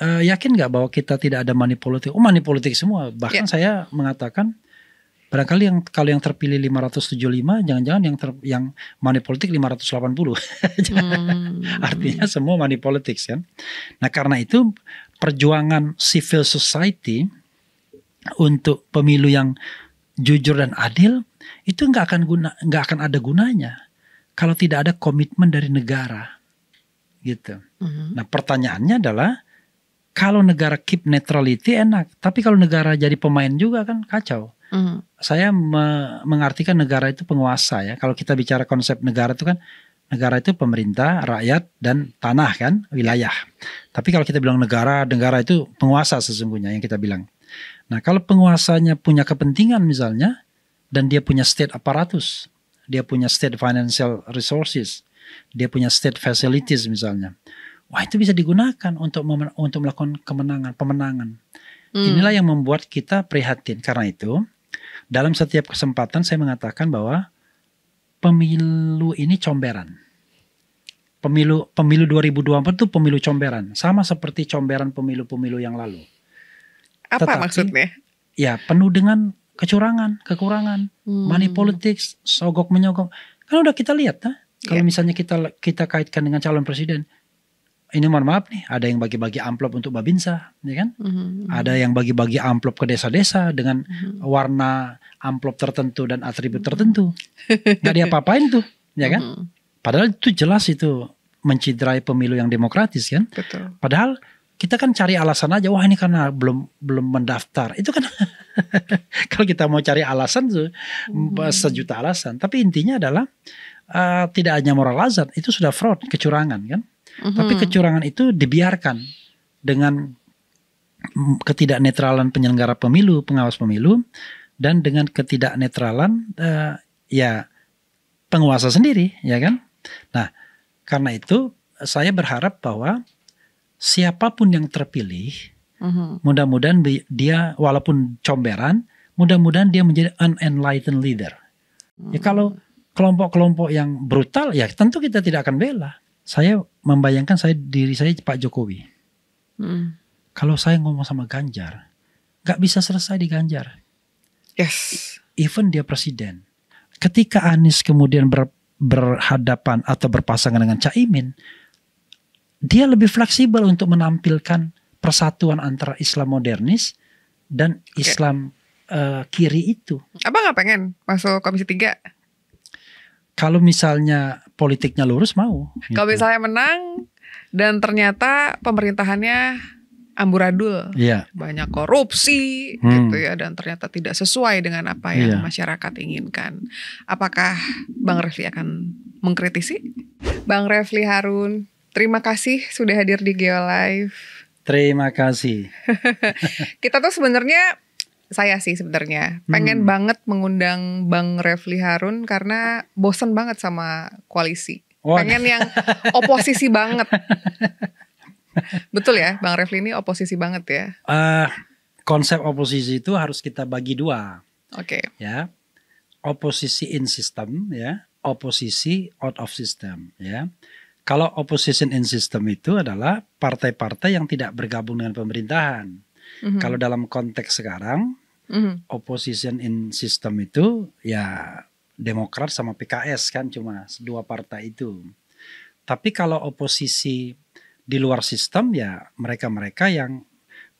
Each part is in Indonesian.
yakin nggak bahwa kita tidak ada money politik? Money politik semua. Bahkan saya mengatakan barangkali kalau yang terpilih 575, jangan-jangan yang money politik 580. Artinya semua money politics kan. Nah karena itu perjuangan civil society untuk pemilu yang jujur dan adil itu nggak akan ada gunanya kalau tidak ada komitmen dari negara, gitu. Nah pertanyaannya adalah kalau negara keep neutrality enak, tapi kalau negara jadi pemain juga kan kacau. Saya mengartikan negara itu penguasa ya. Kalau kita bicara konsep negara itu kan, negara itu pemerintah, rakyat, dan tanah kan, wilayah. Tapi kalau kita bilang negara itu penguasa sesungguhnya yang kita bilang. Nah kalau penguasanya punya kepentingan misalnya, dan dia punya state apparatus, dia punya state financial resources, dia punya state facilities misalnya, wah itu bisa digunakan untuk melakukan pemenangan. Inilah yang membuat kita prihatin. Karena itu dalam setiap kesempatan saya mengatakan bahwa pemilu ini comberan. Pemilu 2024 itu pemilu comberan, sama seperti comberan pemilu-pemilu yang lalu. Apa maksudnya? Ya penuh dengan kecurangan, kekurangan, money politics, sogok menyogok. Kan udah kita lihat kalau misalnya kita kaitkan dengan calon presiden, ini mohon maaf nih, ada yang bagi-bagi amplop untuk Babinsa, ya kan? Ada yang bagi-bagi amplop ke desa-desa dengan warna amplop tertentu dan atribut tertentu. Gak diapa-apain tuh, ya kan? Padahal itu jelas itu menciderai pemilu yang demokratis kan? Betul. Padahal kita kan cari alasan aja, wah ini karena belum mendaftar. Itu kan kalau kita mau cari alasan tuh sejuta alasan. Tapi intinya adalah tidak hanya moral hazard, itu sudah fraud, kecurangan kan? Tapi kecurangan itu dibiarkan dengan ketidaknetralan penyelenggara pemilu, pengawas pemilu, dan dengan ketidaknetralan penguasa sendiri, ya kan? Nah, karena itu saya berharap bahwa siapapun yang terpilih, mudah-mudahan dia walaupun comberan, mudah-mudahan dia menjadi unenlightened leader. Ya kalau kelompok-kelompok yang brutal, ya tentu kita tidak akan bela. Saya membayangkan diri saya Pak Jokowi. Kalau saya ngomong sama Ganjar, gak bisa selesai di Ganjar. Yes. Even dia presiden. Ketika Anies kemudian berhadapan atau berpasangan dengan Caimin, dia lebih fleksibel untuk menampilkan persatuan antara Islam modernis dan Islam kiri itu. Abang gak pengen masuk Komisi 3? Kalau misalnya politiknya lurus mau. Kalau misalnya menang dan ternyata pemerintahannya amburadul, banyak korupsi gitu ya, dan ternyata tidak sesuai dengan apa yang masyarakat inginkan, apakah Bang Refli akan mengkritisi? Bang Refli Harun, terima kasih sudah hadir di Geolive. Terima kasih. Kita tuh sebenarnya, saya sih sebenarnya pengen banget mengundang Bang Refli Harun karena bosen banget sama koalisi. Pengen yang oposisi banget. Betul ya, Bang Refli ini oposisi banget ya. Konsep oposisi itu harus kita bagi dua. Oke. Ya, oposisi in system, ya, oposisi out of system, ya. Kalau opposition in system itu adalah partai-partai yang tidak bergabung dengan pemerintahan. Kalau dalam konteks sekarang, opposition in system itu ya Demokrat sama PKS kan, cuma dua partai itu. Tapi kalau oposisi di luar sistem ya mereka-mereka yang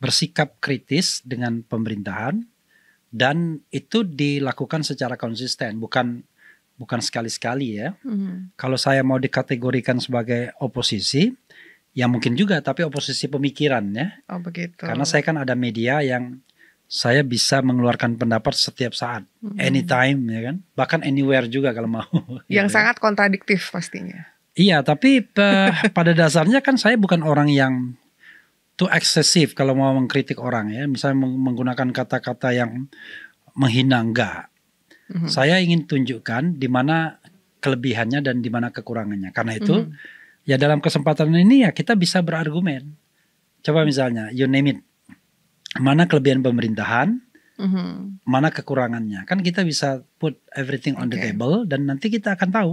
bersikap kritis dengan pemerintahan dan itu dilakukan secara konsisten, bukan sekali-sekali ya. Kalau saya mau dikategorikan sebagai oposisi, ya mungkin juga, tapi oposisi pemikiran ya. Oh begitu. Karena saya kan ada media yang saya bisa mengeluarkan pendapat setiap saat, anytime ya kan, bahkan anywhere juga kalau mau. Yang gitu. Sangat kontradiktif pastinya. Iya, tapi pada dasarnya kan saya bukan orang yang too eksesif kalau mau mengkritik orang ya. Misalnya menggunakan kata-kata yang menghina, enggak. Saya ingin tunjukkan di mana kelebihannya dan di mana kekurangannya. Karena itu ya dalam kesempatan ini ya kita bisa berargumen. Coba misalnya, you name it. Mana kelebihan pemerintahan, mana kekurangannya. Kan kita bisa put everything on the table dan nanti kita akan tahu.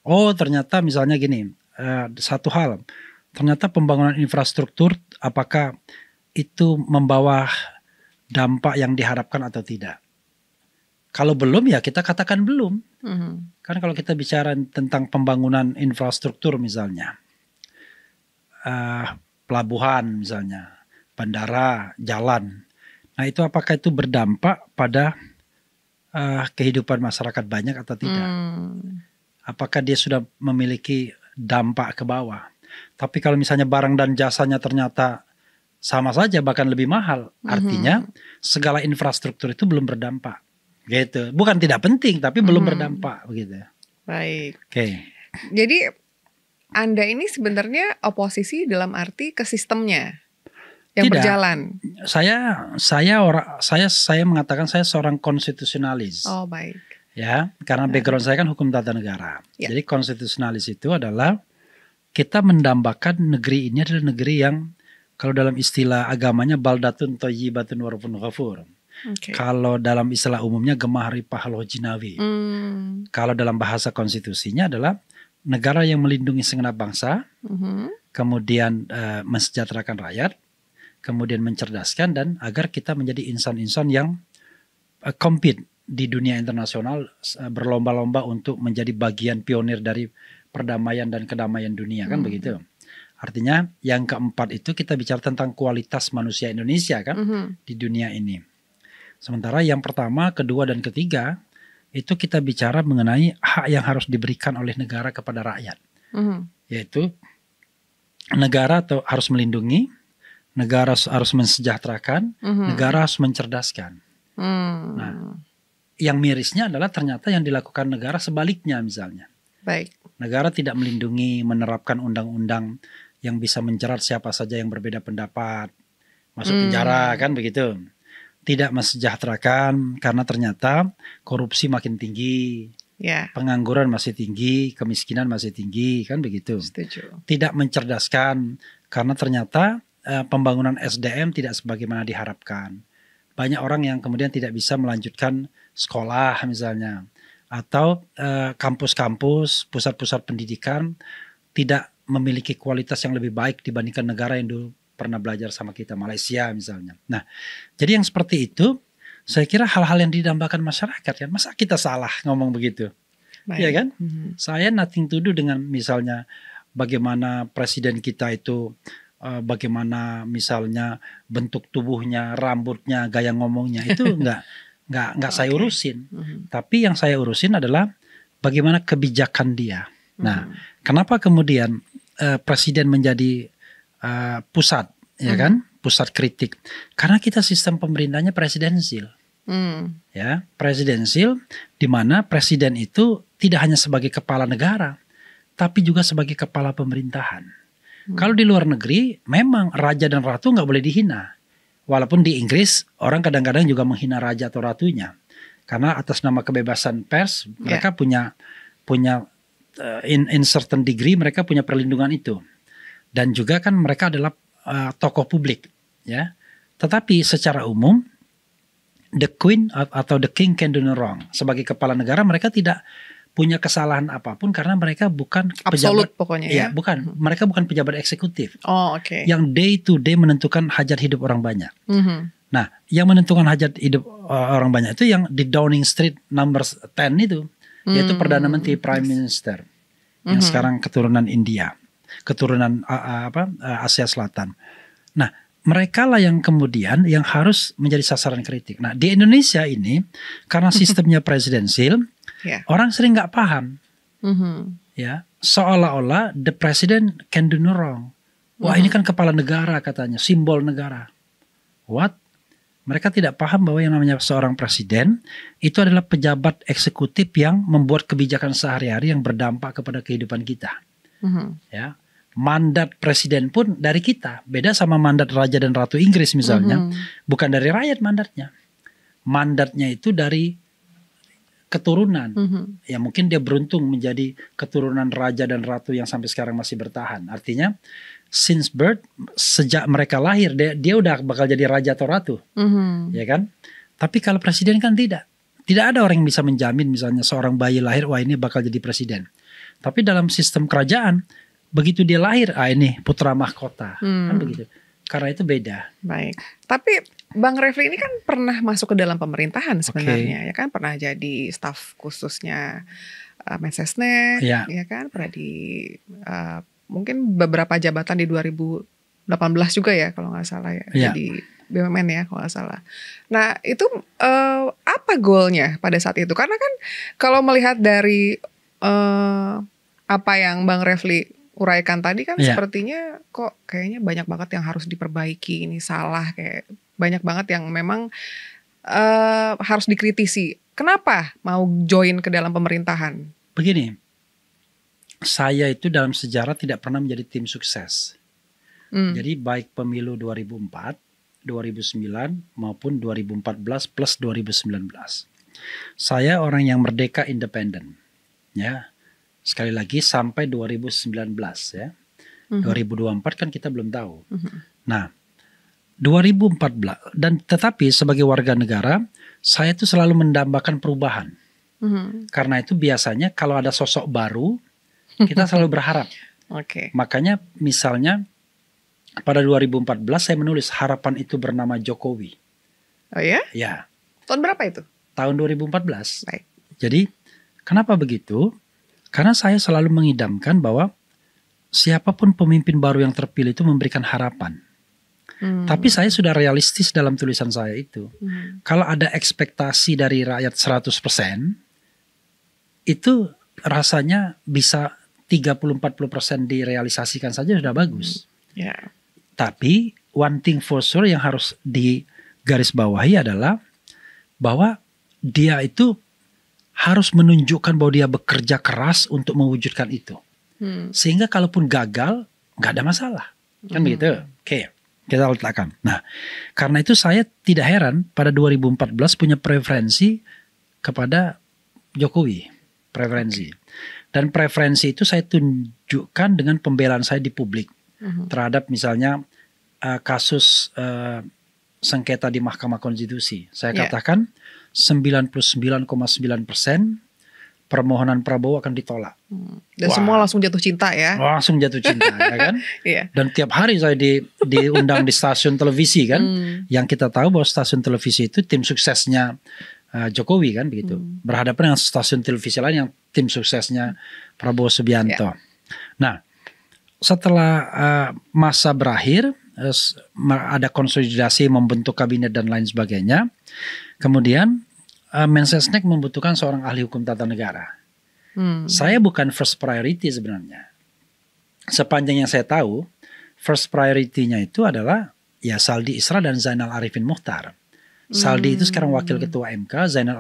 Oh ternyata misalnya gini, satu hal. ternyata pembangunan infrastruktur apakah itu membawa dampak yang diharapkan atau tidak. Kalau belum ya kita katakan belum. Kan kalau kita bicara tentang pembangunan infrastruktur misalnya, pelabuhan misalnya, bandara, jalan. Nah itu apakah itu berdampak pada kehidupan masyarakat banyak atau tidak? Apakah dia sudah memiliki dampak ke bawah? Tapi kalau misalnya barang dan jasanya ternyata sama saja bahkan lebih mahal, artinya segala infrastruktur itu belum berdampak. Gitu. Bukan tidak penting tapi belum berdampak begitu. Baik. Oke. Jadi Anda ini sebenarnya oposisi dalam arti ke sistemnya yang tidak berjalan. Saya mengatakan saya seorang konstitusionalis. Oh, baik. Ya, karena background saya kan hukum tata negara. Ya. Jadi konstitusionalis itu adalah kita mendambakan negeri ini adalah negeri yang kalau dalam istilah agamanya baldatun thayyibatun wa rabbun ghafur. Kalau dalam istilah umumnya gemah ripah loh jinawi. Kalau dalam bahasa konstitusinya adalah negara yang melindungi segenap bangsa, kemudian mensejahterakan rakyat, kemudian mencerdaskan dan agar kita menjadi insan-insan yang compete di dunia internasional, berlomba-lomba untuk menjadi bagian pionir dari perdamaian dan kedamaian dunia kan begitu. Artinya yang keempat itu kita bicara tentang kualitas manusia Indonesia kan di dunia ini. Sementara yang pertama, kedua dan ketiga itu kita bicara mengenai hak yang harus diberikan oleh negara kepada rakyat. Yaitu negara harus melindungi, negara harus mensejahterakan, negara harus mencerdaskan. Nah, yang mirisnya adalah ternyata yang dilakukan negara sebaliknya misalnya. Baik. Negara tidak melindungi, menerapkan undang-undang yang bisa menjerat siapa saja yang berbeda pendapat, masuk penjara kan begitu. Tidak mensejahterakan karena ternyata korupsi makin tinggi, pengangguran masih tinggi, kemiskinan masih tinggi kan begitu. Setuju. Tidak mencerdaskan karena ternyata pembangunan SDM tidak sebagaimana diharapkan. Banyak orang yang kemudian tidak bisa melanjutkan sekolah misalnya. Atau kampus-kampus, pusat-pusat pendidikan tidak memiliki kualitas yang lebih baik dibandingkan negara yang dulu pernah belajar sama kita, Malaysia misalnya. Nah, jadi yang seperti itu, saya kira hal-hal yang didambakan masyarakat kan. Masa kita salah ngomong begitu? Iya kan? Saya nothing to do dengan misalnya bagaimana presiden kita itu, bagaimana misalnya bentuk tubuhnya, rambutnya, gaya ngomongnya itu nggak saya urusin. Tapi yang saya urusin adalah bagaimana kebijakan dia. Nah, kenapa kemudian presiden menjadi pusat, ya kan? Pusat kritik. Karena kita sistem pemerintahnya presidensil. Ya, presidensil di mana presiden itu tidak hanya sebagai kepala negara, tapi juga sebagai kepala pemerintahan. Kalau di luar negeri, memang raja dan ratu nggak boleh dihina. Walaupun di Inggris orang kadang-kadang juga menghina raja atau ratunya, karena atas nama kebebasan pers mereka punya in certain degree mereka punya perlindungan itu, dan juga kan mereka adalah tokoh publik, ya. Tetapi secara umum the queen atau the king can do no wrong. Sebagai kepala negara mereka tidak punya kesalahan apapun karena mereka bukan absolut pejabat, pokoknya ya. Bukan, mereka bukan pejabat eksekutif. Oh, oke. Yang day to day menentukan hajat hidup orang banyak. Nah, yang menentukan hajat hidup orang banyak itu yang di Downing Street number 10 itu, yaitu Perdana Menteri Prime Minister yang sekarang keturunan India, keturunan Asia Selatan. Nah, mereka lah yang kemudian yang harus menjadi sasaran kritik. Nah, di Indonesia ini karena sistemnya presidensil, orang sering nggak paham, ya, seolah-olah the president can do no wrong. Wah, ini kan kepala negara katanya, simbol negara. What? Mereka tidak paham bahwa yang namanya seorang presiden itu adalah pejabat eksekutif yang membuat kebijakan sehari-hari yang berdampak kepada kehidupan kita. Ya, mandat presiden pun dari kita, beda sama mandat raja dan ratu Inggris misalnya, bukan dari rakyat mandatnya. Mandatnya itu dari keturunan. Ya mungkin dia beruntung menjadi keturunan raja dan ratu yang sampai sekarang masih bertahan. Artinya since birth, sejak mereka lahir dia udah bakal jadi raja atau ratu. Ya kan? Tapi kalau presiden kan tidak ada orang yang bisa menjamin misalnya seorang bayi lahir, wah ini bakal jadi presiden. Tapi dalam sistem kerajaan begitu dia lahir, ini putra mahkota, kan begitu. Karena itu beda. Baik. Tapi Bang Refli ini kan pernah masuk ke dalam pemerintahan sebenarnya, ya kan? Pernah jadi staf khususnya Mensesnek, ya kan? Pernah di mungkin beberapa jabatan di 2018 juga ya, kalau nggak salah ya. Jadi BUMN ya, kalau nggak salah. Nah itu apa goalnya pada saat itu? Karena kan kalau melihat dari apa yang Bang Refli uraikan tadi kan sepertinya kok kayaknya banyak banget yang harus diperbaiki, ini salah, kayak banyak banget yang memang harus dikritisi. Kenapa mau join ke dalam pemerintahan? Begini, saya itu dalam sejarah tidak pernah menjadi tim sukses. Jadi baik pemilu 2004, 2009 maupun 2014 plus 2019. Saya orang yang merdeka independen, ya. Sekali lagi sampai 2019 ya. 2024 kan kita belum tahu. Nah, 2014 dan tetapi sebagai warga negara saya itu selalu mendambakan perubahan. Karena itu biasanya kalau ada sosok baru kita selalu berharap. Makanya misalnya pada 2014 saya menulis harapan itu bernama Jokowi. Oh ya? Ya. Tahun berapa itu? Tahun 2014. Baik. Jadi kenapa begitu? Karena saya selalu mengidamkan bahwa siapapun pemimpin baru yang terpilih itu memberikan harapan. Tapi saya sudah realistis dalam tulisan saya itu. Kalau ada ekspektasi dari rakyat 100%, itu rasanya bisa 30-40% direalisasikan saja sudah bagus. Tapi one thing for sure yang harus digarisbawahi adalah bahwa dia itu harus menunjukkan bahwa dia bekerja keras untuk mewujudkan itu. Sehingga kalaupun gagal, nggak ada masalah. Kan begitu? Oke, kita letakkan. Nah, karena itu saya tidak heran pada 2014 punya preferensi kepada Jokowi. Preferensi. Dan preferensi itu saya tunjukkan dengan pembelaan saya di publik. Terhadap misalnya kasus sengketa di Mahkamah Konstitusi. Saya katakan 99,9% permohonan Prabowo akan ditolak. Dan semua langsung jatuh cinta ya. Langsung jatuh cinta ya kan. Dan tiap hari saya diundang di stasiun televisi kan. Yang kita tahu bahwa stasiun televisi itu tim suksesnya Jokowi kan begitu. Berhadapan dengan stasiun televisi lain yang tim suksesnya Prabowo Subianto. Nah, setelah masa berakhir, ada konsolidasi membentuk kabinet dan lain sebagainya. Kemudian Mensesnek membutuhkan seorang ahli hukum tata negara. Saya bukan first priority sebenarnya. Sepanjang yang saya tahu, first priority-nya itu adalah ya Saldi Isra dan Zainal Arifin Muchtar. Saldi itu sekarang wakil ketua MK, Zainal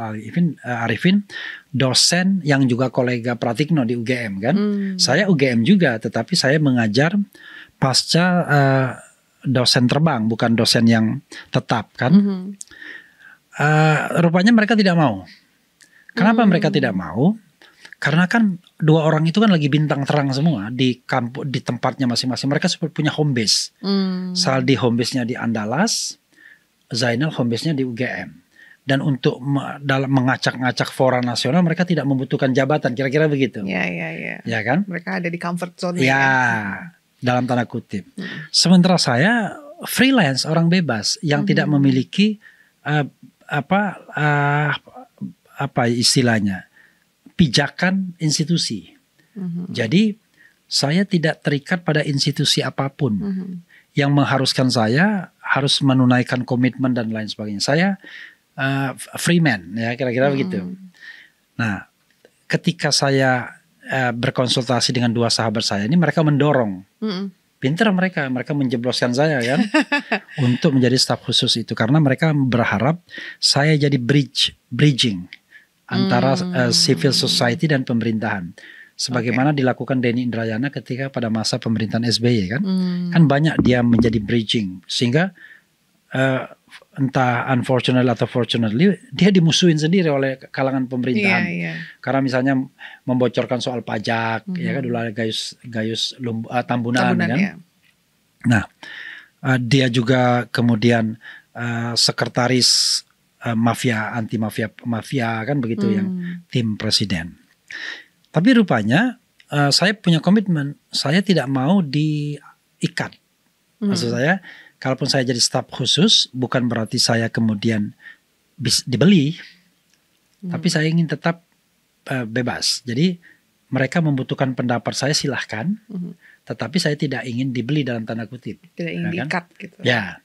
Arifin dosen yang juga kolega Pratikno di UGM kan. Saya UGM juga, tetapi saya mengajar pasca dosen terbang, bukan dosen yang tetap kan. Rupanya mereka tidak mau. Kenapa mereka tidak mau? Karena kan dua orang itu kan lagi bintang terang semua di kampus, di tempatnya masing-masing. Mereka seperti punya home base. Saldi home base-nya di Andalas, Zainal home base-nya di UGM. Dan untuk dalam mengacak-ngacak fora nasional mereka tidak membutuhkan jabatan, kira-kira begitu. Ya kan? Mereka ada di comfort zone. Dalam tanda kutip. Sementara saya freelance, orang bebas yang tidak memiliki apa istilahnya, pijakan institusi. Jadi saya tidak terikat pada institusi apapun yang mengharuskan saya harus menunaikan komitmen dan lain sebagainya. Saya free man ya, kira-kira begitu. Nah, ketika saya berkonsultasi dengan dua sahabat saya ini, mereka mendorong. Pintar mereka menjebloskan saya kan untuk menjadi staf khusus itu, karena mereka berharap saya jadi bridging antara civil society dan pemerintahan, sebagaimana dilakukan Denny Indrayana ketika pada masa pemerintahan SBY kan. Kan banyak dia menjadi bridging, sehingga entah unfortunately atau fortunately dia dimusuhin sendiri oleh kalangan pemerintahan. Karena misalnya membocorkan soal pajak, ya kan, dulu ada Gayus Tambunan kan. Nah, dia juga kemudian sekretaris anti mafia kan begitu, yang tim presiden. Tapi rupanya saya punya komitmen, saya tidak mau diikat. Maksud saya, kalaupun saya jadi staf khusus, bukan berarti saya kemudian dibeli, tapi saya ingin tetap bebas. Jadi mereka membutuhkan pendapat saya, silahkan, tetapi saya tidak ingin dibeli dalam tanda kutip. Tidak ingin diikat gitu. Ya,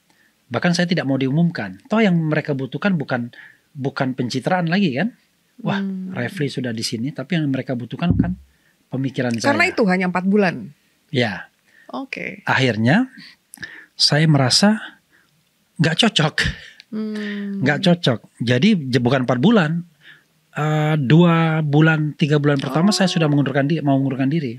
bahkan saya tidak mau diumumkan. Toh yang mereka butuhkan bukan pencitraan lagi kan? Wah, Refli sudah di sini, tapi yang mereka butuhkan kan pemikiran saya. Karena itu hanya 4 bulan. Ya. Oke. Akhirnya saya merasa nggak cocok, nggak cocok. Jadi bukan 4 bulan, 2 bulan, 3 bulan pertama saya sudah mau mengundurkan diri.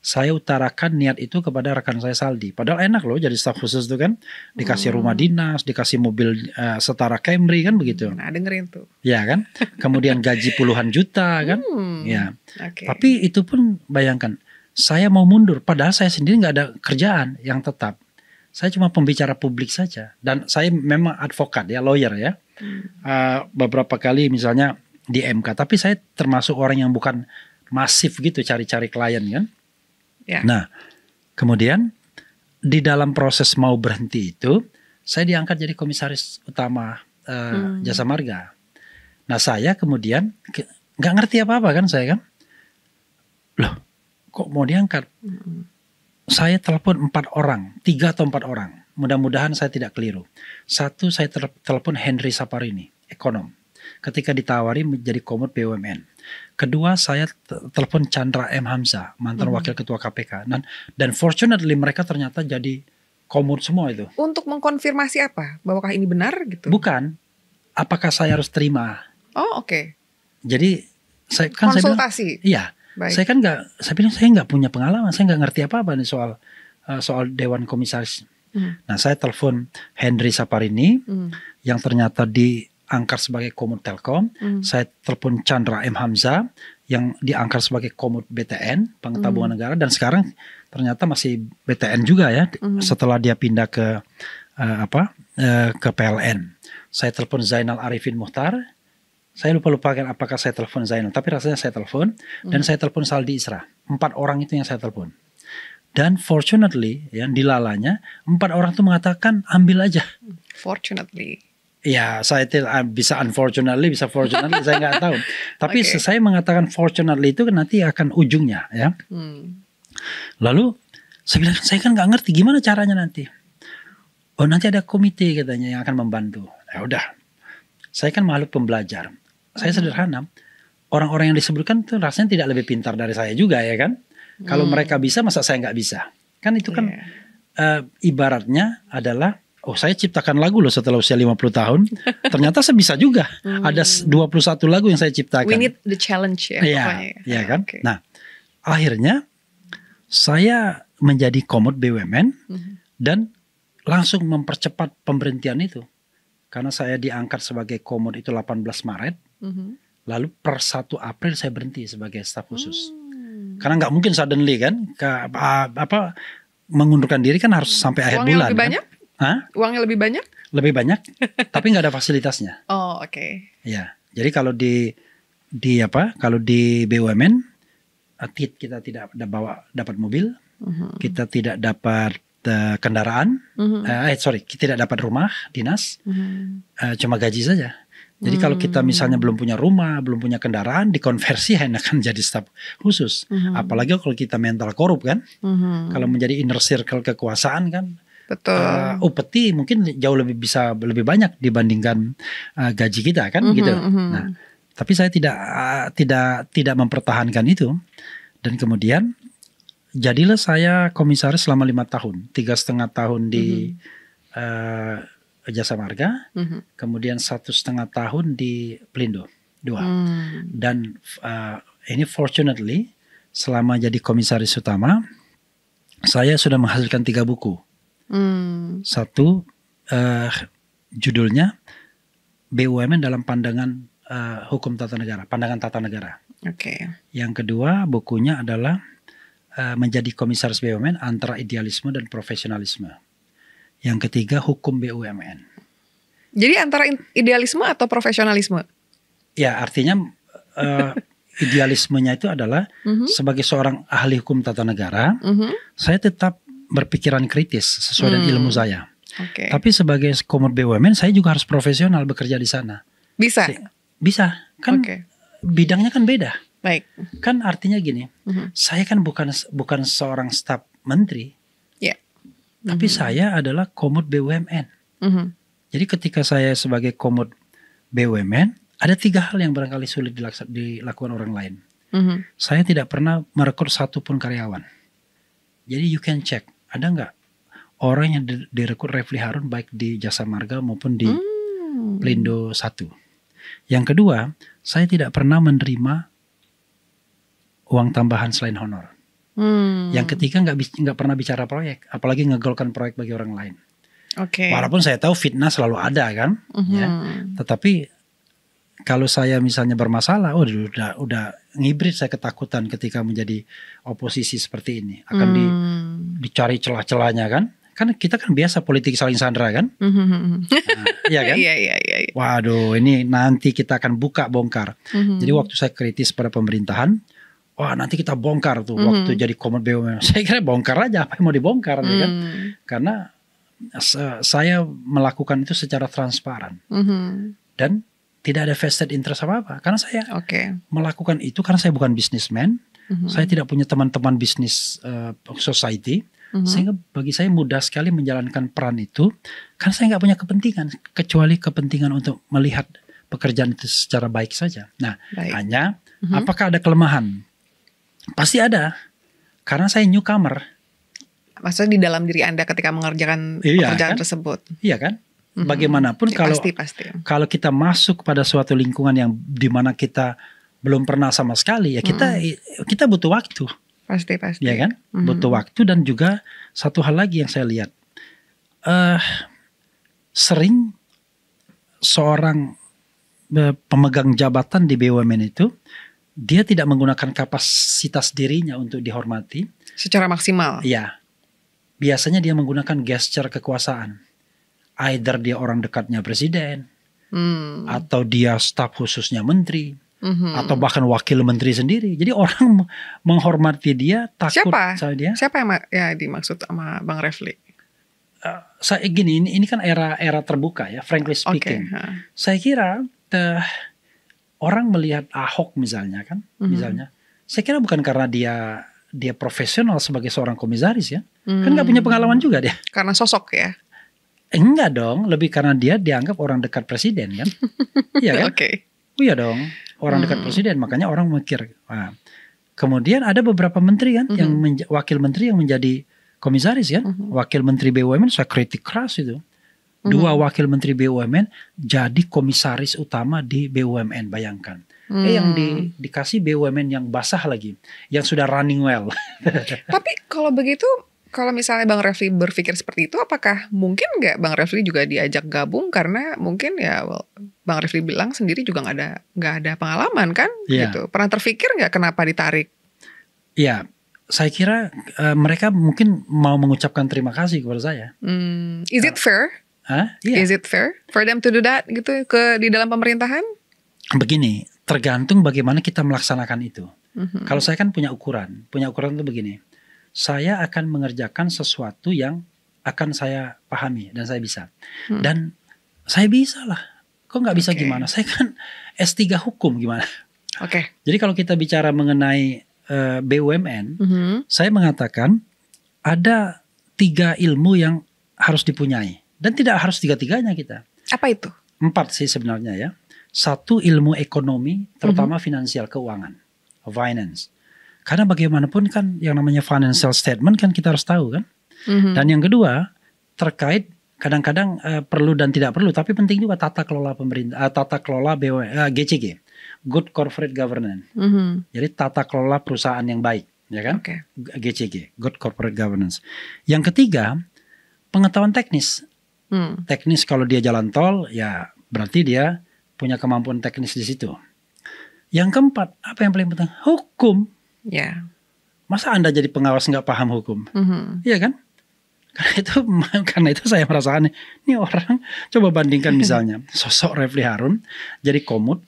Saya utarakan niat itu kepada rekan saya Saldi. Padahal enak loh jadi staf khusus itu kan. Dikasih rumah dinas, dikasih mobil setara Camry kan begitu. Nah dengerin tuh. Ya kan. Kemudian gaji puluhan juta kan. Ya. Okay. Tapi itu pun bayangkan. Saya mau mundur. Padahal saya sendiri gak ada kerjaan yang tetap. Saya cuma pembicara publik saja. Dan saya memang advokat ya, lawyer ya. Beberapa kali misalnya di MK. Tapi saya termasuk orang yang bukan masif gitu cari-cari klien kan. Ya. Nah, kemudian di dalam proses mau berhenti itu, saya diangkat jadi komisaris utama Jasa Marga. Nah, saya kemudian nggak ngerti apa-apa kan saya kan. Loh, kok mau diangkat? Saya telepon 4 orang, 3 atau 4 orang. Mudah-mudahan saya tidak keliru. 1, saya telepon Henry Saparini, ekonom. Ketika ditawari menjadi Komod BUMN. Kedua, saya telepon Chandra M. Hamzah, mantan wakil ketua KPK. Dan fortunately mereka ternyata jadi komod semua itu. Untuk mengkonfirmasi apa? Bahwakah ini benar gitu? Bukan. Apakah saya harus terima? Oh, oke. Jadi saya kan konsultasi. Saya bilang, iya. Baik. Saya bilang saya nggak punya pengalaman, saya nggak ngerti apa-apa nih soal Dewan Komisaris. Nah, saya telepon Henry Saparini yang ternyata diangkat sebagai Komod Telkom. Saya telepon Chandra M. Hamzah yang diangkat sebagai Komod BTN, Bank Tabungan Negara, dan sekarang ternyata masih BTN juga ya, setelah dia pindah ke PLN. Saya telepon Zainal Arifin Muhtar. Saya lupa-lupakan apakah saya telepon Zainal, tapi rasanya saya telepon, dan saya telepon Saldi Isra. 4 orang itu yang saya telepon. Dan fortunately, ya, dilalanya 4 orang itu mengatakan ambil aja. Fortunately. Ya, saya bisa unfortunately, bisa fortunately, saya nggak tahu. Tapi saya mengatakan fortunately itu nanti akan ujungnya, ya. Lalu saya bilang, saya kan nggak ngerti gimana caranya nanti. Oh, nanti ada komite katanya yang akan membantu. Ya udah, saya kan makhluk pembelajar. Saya sederhana. Orang-orang yang disebutkan itu rasanya tidak lebih pintar dari saya juga ya kan. Kalau mereka bisa, masa saya nggak bisa? Kan itu kan ibaratnya adalah, oh saya ciptakan lagu loh setelah usia 50 tahun. Ternyata saya bisa juga. Ada 21 lagu yang saya ciptakan. We need the challenge ya. Iya kan. Okay. Nah akhirnya saya menjadi Komod BUMN dan langsung mempercepat pemberhentian itu. Karena saya diangkat sebagai Komod itu 18 Maret. Lalu per 1 April saya berhenti sebagai staf khusus. Karena nggak mungkin suddenly kan, mengundurkan diri kan harus sampai akhir bulan. Uangnya lebih banyak? Hah? Uangnya lebih banyak? Lebih banyak, tapi nggak ada fasilitasnya. Oh oke. Ya, jadi kalau di BUMN, kita tidak dapat mobil, kita tidak dapat kendaraan, kita tidak dapat rumah dinas, cuma gaji saja. Jadi kalau kita misalnya belum punya rumah, belum punya kendaraan, dikonversi hanya akan jadi staf khusus. Apalagi kalau kita mental korup kan, kalau menjadi inner circle kekuasaan kan, upeti mungkin jauh lebih banyak dibandingkan gaji kita kan gitu. Nah, tapi saya tidak mempertahankan itu, dan kemudian jadilah saya komisaris selama 5 tahun, 3,5 tahun di Jasa Marga, kemudian 1,5 tahun di Pelindo 2. Dan ini fortunately selama jadi komisaris utama saya sudah menghasilkan 3 buku. Satu judulnya BUMN dalam pandangan hukum tata negara, pandangan tata negara. Yang kedua bukunya adalah menjadi komisaris BUMN antara idealisme dan profesionalisme. Yang ketiga hukum BUMN. Jadi antara idealisme atau profesionalisme? Ya artinya idealismenya itu adalah sebagai seorang ahli hukum tata negara, saya tetap berpikiran kritis sesuai dengan ilmu saya. Tapi sebagai Komod BUMN saya juga harus profesional bekerja di sana. Bisa? Bisa, kan bidangnya kan beda. Baik. Kan artinya gini, saya kan bukan seorang staf menteri, tapi saya adalah Komod BUMN. Jadi ketika saya sebagai Komod BUMN, ada 3 hal yang barangkali sulit dilakukan orang lain. Saya tidak pernah merekrut satupun karyawan. Jadi you can check, ada nggak orang yang direkrut Refly Harun baik di Jasa Marga maupun di Pelindo 1. Yang kedua, saya tidak pernah menerima uang tambahan selain honor. Yang ketiga, nggak pernah bicara proyek, apalagi ngegolkan proyek bagi orang lain. Walaupun saya tahu fitnah selalu ada kan, ya. Tetapi kalau saya misalnya bermasalah, udah ngibrit, saya ketakutan ketika menjadi oposisi seperti ini. Akan dicari celah-celahnya kan. Kan kita kan biasa politik saling sandra kan. Iya kan? Iya. Waduh, ini nanti kita akan bongkar. Jadi waktu saya kritis pada pemerintahan, wah nanti kita bongkar tuh waktu jadi Komod BUMN. Saya kira bongkar aja, apa yang mau dibongkar ya kan. Karena saya melakukan itu secara transparan. Dan tidak ada vested interest apa-apa. Karena saya melakukan itu karena saya bukan businessman. Saya tidak punya teman-teman bisnis society. Sehingga bagi saya mudah sekali menjalankan peran itu. Karena saya nggak punya kepentingan. Kecuali kepentingan untuk melihat pekerjaan itu secara baik saja. Nah, hanya apakah ada kelemahan? Pasti ada. Karena saya newcomer. Maksudnya di dalam diri Anda ketika mengerjakan pekerjaan tersebut. Iya kan? Bagaimanapun kalau kita masuk pada suatu lingkungan yang dimana kita belum pernah sama sekali, ya kita butuh waktu. Pasti. Ya kan? Butuh waktu. Dan juga satu hal lagi yang saya lihat, sering seorang pemegang jabatan di BUMN itu dia tidak menggunakan kapasitas dirinya untuk dihormati secara maksimal. Iya. Biasanya dia menggunakan gesture kekuasaan. Either dia orang dekatnya presiden, atau dia staf khususnya menteri, atau bahkan wakil menteri sendiri. Jadi orang menghormati dia, takut sama dia. Siapa yang dimaksud sama Bang Refly? Saya gini, ini kan era terbuka ya, frankly speaking. Saya kira orang melihat Ahok misalnya kan, saya kira bukan karena dia profesional sebagai seorang komisaris ya, kan nggak punya pengalaman juga dia. Karena sosok ya. Enggak dong, lebih karena dia dianggap orang dekat presiden kan. Iya kan? Iya dong, orang dekat presiden, makanya orang mikir. Nah, kemudian ada beberapa menteri kan, yang wakil menteri yang menjadi komisaris kan. Wakil menteri BUMN saya kritik keras itu. 2 wakil menteri BUMN jadi komisaris utama di BUMN, bayangkan. Yang dikasih BUMN yang basah lagi, yang sudah running well. Tapi kalau begitu, kalau misalnya Bang Refly berpikir seperti itu, apakah mungkin nggak Bang Refly juga diajak gabung karena mungkin Bang Refly bilang sendiri juga nggak ada pengalaman kan, gitu. Pernah terpikir nggak kenapa ditarik? Iya, saya kira mereka mungkin mau mengucapkan terima kasih kepada saya. Is it fair? Is it fair for them to do that gitu di dalam pemerintahan? Begini, tergantung bagaimana kita melaksanakan itu. Kalau saya kan punya ukuran itu begini. Saya akan mengerjakan sesuatu yang akan saya pahami dan saya bisa. Dan saya bisa lah. Kok nggak bisa gimana? Saya kan S3 hukum gimana? Jadi kalau kita bicara mengenai BUMN, saya mengatakan ada 3 ilmu yang harus dipunyai. Dan tidak harus 3-tiganya kita. Apa itu? 4 sih sebenarnya ya. 1 ilmu ekonomi, terutama finansial, keuangan. Finance. Karena bagaimanapun kan yang namanya financial statement kan kita harus tahu kan. Dan yang kedua terkait kadang-kadang perlu dan tidak perlu, tapi penting juga tata kelola pemerintah, tata kelola GCG, Good Corporate Governance. Jadi tata kelola perusahaan yang baik, ya kan? GCG, Good Corporate Governance. Yang ketiga pengetahuan teknis. Teknis kalau dia jalan tol ya berarti dia punya kemampuan teknis di situ. Yang keempat apa yang paling penting? Hukum. Masa Anda jadi pengawas nggak paham hukum? Iya kan? Karena itu saya merasa aneh. Ini orang coba bandingkan misalnya sosok Refly Harun jadi Komod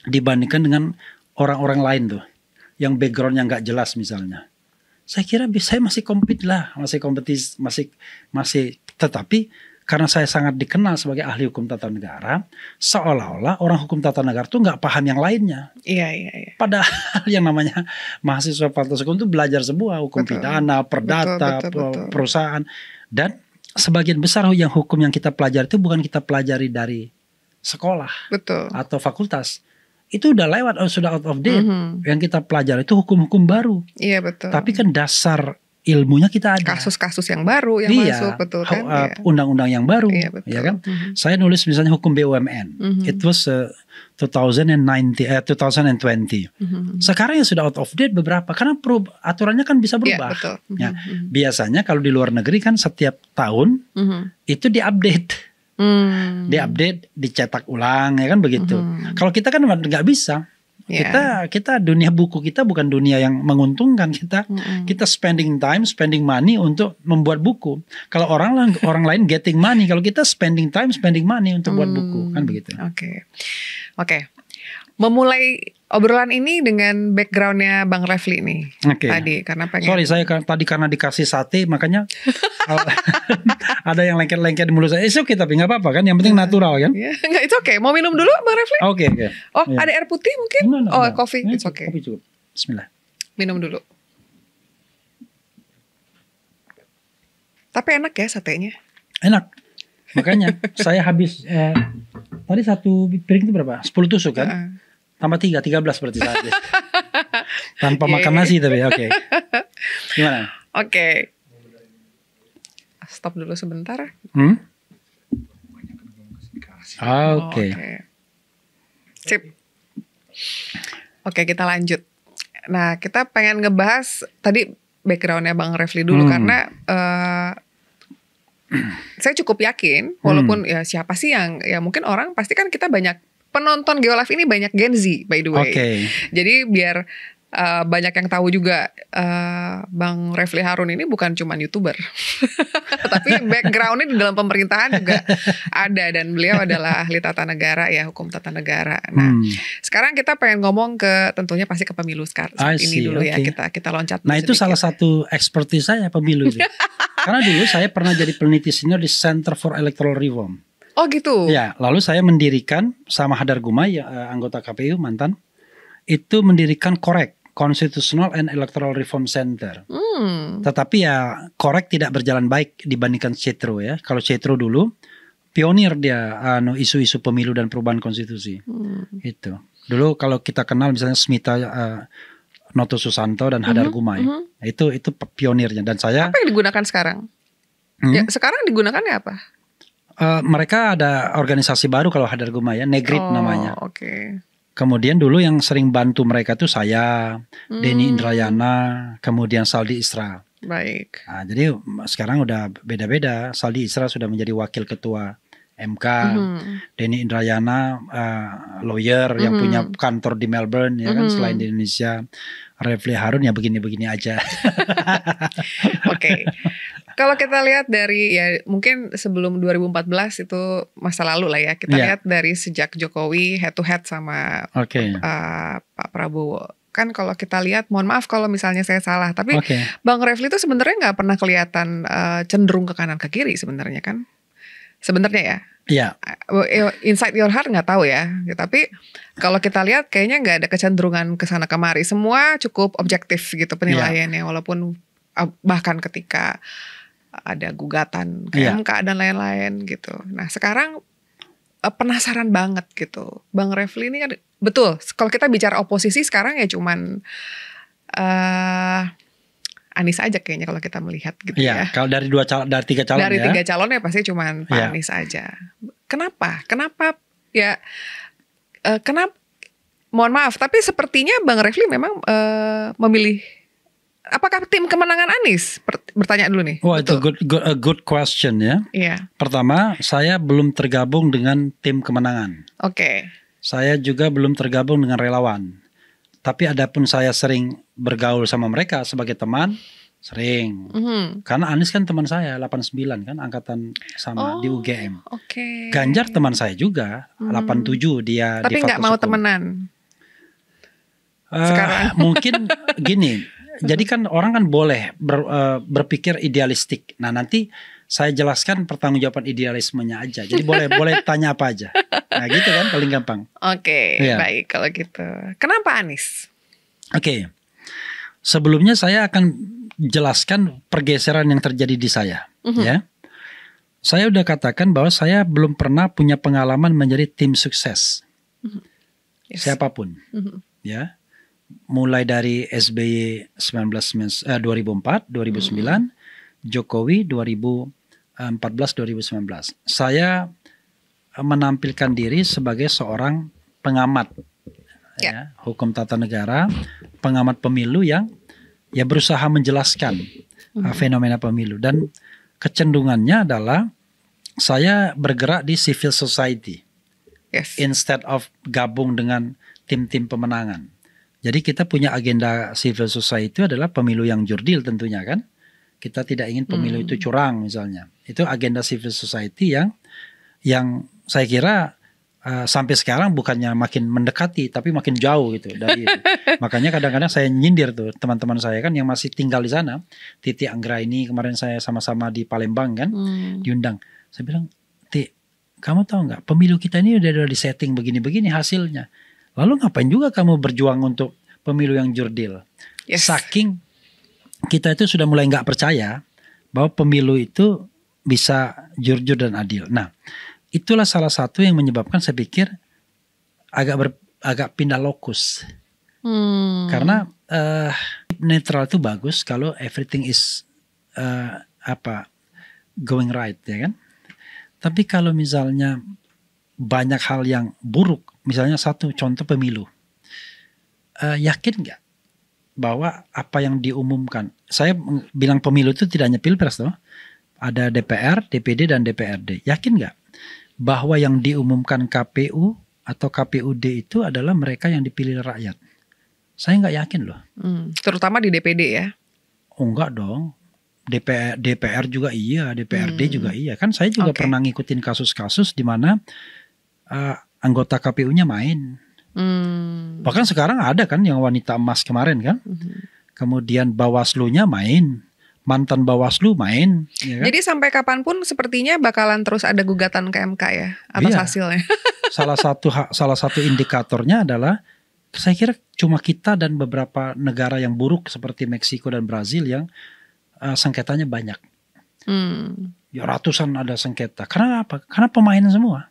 dibandingkan dengan orang-orang lain tuh yang backgroundnya nggak jelas misalnya, saya kira saya masih compete lah, masih kompetisi, masih. Tetapi karena saya sangat dikenal sebagai ahli hukum tata negara, seolah-olah orang hukum tata negara tuh nggak paham yang lainnya. Iya. Padahal yang namanya mahasiswa fakultas hukum itu belajar semua hukum pidana, perdata, betul. Perusahaan, dan sebagian besar yang hukum yang kita pelajari itu bukan kita pelajari dari sekolah atau fakultas. Itu udah lewat, sudah out of date. Yang kita pelajari itu hukum-hukum baru. Iya, betul. Tapi kan dasar ilmunya kita ada. Kasus-kasus yang baru yang masuk, betul kan? Undang-undang yang baru, iya, betul. Ya kan? Saya nulis misalnya hukum BUMN. It was 2020. Sekarang ya sudah out of date beberapa, karena aturannya kan bisa berubah. Iya, betul. Ya, biasanya kalau di luar negeri kan setiap tahun itu diupdate. Diupdate, dicetak ulang, ya kan begitu. Kalau kita kan nggak bisa. Kita dunia buku kita bukan dunia yang menguntungkan kita. Kita spending time, spending money untuk membuat buku. Kalau orang lain getting money, kalau kita spending time, spending money untuk buat buku, kan begitu. Oke. Memulai obrolan ini dengan backgroundnya Bang Refli nih tadi, karena pengen. Sorry, saya tadi karena dikasih sate makanya ada yang lengket-lengket di mulut saya. Oke, tapi nggak apa-apa kan, yang penting natural kan. Nggak, itu oke. Mau minum dulu Bang Refli? Oke. Oh, ada air putih mungkin? Kopi, it's okay. Kopi cukup. Bismillah. Minum dulu. Tapi enak ya satenya? Enak. Makanya saya habis tadi satu piring itu berapa? 10 tusuk kan? Tambah 13 berarti saya habis. Tanpa makan nasi tapi oke. Gimana? Oke. Stop dulu sebentar. Oke. Sip. Oke, kita lanjut. Nah, kita pengen ngebahas tadi backgroundnya Bang Refli dulu karena saya cukup yakin, walaupun ya siapa sih yang ya mungkin orang pasti kan kita banyak penonton Geolive ini banyak Gen Z by the way. Jadi biar banyak yang tahu juga Bang Refli Harun ini bukan cuma YouTuber. Tapi backgroundnya di dalam pemerintahan juga ada, dan beliau adalah ahli tata negara ya, hukum tata negara. Nah, sekarang kita pengen ngomong tentunya pasti ke pemilu saat ini dulu ya. Kita loncat. Nah, itu sedikit. Salah satu expertise saya pemilu itu. Karena dulu saya pernah jadi peneliti senior di Center for Electoral Reform. Oh gitu. Ya, lalu saya mendirikan sama Hadar Gumai, anggota KPU mantan, itu mendirikan KOREK, Constitutional and Electoral Reform Center. Tetapi ya KOREK tidak berjalan baik dibandingkan CETRO ya. Kalau CETRO dulu pionir dia isu-isu pemilu dan perubahan konstitusi. Itu. Dulu kalau kita kenal misalnya Smita Noto Susanto dan Hadar Gumai. Itu pionirnya, dan saya. Apa yang digunakan sekarang? Ya, sekarang digunakannya apa? Mereka ada organisasi baru kalau Hadar Gumai ya, Negrit namanya. Oke. Kemudian dulu yang sering bantu mereka tuh saya, Denny Indrayana, kemudian Saldi Isra. Baik. Nah, jadi sekarang udah beda-beda. Saldi Isra sudah menjadi wakil ketua MK, Denny Indrayana lawyer yang punya kantor di Melbourne ya kan, selain di Indonesia. Refli Harun ya begini-begini aja. Oke. Kalau kita lihat dari ya mungkin sebelum 2014 itu masa lalu lah ya. Kita lihat dari sejak Jokowi head to head sama Pak Prabowo. Kan kalau kita lihat, mohon maaf kalau misalnya saya salah, tapi Bang Refli itu sebenarnya nggak pernah kelihatan cenderung ke kanan ke kiri sebenarnya kan? Sebenarnya ya. Iya. Inside your heart nggak tahu ya. Tapi kalau kita lihat kayaknya nggak ada kecenderungan ke sana kemari. Semua cukup objektif gitu penilaiannya, walaupun bahkan ketika ada gugatan ke MK dan lain-lain gitu. Nah sekarang penasaran banget gitu. Bang Refli ini kan betul. Kalau kita bicara oposisi sekarang ya cuman Anies aja kayaknya kalau kita melihat gitu ya. Kalau dari tiga calon dari tiga calonnya pasti cuman Pak Anies aja. Kenapa? Kenapa mohon maaf, tapi sepertinya Bang Refli memang memilih. Apakah tim kemenangan Anies? Bertanya dulu nih. Itu a good question ya. Iya. Pertama, saya belum tergabung dengan tim kemenangan. Saya juga belum tergabung dengan relawan. Tapi adapun saya sering bergaul sama mereka sebagai teman, sering. Karena Anies kan teman saya, 89 kan, angkatan sama di UGM. Ganjar teman saya juga, 87 dia. Tapi nggak mau temenan. sekarang? Mungkin gini, jadi kan orang kan boleh berpikir idealistik. Nah nanti saya jelaskan pertanggungjawaban idealismenya aja. Jadi boleh tanya apa aja. Nah gitu kan paling gampang. Oke, baik kalau gitu. Kenapa Anies? Oke. Sebelumnya saya akan jelaskan pergeseran yang terjadi di saya. Ya. Saya udah katakan bahwa saya belum pernah punya pengalaman menjadi tim sukses. Siapapun. Ya. Mulai dari SBY 2004, 2009, Jokowi 2014, 2019. Saya menampilkan diri sebagai seorang pengamat ya, hukum tata negara, pengamat pemilu yang ya berusaha menjelaskan fenomena pemilu, dan kecenderungannya adalah saya bergerak di civil society instead of gabung dengan tim-tim pemenangan. Jadi kita punya agenda civil society itu adalah pemilu yang jurdil tentunya kan. Kita tidak ingin pemilu itu curang misalnya. Itu agenda civil society yang saya kira sampai sekarang bukannya makin mendekati tapi makin jauh gitu dari itu. Makanya kadang-kadang saya nyindir tuh teman-teman saya kan yang masih tinggal di sana. Titi Anggraini kemarin saya sama-sama di Palembang kan diundang. Saya bilang, Ti, kamu tahu nggak pemilu kita ini udah di setting begini-begini hasilnya. Lalu ngapain juga kamu berjuang untuk pemilu yang jurdil? Saking kita itu sudah mulai nggak percaya bahwa pemilu itu bisa jujur dan adil. Nah, itulah salah satu yang menyebabkan saya pikir agak pindah lokus. Karena netral itu bagus kalau everything is going right, ya kan? Tapi kalau misalnya banyak hal yang buruk, misalnya satu contoh pemilu, yakin nggak bahwa apa yang diumumkan, saya bilang pemilu itu tidak hanya pilpres loh, ada DPR, DPD dan DPRD. Yakin nggak bahwa yang diumumkan KPU atau KPUD itu adalah mereka yang dipilih rakyat? Saya nggak yakin loh. Terutama di DPD ya? Oh enggak dong. DPR juga iya, DPRD juga iya. Kan saya juga pernah ngikutin kasus-kasus di mana anggota KPU-nya main. Bahkan sekarang ada kan yang wanita emas kemarin kan. Kemudian Bawaslu-nya main. Mantan Bawaslu main. Ya kan? Jadi sampai kapanpun sepertinya bakalan terus ada gugatan ke MK ya atas hasilnya. Salah satu indikatornya adalah saya kira cuma kita dan beberapa negara yang buruk seperti Meksiko dan Brazil yang sengketanya banyak. Ya, ratusan ada sengketa. Karena apa? Karena pemain semua.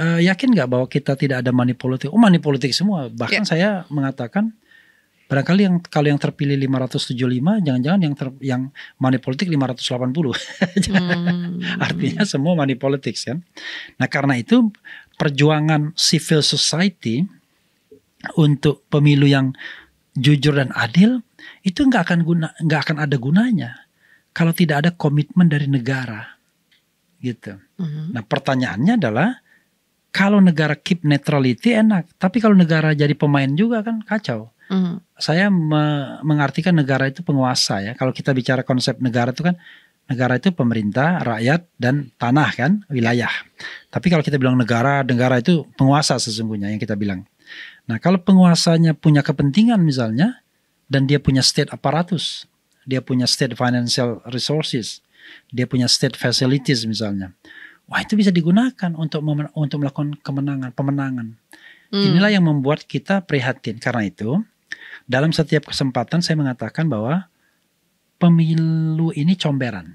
Yakin nggak bahwa kita tidak ada money politik? Oh, money politik semua. Bahkan saya mengatakan barangkali kalau yang terpilih 575, jangan-jangan yang money politik 580. Artinya semua money politics kan. Nah karena itu perjuangan civil society untuk pemilu yang jujur dan adil itu nggak akan ada gunanya kalau tidak ada komitmen dari negara, gitu. Nah pertanyaannya adalah kalau negara keep neutrality enak, tapi kalau negara jadi pemain juga kan kacau. Saya mengartikan negara itu penguasa ya. Kalau kita bicara konsep negara itu kan negara itu pemerintah, rakyat dan tanah kan, wilayah. Tapi kalau kita bilang negara itu penguasa sesungguhnya yang kita bilang. Nah kalau penguasanya punya kepentingan misalnya dan dia punya state apparatus, dia punya state financial resources, dia punya state facilities misalnya, wah itu bisa digunakan untuk melakukan pemenangan. Inilah yang membuat kita prihatin. Karena itu dalam setiap kesempatan saya mengatakan bahwa pemilu ini comberan.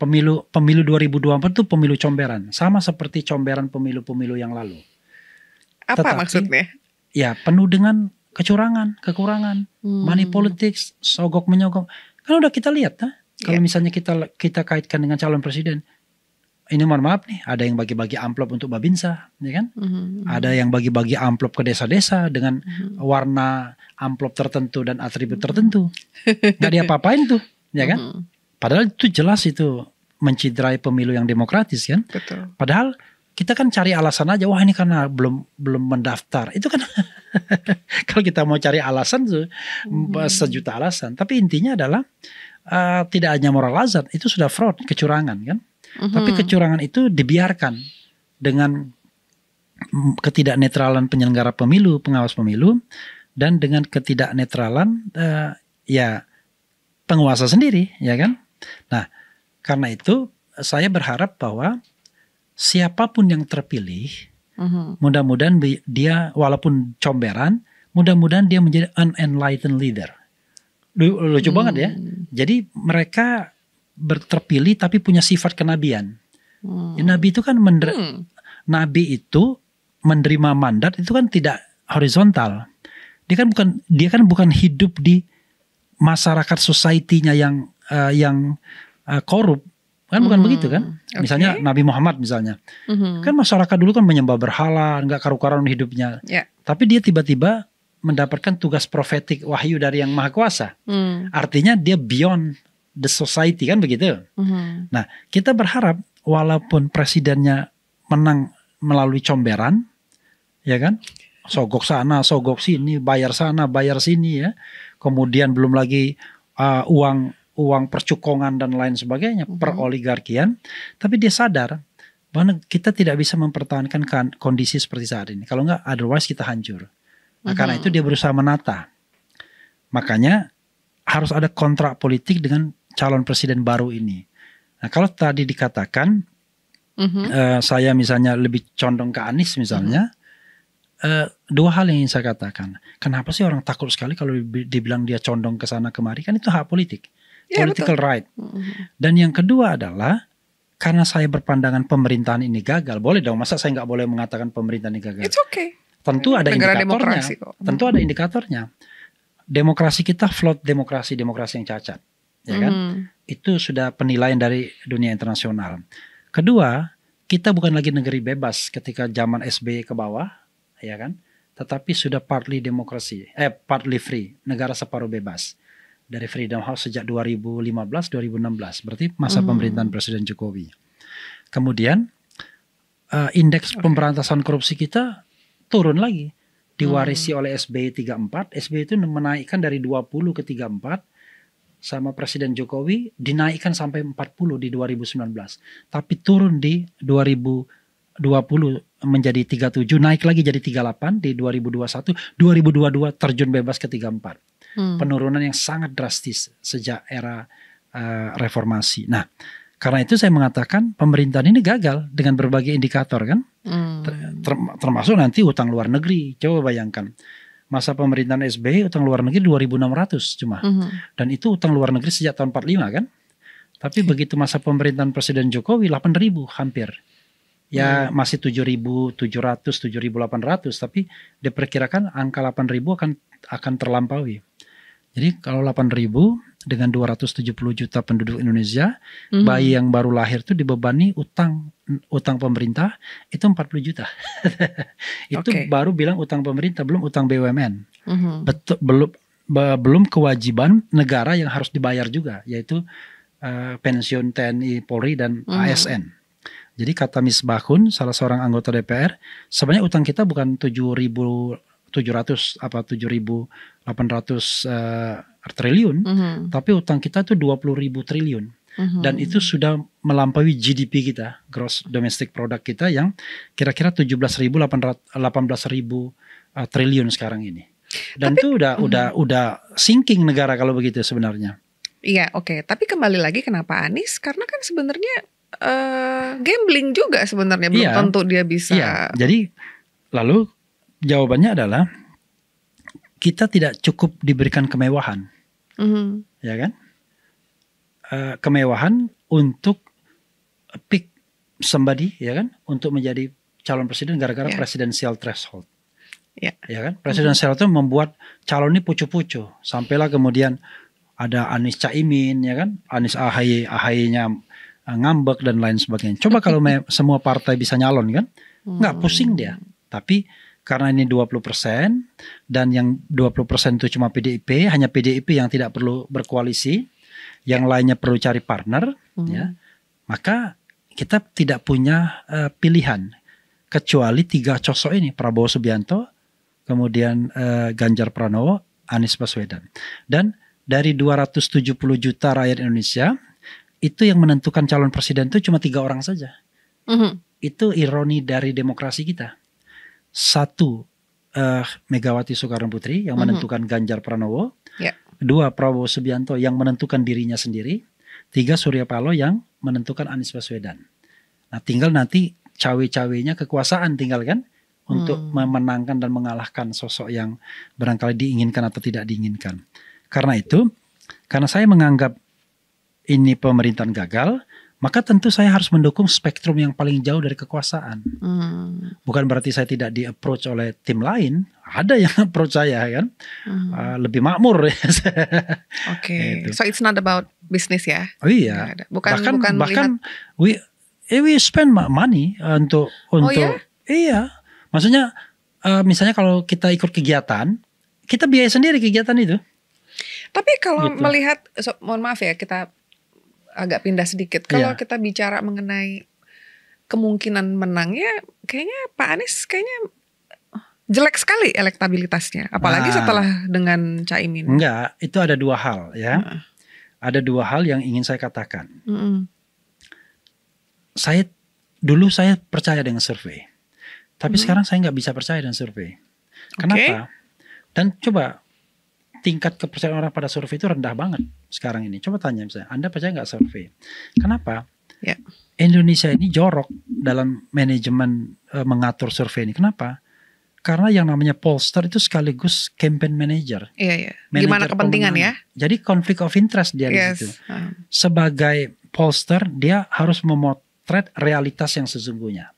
Pemilu 2024 itu pemilu comberan, sama seperti comberan pemilu-pemilu yang lalu. Apa maksudnya? Ya penuh dengan kecurangan, kekurangan, money politics, sogok menyogok. Kan udah kita lihat, kalau misalnya kita kaitkan dengan calon presiden, ini mohon maaf nih, ada yang bagi-bagi amplop untuk Babinsa, ya kan? Ada yang bagi-bagi amplop ke desa-desa dengan warna amplop tertentu dan atribut tertentu. Gak diapa-apain tuh, ya kan? Padahal itu jelas itu menciderai pemilu yang demokratis kan? Betul. Padahal kita kan cari alasan aja, wah ini karena belum mendaftar. Itu kan kalau kita mau cari alasan tuh sejuta alasan. Tapi intinya adalah tidak hanya moral hazard, itu sudah fraud, kecurangan kan. Tapi kecurangan itu dibiarkan dengan ketidaknetralan penyelenggara pemilu, pengawas pemilu, dan dengan ketidaknetralan ya penguasa sendiri, ya kan? Nah, karena itu saya berharap bahwa siapapun yang terpilih, mudah-mudahan dia walaupun comberan, mudah-mudahan dia menjadi unenlightened leader. Lucu banget ya. Jadi mereka terpilih tapi punya sifat kenabian. Ya, Nabi itu kan Nabi itu menerima mandat itu kan tidak horizontal. Dia kan bukan hidup di masyarakat society-nya yang korup. Kan bukan begitu kan? Misalnya Nabi Muhammad misalnya. Kan masyarakat dulu kan menyembah berhala, enggak karu-karuan hidupnya. Yeah. Tapi dia tiba-tiba mendapatkan tugas profetik wahyu dari Yang Maha Kuasa. Artinya dia beyond the society kan begitu. Nah, kita berharap walaupun presidennya menang melalui comberan, ya kan? Sogok sana, sogok sini, bayar sana, bayar sini ya. Kemudian belum lagi uang percukongan dan lain sebagainya, peroligarkian. Tapi dia sadar bahwa kita tidak bisa mempertahankan kondisi seperti saat ini. Kalau enggak, otherwise kita hancur. Nah, karena itu dia berusaha menata. Makanya harus ada kontrak politik dengan calon presiden baru ini. Nah, kalau tadi dikatakan saya misalnya lebih condong ke Anies misalnya, dua hal yang ingin saya katakan. Kenapa sih orang takut sekali kalau dibilang dia condong ke sana kemari? Kan itu hak politik, political right. Dan yang kedua adalah karena saya berpandangan pemerintahan ini gagal. Boleh dong, masa saya nggak boleh mengatakan pemerintahan ini gagal? It's okay. Tentu ada indikatornya. Tentu ada indikatornya. Demokrasi kita flawed demokrasi yang cacat, ya kan? Itu sudah penilaian dari dunia internasional. Kedua, kita bukan lagi negeri bebas ketika zaman SBY ke bawah, ya kan? Tetapi sudah partly demokrasi, partly free, negara separuh bebas. Dari Freedom House sejak 2015-2016, berarti masa pemerintahan Presiden Jokowi. Kemudian indeks pemberantasan korupsi kita turun lagi, diwarisi oleh SBY 34. SBY itu menaikkan dari 20 ke 34, sama Presiden Jokowi dinaikkan sampai 40 di 2019. Tapi turun di 2020 menjadi 37, naik lagi jadi 38 di 2021, 2022 terjun bebas ke 34. Penurunan yang sangat drastis sejak era reformasi. Nah, karena itu saya mengatakan pemerintahan ini gagal dengan berbagai indikator kan. Termasuk nanti utang luar negeri. Coba bayangkan. Masa pemerintahan SBY utang luar negeri 2.600 cuma. Dan itu utang luar negeri sejak tahun 45 kan. Tapi begitu masa pemerintahan Presiden Jokowi 8.000 hampir. Ya masih 7.700, 7.800. Tapi diperkirakan angka 8.000 akan terlampaui. Jadi kalau 8.000 dengan 270 juta penduduk Indonesia, bayi yang baru lahir itu dibebani utang pemerintah itu 40 juta. Itu baru bilang utang pemerintah, belum utang BUMN. Belum kewajiban negara yang harus dibayar juga, yaitu pensiun TNI, Polri dan ASN. Jadi kata Misbahun, salah seorang anggota DPR, sebenarnya utang kita bukan 7.800 triliun, tapi utang kita itu 20.000 triliun. Dan itu sudah melampaui GDP kita, gross domestic product kita yang kira-kira 18.000 triliun sekarang ini. Dan itu udah sinking negara kalau begitu sebenarnya. Iya, oke. Tapi kembali lagi kenapa Anies? Karena kan sebenarnya gambling juga sebenarnya, belum tentu dia bisa. Iya. Jadi lalu jawabannya adalah kita tidak cukup diberikan kemewahan, ya kan? Kemewahan untuk pick somebody, ya kan? Untuk menjadi calon presiden gara-gara presidential threshold, ya kan? Presidential itu membuat calon ini pucu-pucu, sampailah kemudian ada Anies Caimin, ya kan? Anies AHY-nya ngambek dan lain sebagainya. Coba kalau semua partai bisa nyalon kan, nggak pusing dia. Tapi karena ini 20% dan yang 20% itu cuma PDIP, hanya PDIP yang tidak perlu berkoalisi, yang lainnya perlu cari partner, ya, maka kita tidak punya pilihan kecuali 3 sosok ini, Prabowo Subianto, kemudian Ganjar Pranowo, Anies Baswedan. Dan dari 270 juta rakyat Indonesia, itu yang menentukan calon presiden itu cuma 3 orang saja. Itu ironi dari demokrasi kita. Satu, Megawati Soekarno Putri yang menentukan Ganjar Pranowo. Dua, Prabowo Subianto yang menentukan dirinya sendiri. Tiga, Surya Paloh yang menentukan Anies Baswedan. Nah, tinggal nanti cawe-cawenya kekuasaan tinggal kan untuk memenangkan dan mengalahkan sosok yang barangkali diinginkan atau tidak diinginkan. Karena itu, karena saya menganggap ini pemerintahan gagal, maka tentu saya harus mendukung spektrum yang paling jauh dari kekuasaan. Bukan berarti saya tidak di-approach oleh tim lain. Ada yang approach saya kan. Lebih makmur. Oke. So it's not about business ya? Oh iya. Bahkan we spend money untuk ya? Iya. Maksudnya misalnya kalau kita ikut kegiatan, kita biaya sendiri kegiatan itu. Tapi kalau melihat, mohon maaf ya, kita agak pindah sedikit. Kalau kita bicara mengenai kemungkinan menangnya, kayaknya Pak Anies kayaknya jelek sekali elektabilitasnya. Apalagi setelah dengan Caimin. Enggak, itu ada dua hal ya. Ada dua hal yang ingin saya katakan. Dulu saya percaya dengan survei. Tapi sekarang saya nggak bisa percaya dengan survei. Kenapa? Dan coba tingkat kepercayaan orang pada survei itu rendah banget sekarang ini. Coba tanya misalnya, Anda percaya nggak survei? Kenapa? Indonesia ini jorok dalam manajemen mengatur survei ini. Kenapa? Karena yang namanya pollster itu sekaligus campaign manager. Gimana kepentingan ya? Jadi konflik of interest dia di situ. Sebagai pollster dia harus memotret realitas yang sesungguhnya.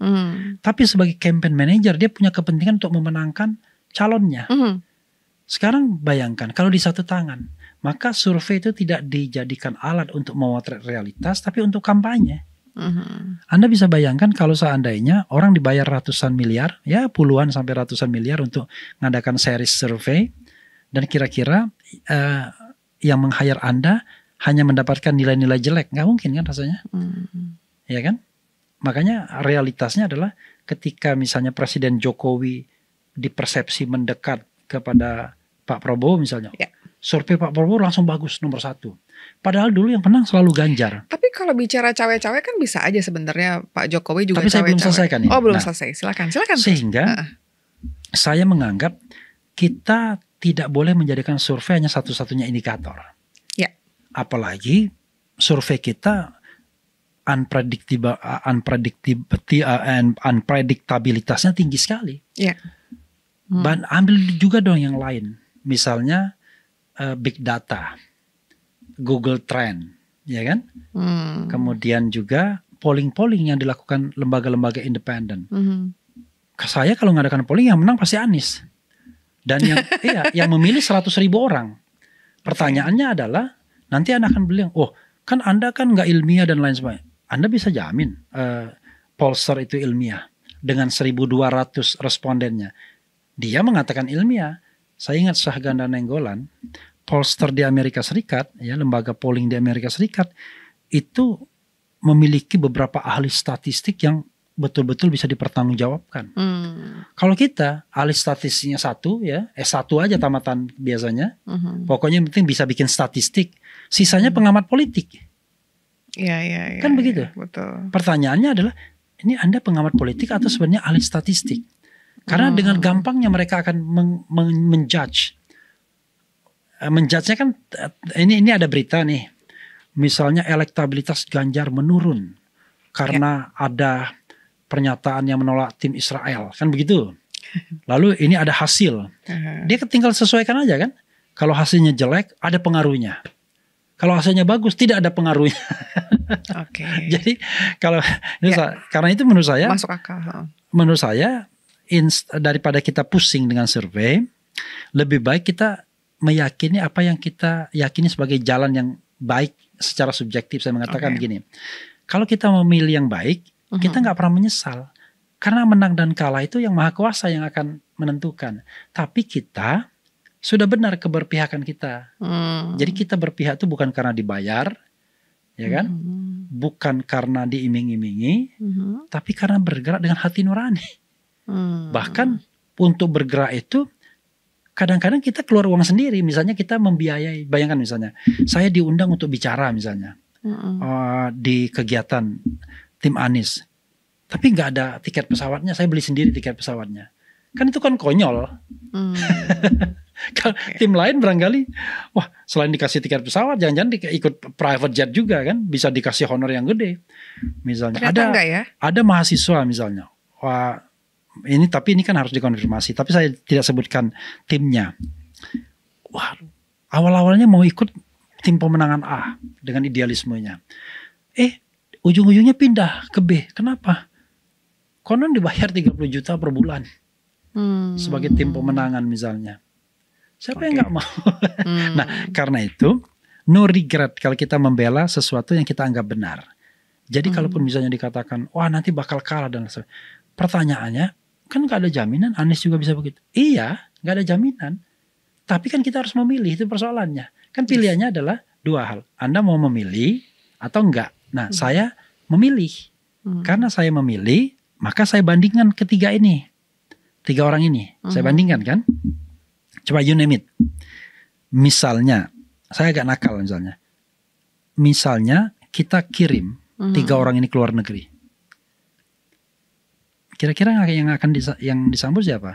Tapi sebagai campaign manager dia punya kepentingan untuk memenangkan calonnya. Sekarang bayangkan kalau di satu tangan, maka survei itu tidak dijadikan alat untuk memotret realitas, tapi untuk kampanye. Anda bisa bayangkan kalau seandainya orang dibayar ratusan miliar, ya puluhan sampai ratusan miliar untuk mengadakan series survei, dan kira-kira yang meng-hire Anda hanya mendapatkan nilai-nilai jelek, nggak mungkin kan rasanya, ya kan? Makanya realitasnya adalah ketika misalnya Presiden Jokowi dipersepsi mendekat kepada Pak Prabowo misalnya, survei Pak Prabowo langsung bagus nomor 1. Padahal dulu yang menang selalu Ganjar. Tapi kalau bicara cawe-cawe kan bisa aja sebenarnya Pak Jokowi juga cawe-cawe. Tapi saya belum selesaikan ini. Oh belum selesai, silakan. Sehingga saya menganggap kita tidak boleh menjadikan survei hanya satu-satunya indikator. Apalagi survei kita unpredictabilitasnya tinggi sekali. Dan ambil juga dong yang lain. Misalnya big data, Google Trend, ya kan? Kemudian juga polling yang dilakukan lembaga-lembaga independen. Saya kalau ngadakan polling yang menang pasti Anies. Dan yang memilih 100.000 orang. Pertanyaannya adalah nanti Anda akan bilang, oh kan Anda kan nggak ilmiah dan lain sebagainya. Anda bisa jamin pollster itu ilmiah dengan 1.200 respondennya. Dia mengatakan ilmiah. Saya ingat Syahganda Nainggolan, pollster di Amerika Serikat, ya lembaga polling di Amerika Serikat itu memiliki beberapa ahli statistik yang betul-betul bisa dipertanggungjawabkan. Kalau kita ahli statistiknya S1 aja tamatan biasanya, pokoknya yang penting bisa bikin statistik, sisanya pengamat politik. Kan begitu. Betul. Pertanyaannya adalah, ini Anda pengamat politik atau sebenarnya ahli statistik? Karena dengan gampangnya mereka akan menjudge. Menjudge-nya kan, ini ada berita nih. Misalnya elektabilitas Ganjar menurun karena ada pernyataan yang menolak tim Israel. Kan begitu. Lalu ini ada hasil. Dia tinggal sesuaikan aja kan. Kalau hasilnya jelek, ada pengaruhnya. Kalau hasilnya bagus, tidak ada pengaruhnya. Jadi karena itu menurut saya masuk akal. Menurut saya daripada kita pusing dengan survei, lebih baik kita meyakini apa yang kita yakini sebagai jalan yang baik secara subjektif. Saya mengatakan begini, kalau kita memilih yang baik, kita nggak pernah menyesal. Karena menang dan kalah itu yang Maha Kuasa yang akan menentukan. Tapi kita sudah benar keberpihakan kita. Jadi kita berpihak itu bukan karena dibayar, ya kan? Bukan karena diiming-imingi, tapi karena bergerak dengan hati nurani. Bahkan untuk bergerak itu kadang-kadang kita keluar uang sendiri. Misalnya kita membiayai, bayangkan misalnya saya diundang untuk bicara misalnya di kegiatan tim Anies, tapi nggak ada tiket pesawatnya, saya beli sendiri tiket pesawatnya. Kan itu kan konyol. Tim lain barangkali, wah selain dikasih tiket pesawat, jangan-jangan ikut private jet juga kan, bisa dikasih honor yang gede. Misalnya ada mahasiswa misalnya, wah tapi ini kan harus dikonfirmasi. Tapi saya tidak sebutkan timnya. Wah awal-awalnya mau ikut tim pemenangan A dengan idealismenya. Ujung-ujungnya pindah ke B. Kenapa? Konon dibayar 30 juta per bulan sebagai tim pemenangan misalnya. Siapa yang nggak mau? Nah, karena itu no regret kalau kita membela sesuatu yang kita anggap benar. Jadi kalaupun misalnya dikatakan, wah nanti bakal kalah dan sebagainya. Pertanyaannya, kan nggak ada jaminan Anies juga bisa begitu. Iya, nggak ada jaminan. Tapi kan kita harus memilih, itu persoalannya. Kan pilihannya adalah dua hal. Anda mau memilih atau enggak. Nah, saya memilih. Karena saya memilih, maka saya bandingkan ketiga ini. 3 orang ini. Saya bandingkan kan. Coba you name it. Misalnya, saya agak nakal misalnya. Misalnya kita kirim 3 orang ini ke luar negeri. Kira-kira yang akan disambut siapa?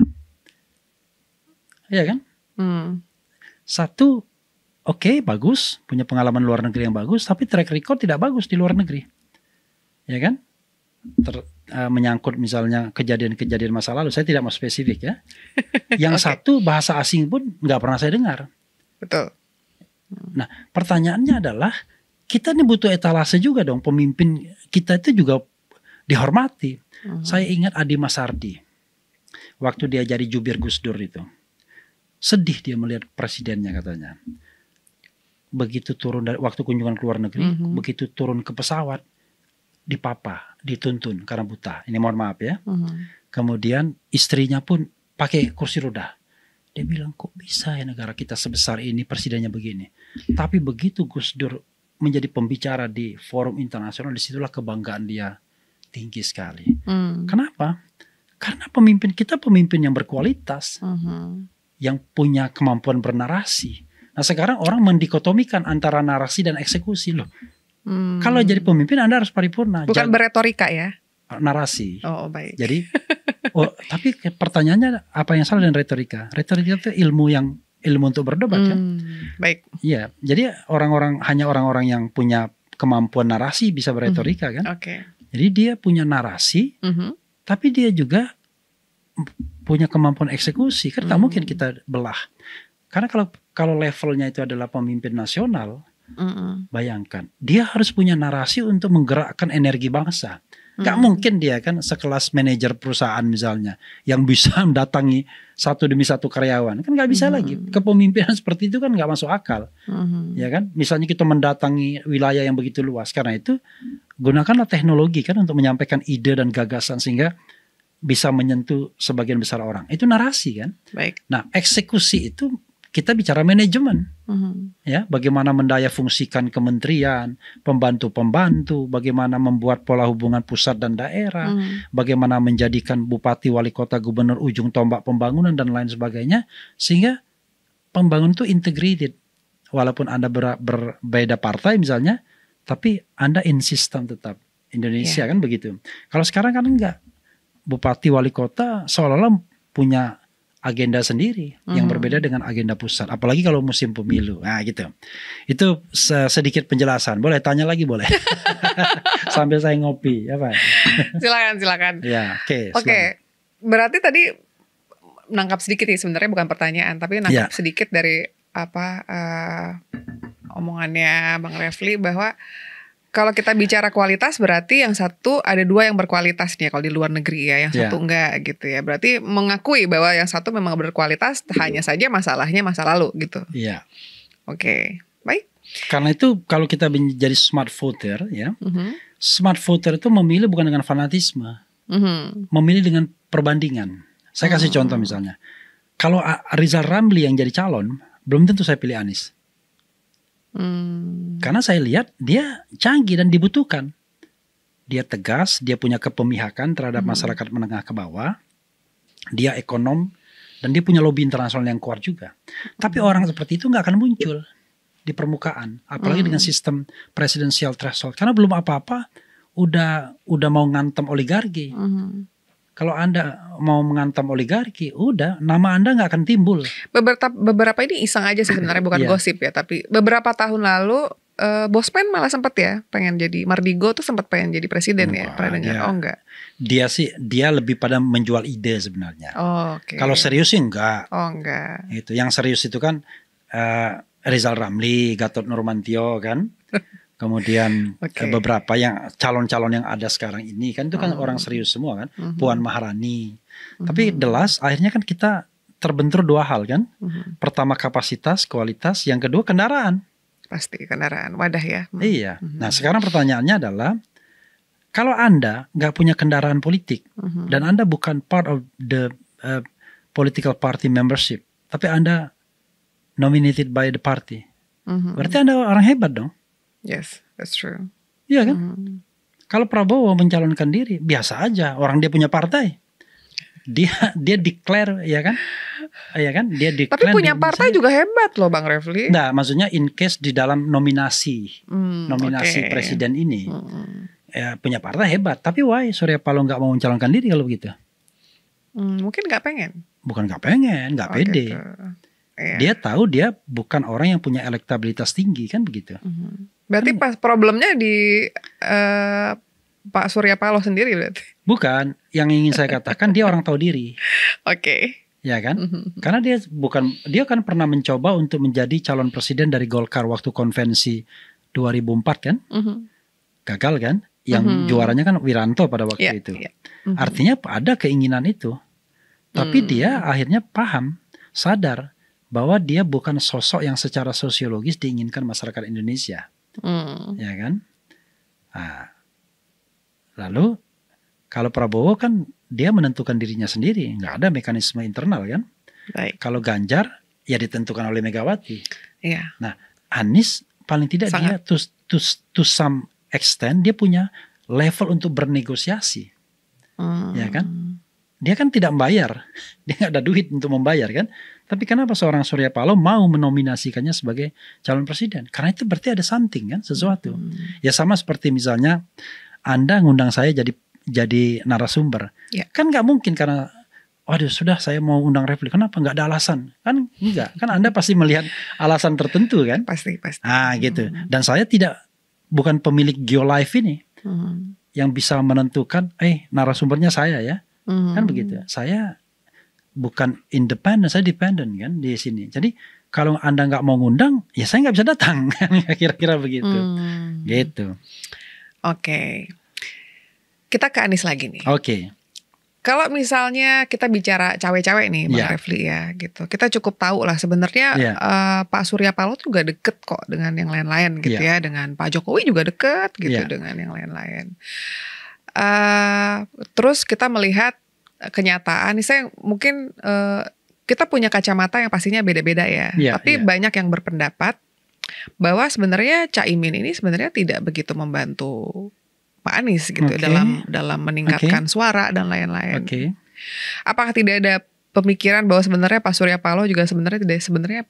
Iya kan? Satu, oke, bagus, punya pengalaman luar negeri yang bagus, tapi track record tidak bagus di luar negeri. Ya kan? Menyangkut misalnya kejadian-kejadian masa lalu, saya tidak mau spesifik ya. Yang satu bahasa asing pun nggak pernah saya dengar. Betul. Nah pertanyaannya adalah kita ini butuh etalase juga dong, pemimpin kita itu juga dihormati. Saya ingat Adi Masardi waktu dia jadi jubir Gus Dur itu, sedih dia melihat presidennya katanya. Begitu turun dari waktu kunjungan ke luar negeri, begitu turun ke pesawat dipapa, dituntun karena buta. Ini mohon maaf ya. Kemudian istrinya pun pakai kursi roda. Dia bilang kok bisa ya negara kita sebesar ini presidennya begini. Tapi begitu Gus Dur menjadi pembicara di forum internasional, disitulah kebanggaan dia tinggi sekali. Kenapa? Karena pemimpin kita pemimpin yang berkualitas, yang punya kemampuan bernarasi. Nah sekarang orang mendikotomikan antara narasi dan eksekusi loh. Kalau jadi pemimpin Anda harus paripurna. Bukan berretorika ya? Narasi. Oh baik. Jadi, tapi pertanyaannya apa yang salah dengan retorika? Retorika itu ilmu untuk berdebat kan? Baik. Iya. Jadi hanya orang-orang yang punya kemampuan narasi bisa berretorika kan? Oke. Jadi dia punya narasi, tapi dia juga punya kemampuan eksekusi. Kan tak mungkin kita belah. Karena kalau levelnya itu adalah pemimpin nasional. Bayangkan, dia harus punya narasi untuk menggerakkan energi bangsa. Gak mungkin dia kan sekelas manajer perusahaan misalnya yang bisa mendatangi satu demi satu karyawan, kan gak bisa lagi. Kepemimpinan seperti itu kan gak masuk akal, ya kan? Misalnya kita mendatangi wilayah yang begitu luas, karena itu gunakanlah teknologi kan untuk menyampaikan ide dan gagasan sehingga bisa menyentuh sebagian besar orang. Itu narasi kan. Baik. Nah eksekusi itu kita bicara manajemen, ya, bagaimana mendaya fungsikan kementerian, pembantu-pembantu, bagaimana membuat pola hubungan pusat dan daerah, bagaimana menjadikan bupati, wali kota, gubernur ujung tombak pembangunan dan lain sebagainya, sehingga pembangunan itu integrated, walaupun Anda berbeda partai misalnya, tapi Anda in system tetap Indonesia kan begitu. Kalau sekarang kan enggak, bupati, wali kota seolah-olah punya agenda sendiri yang berbeda dengan agenda pusat, apalagi kalau musim pemilu. Nah gitu. Itu sedikit penjelasan. Boleh tanya lagi boleh. Sambil saya ngopi, apa? Silakan. Ya, oke. Berarti tadi nangkap sedikit nih, sebenarnya bukan pertanyaan, tapi nangkap sedikit dari omongannya Bang Refli bahwa kalau kita bicara kualitas berarti yang satu ada 2 yang berkualitas nih kalau di luar negeri ya, yang satu enggak gitu ya. Berarti mengakui bahwa yang satu memang berkualitas, hanya saja masalahnya masa lalu gitu. Iya. Oke, baik. Karena itu kalau kita menjadi smart voter ya, smart voter itu memilih bukan dengan fanatisme, memilih dengan perbandingan. Saya kasih contoh misalnya, kalau Rizal Ramli yang jadi calon, belum tentu saya pilih Anies. Karena saya lihat dia canggih dan dibutuhkan. Dia tegas, dia punya kepemihakan terhadap masyarakat menengah ke bawah. Dia ekonom dan dia punya lobby internasional yang kuat juga. Tapi orang seperti itu nggak akan muncul di permukaan, apalagi dengan sistem presidensial threshold. Karena belum apa-apa udah mau ngantem oligarki. Kalau Anda mau mengantam oligarki, udah nama Anda nggak akan timbul. Beberapa ini iseng aja sih sebenarnya, bukan gosip ya, tapi beberapa tahun lalu Bosman malah sempat ya pengen jadi, Mardigo tuh sempat pengen jadi presiden ya, pernah dengar? Oh enggak. Dia lebih pada menjual ide sebenarnya. Oh, okay. Kalau serius sih enggak. Oh enggak. Itu yang serius itu kan Rizal Ramli, Gatot Nurmantio kan. Kemudian beberapa yang calon-calon yang ada sekarang ini kan itu kan orang serius semua kan. Puan Maharani. Tapi jelas akhirnya kan kita terbentur dua hal kan. Pertama kapasitas, kualitas. Yang kedua kendaraan. Pasti kendaraan, wadah ya. Iya. Nah sekarang pertanyaannya adalah, kalau Anda nggak punya kendaraan politik dan Anda bukan part of the political party membership, tapi Anda nominated by the party, berarti Anda orang hebat dong. Yes, that's true. Iya kan? Kalau Prabowo mencalonkan diri, biasa aja. Orang dia punya partai, dia declare, ya kan? Iya kan? Dia declare. Tapi punya partai juga hebat loh, Bang Refli. Nah, maksudnya in case di dalam nominasi presiden ini, ya, punya partai hebat. Tapi why Surya Paloh nggak mau mencalonkan diri kalau begitu? Mungkin nggak pengen. Bukan nggak pengen, nggak pede. Gitu. Dia tahu dia bukan orang yang punya elektabilitas tinggi kan begitu. Berarti pas problemnya di Pak Surya Paloh sendiri berarti? Bukan, yang ingin saya katakan dia orang tahu diri. Oke. Ya kan? Karena dia kan pernah mencoba untuk menjadi calon presiden dari Golkar waktu konvensi 2004 kan? Gagal kan? Yang juaranya kan Wiranto pada waktu itu. Artinya ada keinginan itu. Tapi dia akhirnya paham, sadar bahwa dia bukan sosok yang secara sosiologis diinginkan masyarakat Indonesia. Ya kan? Nah, lalu kalau Prabowo kan dia menentukan dirinya sendiri, nggak ada mekanisme internal kan? Baik. Kalau Ganjar ya ditentukan oleh Megawati. Iya. Nah, Anies paling tidak dia to some extent dia punya level untuk bernegosiasi. Ya kan? Dia kan tidak membayar, dia nggak ada duit untuk membayar kan? Tapi kenapa seorang Surya Paloh mau menominasikannya sebagai calon presiden? Karena itu berarti ada something kan, sesuatu. Ya sama seperti misalnya Anda ngundang saya jadi narasumber, kan nggak mungkin karena waduh sudah saya mau undang Refli, kenapa nggak ada alasan? Kan enggak, kan Anda pasti melihat alasan tertentu kan? Pasti. Gitu. Dan saya bukan pemilik Geolife ini yang bisa menentukan, narasumbernya saya ya. Kan begitu. Saya bukan independen, saya dependen kan di sini. Jadi kalau Anda nggak mau ngundang, ya saya nggak bisa datang. Kira-kira begitu. Gitu. Oke. Kita ke Anies lagi nih. Oke. Kalau misalnya kita bicara cawe-cawe nih, Bang Refli ya, gitu. Kita cukup tahu lah sebenarnya Pak Surya Paloh juga deket kok dengan yang lain-lain gitu ya. Dengan Pak Jokowi juga deket gitu dengan yang lain-lain. Terus kita melihat kenyataan, saya mungkin kita punya kacamata yang pastinya beda-beda ya. Tapi banyak yang berpendapat bahwa sebenarnya Caimin ini sebenarnya tidak begitu membantu Pak Anies gitu dalam meningkatkan suara dan lain-lain. Apakah tidak ada pemikiran bahwa sebenarnya Pak Surya Paloh juga sebenarnya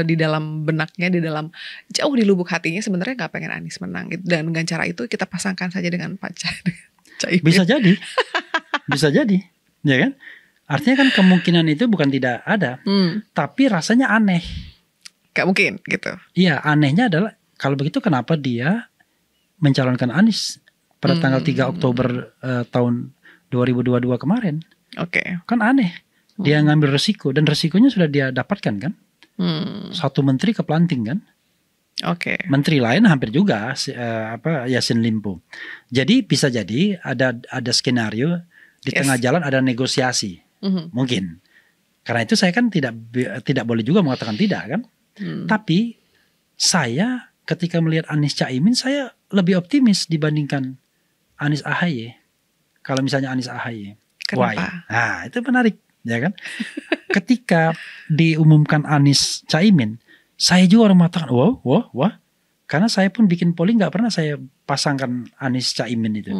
di dalam benaknya, di dalam jauh di lubuk hatinya sebenarnya nggak pengen Anies menang gitu, dan dengan cara itu kita pasangkan saja dengan Pak Caimin. Bisa jadi, ya kan? Artinya kan kemungkinan itu bukan tidak ada, tapi rasanya aneh. Gak mungkin gitu. Iya, anehnya adalah kalau begitu kenapa dia mencalonkan Anies pada tanggal 3 Oktober tahun 2022 kemarin. Kan aneh. Dia ngambil resiko, dan resikonya sudah dia dapatkan kan. Satu menteri keplanting kan. Menteri lain hampir juga Yassin Limpo. Jadi bisa jadi ada skenario di tengah jalan ada negosiasi. Mungkin. Karena itu saya kan tidak boleh juga mengatakan tidak kan. Tapi saya ketika melihat Anies Caimin, saya lebih optimis dibandingkan Anies AHY. Kalau misalnya Anies AHY. Kenapa? Nah, itu menarik, ya kan? Ketika diumumkan Anies Caimin, saya juga orang mengatakan, wah. Karena saya pun bikin polling nggak pernah saya pasangkan Anies Caimin itu.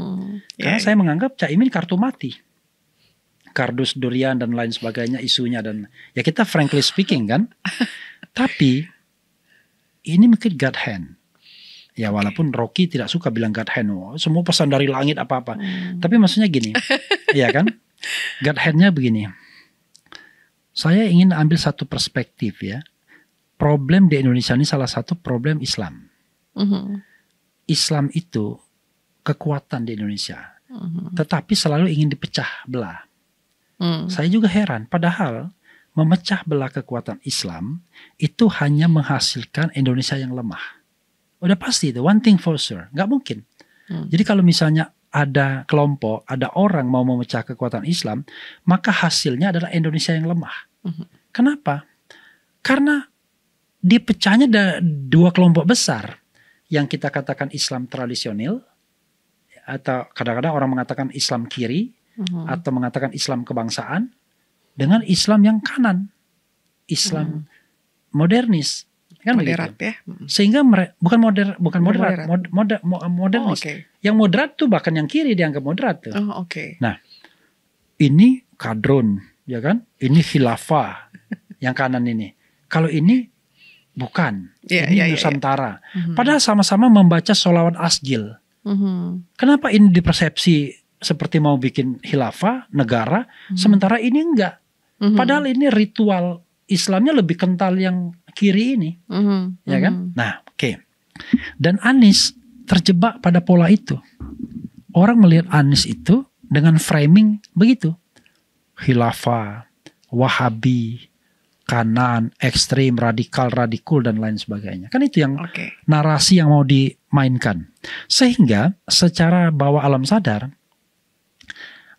Karena saya menganggap Caimin kartu mati. Kardus durian dan lain sebagainya isunya, dan ya kita frankly speaking kan. Tapi ini mungkin God hand. Ya walaupun Rocky tidak suka bilang God hand, semua pesan dari langit apa-apa. Tapi maksudnya gini, ya kan? God hand-nya begini. Saya ingin ambil satu perspektif ya. Problem di Indonesia ini salah satu problem Islam. Islam itu kekuatan di Indonesia. Tetapi selalu ingin dipecah belah. Saya juga heran. Padahal memecah belah kekuatan Islam itu hanya menghasilkan Indonesia yang lemah. Udah pasti itu. One thing for sure. Nggak mungkin. Jadi kalau misalnya ada kelompok, ada orang mau memecah kekuatan Islam, maka hasilnya adalah Indonesia yang lemah. Kenapa? Karena dipecahnya ada dua kelompok besar yang kita katakan Islam tradisional, atau kadang-kadang orang mengatakan Islam kiri, atau mengatakan Islam kebangsaan, dengan Islam yang kanan, Islam modernis. Kan moderat begitu. Ya. Sehingga bukan moderat. Modernis. Yang moderat tuh bahkan yang kiri dianggap moderat tuh. Nah, ini kadrun, ya kan? Ini khilafah yang kanan ini. Kalau ini bukan, ini Nusantara. Padahal sama-sama membaca sholawat asjil. Kenapa ini dipersepsi seperti mau bikin khilafah negara, sementara ini enggak? Padahal ini ritual Islamnya lebih kental yang kiri ini, ya kan? Nah, oke. Dan Anies terjebak pada pola itu. Orang melihat Anies itu dengan framing begitu, khilafah, Wahabi, kanan, ekstrim, radikal, dan lain sebagainya. Kan itu yang narasi yang mau dimainkan. Sehingga secara bawah alam sadar,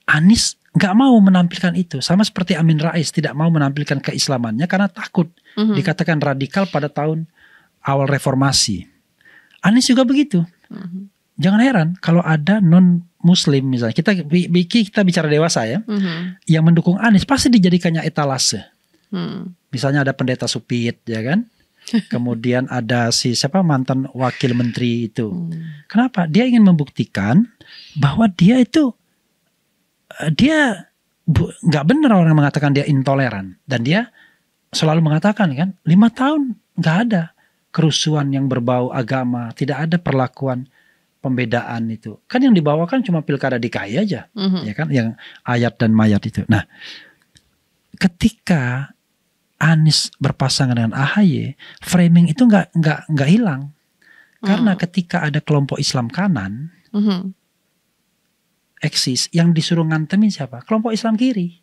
Anies nggak mau menampilkan itu. Sama seperti Amin Rais tidak mau menampilkan keislamannya karena takut dikatakan radikal pada tahun awal reformasi. Anies juga begitu. Jangan heran kalau ada non Muslim misalnya, kita bicara dewasa ya, yang mendukung Anies pasti dijadikannya etalase. Misalnya ada pendeta Supit, ya kan? Kemudian ada siapa mantan wakil menteri itu. Kenapa? Dia ingin membuktikan bahwa dia itu nggak benar orang mengatakan dia intoleran, dan dia selalu mengatakan kan 5 tahun nggak ada kerusuhan yang berbau agama, tidak ada perlakuan pembedaan itu. Kan yang dibawakan cuma pilkada DKI aja, ya kan, yang ayat dan mayat itu. Nah, ketika Anies berpasangan dengan AHY, framing itu nggak hilang, karena ketika ada kelompok Islam kanan eksis, yang disuruh ngantemin siapa? Kelompok Islam kiri.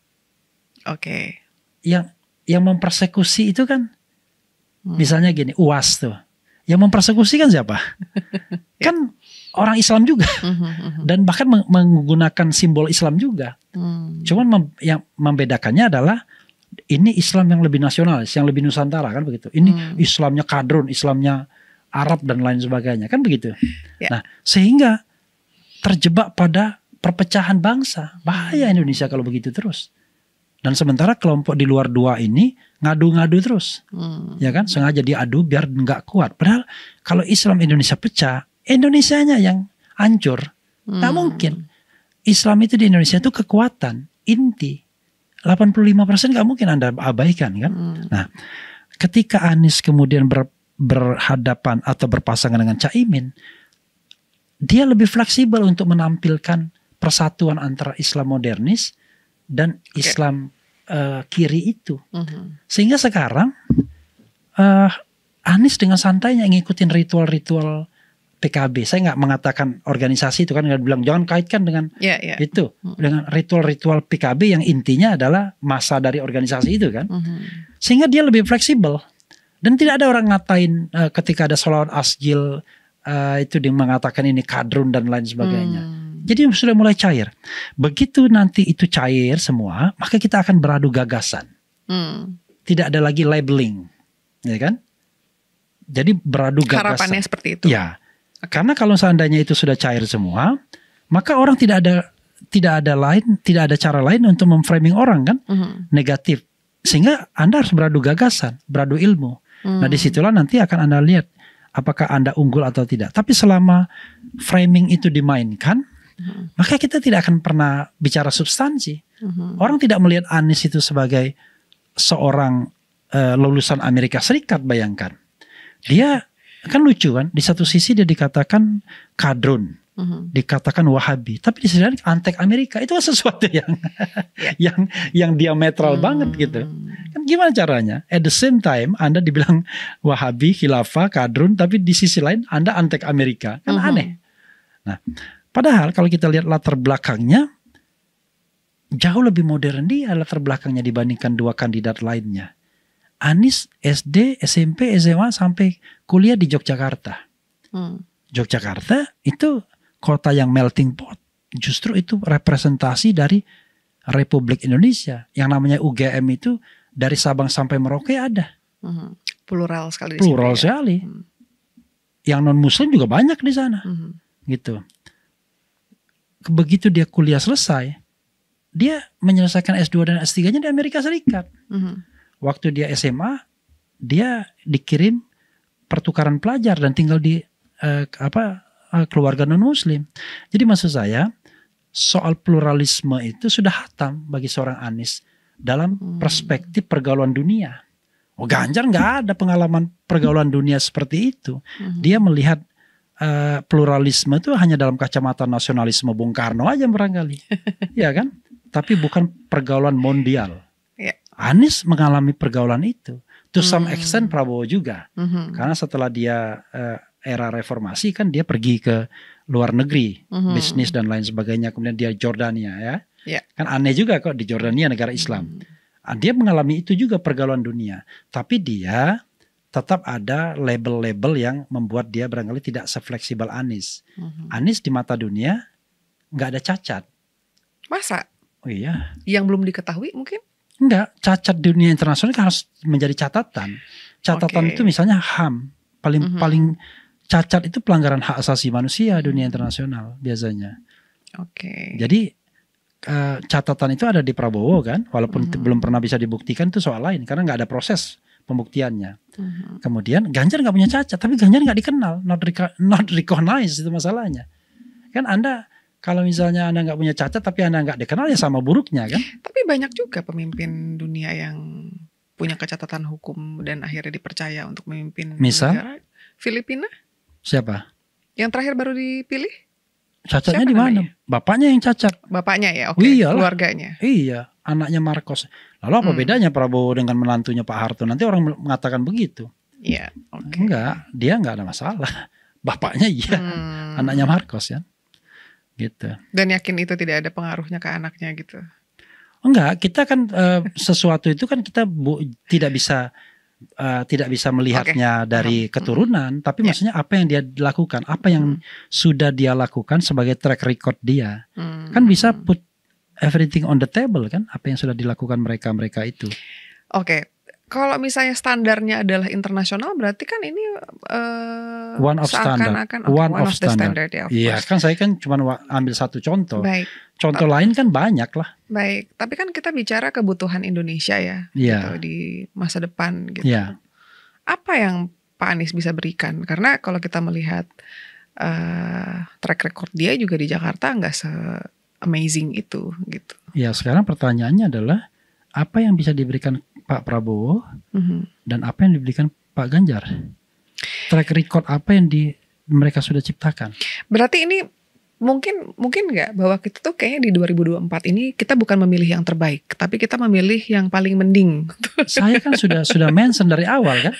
Yang mempersekusi itu kan, misalnya gini, UAS tuh, yang mempersekusi kan siapa? Kan orang Islam juga, dan bahkan menggunakan simbol Islam juga. Cuman yang membedakannya adalah ini Islam yang lebih nasionalis, yang lebih Nusantara, kan begitu. Ini Islamnya kadrun, Islamnya Arab dan lain sebagainya, kan begitu. Nah, sehingga terjebak pada perpecahan bangsa. Bahaya Indonesia kalau begitu terus. Dan sementara kelompok di luar dua ini ngadu-ngadu terus, ya kan, sengaja diadu biar nggak kuat. Padahal kalau Islam Indonesia pecah, Indonesianya yang hancur. Nggak mungkin. Islam itu di Indonesia itu kekuatan inti. 85% nggak mungkin Anda abaikan kan. Nah, ketika Anies kemudian berhadapan atau berpasangan dengan Caimin, dia lebih fleksibel untuk menampilkan persatuan antara Islam modernis dan Islam kiri itu. Sehingga sekarang Anies dengan santainya ngikutin ritual-ritual PKB. Saya nggak mengatakan organisasi itu kan, nggak bilang jangan kaitkan dengan itu, dengan ritual-ritual PKB yang intinya adalah masa dari organisasi itu kan. Sehingga dia lebih fleksibel dan tidak ada orang ngatain ketika ada sholawat asjil itu dia mengatakan ini kadrun dan lain sebagainya. Jadi sudah mulai cair. Begitu nanti itu cair semua, maka kita akan beradu gagasan. Tidak ada lagi labeling, ya kan? Jadi beradu gagasan. Harapannya seperti itu. Ya, karena kalau seandainya itu sudah cair semua, maka orang tidak ada cara lain untuk memframing orang kan, negatif. Sehingga Anda harus beradu gagasan, beradu ilmu. Nah disitulah nanti akan Anda lihat apakah Anda unggul atau tidak. Tapi selama framing itu dimainkan, maka kita tidak akan pernah bicara substansi. Orang tidak melihat Anies itu sebagai seorang lulusan Amerika Serikat, bayangkan. Dia kan lucu kan, di satu sisi dia dikatakan kadrun, dikatakan Wahabi, tapi di sisi lain antek Amerika. Itu sesuatu yang yang diametral banget gitu. Kan gimana caranya? At the same time Anda dibilang Wahabi, Khilafah, Kadrun, tapi di sisi lain Anda antek Amerika. Kan aneh. Nah, padahal kalau kita lihat latar belakangnya jauh lebih modern dia latar belakangnya dibandingkan dua kandidat lainnya. Anies SD, SMP, SMA sampai kuliah di Yogyakarta. Yogyakarta itu kota yang melting pot. Justru itu representasi dari Republik Indonesia. Yang namanya UGM itu dari Sabang sampai Merauke ada. Plural sekali. Plural sekali. Yang non Muslim juga banyak di sana. Gitu. Begitu dia kuliah selesai, dia menyelesaikan S2 dan S3-nya di Amerika Serikat. Waktu dia SMA, dia dikirim pertukaran pelajar dan tinggal di keluarga non-Muslim. Jadi maksud saya, soal pluralisme itu sudah hatam bagi seorang Anies dalam perspektif pergaulan dunia. Ganjar nggak ada pengalaman pergaulan dunia seperti itu. Dia melihat pluralisme itu hanya dalam kacamata nasionalisme Bung Karno aja barangkali, ya kan? Tapi bukan pergaulan mondial. Anies mengalami pergaulan itu. To some extent Prabowo juga. Karena setelah dia era reformasi kan dia pergi ke luar negeri, bisnis dan lain sebagainya. Kemudian dia Jordania ya. Kan aneh juga kok di Jordania negara Islam. Dia mengalami itu juga pergaulan dunia. Tapi dia tetap ada label-label yang membuat dia barangkali tidak sefleksibel Anies. Anies di mata dunia nggak ada cacat. Masa? Oh iya. Yang belum diketahui mungkin? Enggak, cacat dunia internasional kan harus menjadi catatan. Catatan itu misalnya HAM, paling cacat itu pelanggaran hak asasi manusia dunia internasional biasanya. Jadi catatan itu ada di Prabowo kan, walaupun belum pernah bisa dibuktikan itu soal lain karena nggak ada proses pembuktiannya. Kemudian Ganjar nggak punya cacat, tapi Ganjar nggak dikenal, not recognized, itu masalahnya. Kan Anda kalau misalnya Anda nggak punya cacat tapi Anda nggak dikenal ya sama buruknya kan. Tapi banyak juga pemimpin dunia yang punya kecatatan hukum dan akhirnya dipercaya untuk memimpin negara. Filipina? Siapa? Yang terakhir baru dipilih? Cacatnya di mana? Bapaknya yang cacat. Bapaknya ya, oke. Keluarganya. Iya, anaknya Marcos. Lalu apa bedanya Prabowo dengan menantunya Pak Harto? Nanti orang mengatakan begitu. Iya, Enggak, dia enggak ada masalah. Bapaknya iya, anaknya Marcos ya. Gitu. Dan yakin itu tidak ada pengaruhnya ke anaknya gitu? Enggak, kita kan sesuatu itu kan kita tidak bisa melihatnya dari keturunan, tapi maksudnya apa yang dia lakukan, apa yang sudah dia lakukan sebagai track record dia, kan bisa put everything on the table kan, apa yang sudah dilakukan mereka itu. Kalau misalnya standarnya adalah internasional, berarti kan ini one of standard. Ya. Iya, kan saya kan cuma ambil satu contoh. Baik. Contoh lain kan banyak lah. Baik, tapi kan kita bicara kebutuhan Indonesia ya, gitu, di masa depan gitu. Apa yang Pak Anies bisa berikan? Karena kalau kita melihat track record dia juga di Jakarta nggak se-amazing itu gitu. Ya, sekarang pertanyaannya adalah apa yang bisa diberikan Pak Prabowo dan apa yang diberikan Pak Ganjar? Track record apa yang mereka sudah ciptakan? Berarti ini mungkin nggak bahwa kita tuh kayaknya di 2024 ini kita bukan memilih yang terbaik, tapi kita memilih yang paling mending. Saya kan sudah mention dari awal kan?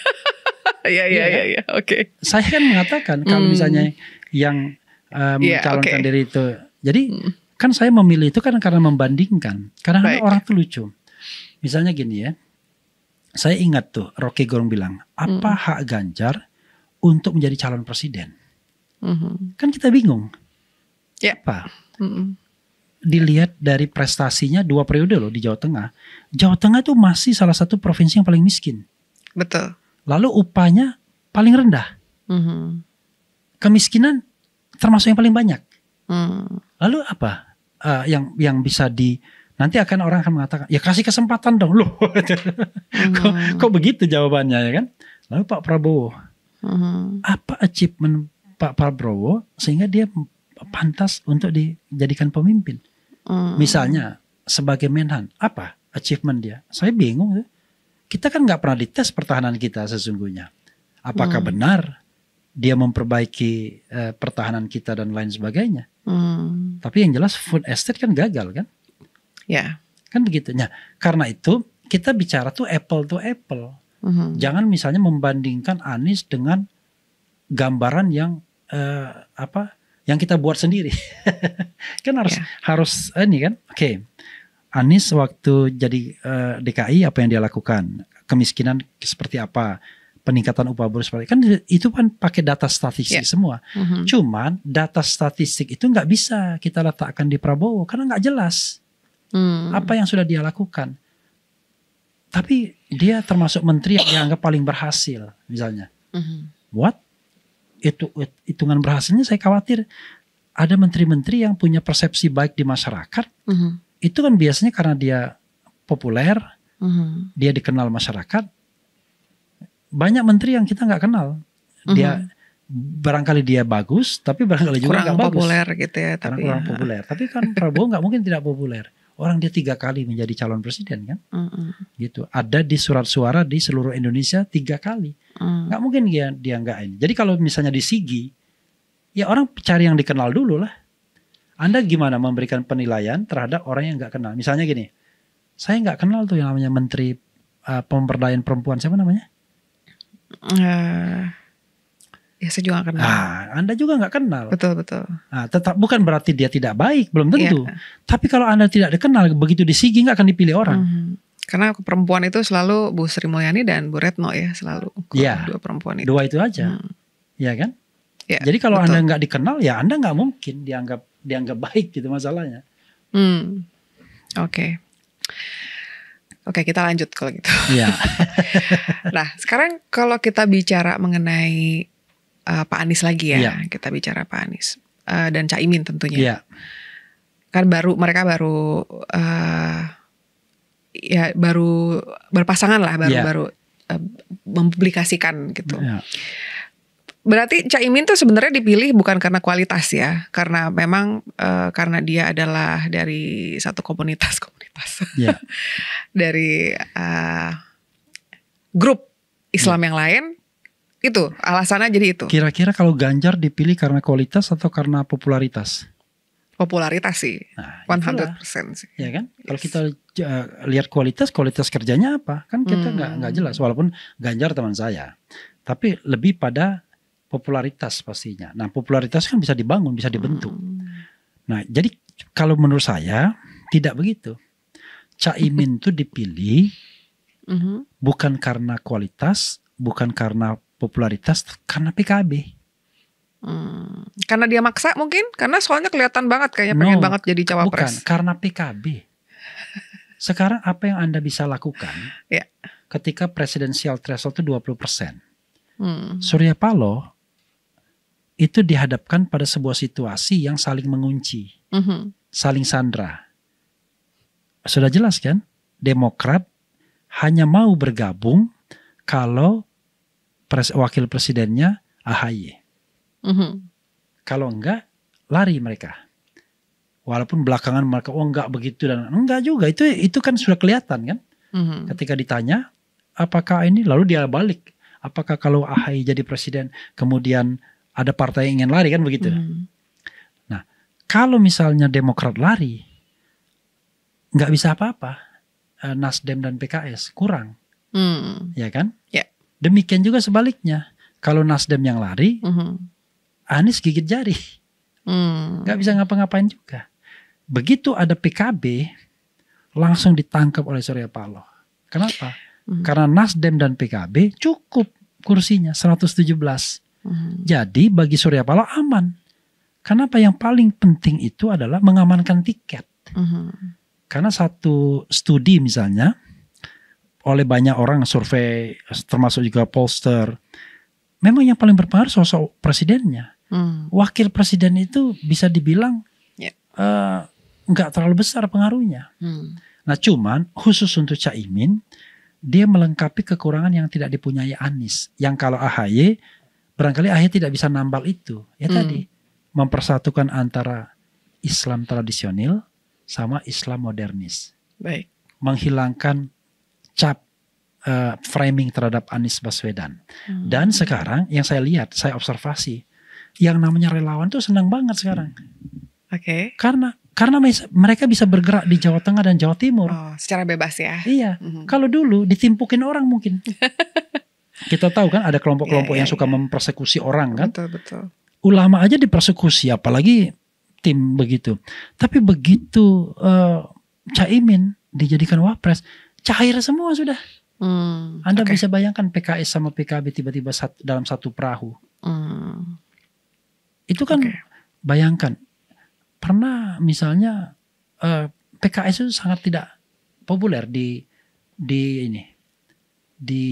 Iya, oke. Saya kan mengatakan kalau misalnya yang mencalonkan diri itu, jadi kan saya memilih itu kan karena membandingkan. Karena orang tuh lucu. Misalnya gini ya, saya ingat tuh Rocky Gerung bilang, apa hak Ganjar untuk menjadi calon presiden? Kan kita bingung. Apa? Dilihat dari prestasinya 2 periode loh di Jawa Tengah. Jawa Tengah itu masih salah satu provinsi yang paling miskin. Betul. Lalu upahnya paling rendah. Kemiskinan termasuk yang paling banyak. Lalu apa yang bisa nanti orang akan mengatakan, ya kasih kesempatan dong loh. Kok begitu jawabannya ya kan? Lalu Pak Prabowo, apa achievement Pak Prabowo sehingga dia pantas untuk dijadikan pemimpin? Misalnya sebagai Menhan, apa achievement dia? Saya bingung. Kita kan nggak pernah dites pertahanan kita sesungguhnya. Apakah benar dia memperbaiki pertahanan kita dan lain sebagainya. Tapi yang jelas food estate kan gagal kan? Ya. Kan begitu. Nah, karena itu kita bicara tuh apple to apple. Jangan misalnya membandingkan Anies dengan gambaran yang yang kita buat sendiri. Kan harus ini kan. Oke. Anies waktu jadi DKI apa yang dia lakukan? Kemiskinan seperti apa? Peningkatan upah buruh seperti kan itu kan pakai data statistik semua. Cuman data statistik itu nggak bisa kita letakkan di Prabowo karena nggak jelas apa yang sudah dia lakukan. Tapi dia termasuk menteri yang dianggap paling berhasil misalnya. What? Itu hitungan berhasilnya saya khawatir ada menteri-menteri yang punya persepsi baik di masyarakat. Itu kan biasanya karena dia populer, dia dikenal masyarakat. Banyak menteri yang kita nggak kenal, dia barangkali dia bagus, tapi barangkali juga nggak bagus. Populer gitu ya, tapi kurang populer. Tapi kan Prabowo nggak mungkin tidak populer. Orang dia 3 kali menjadi calon presiden kan, gitu. Ada di surat suara di seluruh Indonesia 3 kali. Nggak mungkin dia nggak ini. Jadi kalau misalnya di Sigi, ya orang cari yang dikenal dulu lah. Anda gimana memberikan penilaian terhadap orang yang nggak kenal? Misalnya gini, saya nggak kenal tuh yang namanya Menteri Pemberdayaan Perempuan, siapa namanya? Ya saya juga gak kenal. Anda juga gak kenal. Betul. Tetap bukan berarti dia tidak baik, belum tentu. Tapi kalau Anda tidak dikenal, begitu di Sigi gak akan dipilih orang. Karena perempuan itu selalu Bu Sri Mulyani dan Bu Retno ya selalu. Dua perempuan itu. Dua itu aja, ya kan? Ya, jadi kalau Anda gak dikenal, ya Anda gak mungkin dianggap baik gitu masalahnya. Oke, kita lanjut kalau gitu. Iya. Nah, sekarang kalau kita bicara mengenai Pak Anies lagi ya, kita bicara Pak Anies dan Caimin tentunya. Iya. Kan mereka baru berpasangan lah, baru mempublikasikan gitu. Iya. Berarti Caimin tuh sebenarnya dipilih bukan karena kualitas ya, karena memang karena dia adalah dari satu komunitas dari grup Islam yang lain, itu alasannya jadi itu. Kira-kira kalau Ganjar dipilih karena kualitas atau karena popularitas? Popularitas sih, 100% sih. Ya kan? Yes. Kalau kita lihat kualitas kerjanya apa? Kan kita nggak jelas. Walaupun Ganjar teman saya, tapi lebih pada popularitas pastinya. Nah, popularitas kan bisa dibangun, bisa dibentuk. Nah, jadi kalau menurut saya tidak begitu. Caimin tuh dipilih bukan karena kualitas, bukan karena popularitas, karena PKB. Karena dia maksa mungkin? Karena soalnya kelihatan banget kayaknya pengen banget jadi cawapres. Bukan, karena PKB. Sekarang apa yang Anda bisa lakukan ketika presidensial threshold itu 20%? Surya Paloh itu dihadapkan pada sebuah situasi yang saling mengunci, saling sandra. Sudah jelas kan? Demokrat hanya mau bergabung kalau wakil presidennya AHY. Kalau enggak, lari mereka. Walaupun belakangan mereka enggak begitu dan enggak juga. Itu kan sudah kelihatan kan? Ketika ditanya, apakah ini? Lalu dia balik. Apakah kalau AHY jadi presiden, kemudian ada partai yang ingin lari kan begitu. Nah, kalau misalnya Demokrat lari, nggak bisa apa-apa. Nasdem dan PKS kurang, ya kan? Demikian juga sebaliknya. Kalau Nasdem yang lari, Anies gigit jari, nggak bisa ngapa-ngapain juga. Begitu ada PKB, langsung ditangkap oleh Surya Paloh. Kenapa? Karena Nasdem dan PKB cukup kursinya 117. Jadi bagi Surya Paloh aman. Kenapa? Yang paling penting itu adalah mengamankan tiket. Karena satu studi misalnya oleh banyak orang survei, termasuk juga pollster, memang yang paling berpengaruh sosok presidennya. Wakil presiden itu bisa dibilang nggak terlalu besar pengaruhnya. Nah, cuman khusus untuk Caimin, dia melengkapi kekurangan yang tidak dipunyai Anies. Yang kalau AHY, barangkali AHY tidak bisa nambal itu. Ya tadi, mempersatukan antara Islam tradisional sama Islam modernis. Baik. Menghilangkan cap framing terhadap Anies Baswedan. Dan sekarang yang saya lihat, saya observasi, yang namanya relawan tuh senang banget sekarang. Oke. Karena mereka bisa bergerak di Jawa Tengah dan Jawa Timur. Oh, secara bebas ya. Iya. Kalau dulu ditimpukin orang mungkin. Kita tahu kan ada kelompok-kelompok yang suka mempersekusi orang kan. Betul. Ulama aja dipersekusi, apalagi tim begitu. Tapi begitu Caimin dijadikan wapres, cair semua sudah. Anda bisa bayangkan PKS sama PKB tiba-tiba dalam satu perahu. Itu kan bayangkan. Pernah misalnya PKS itu sangat tidak populer di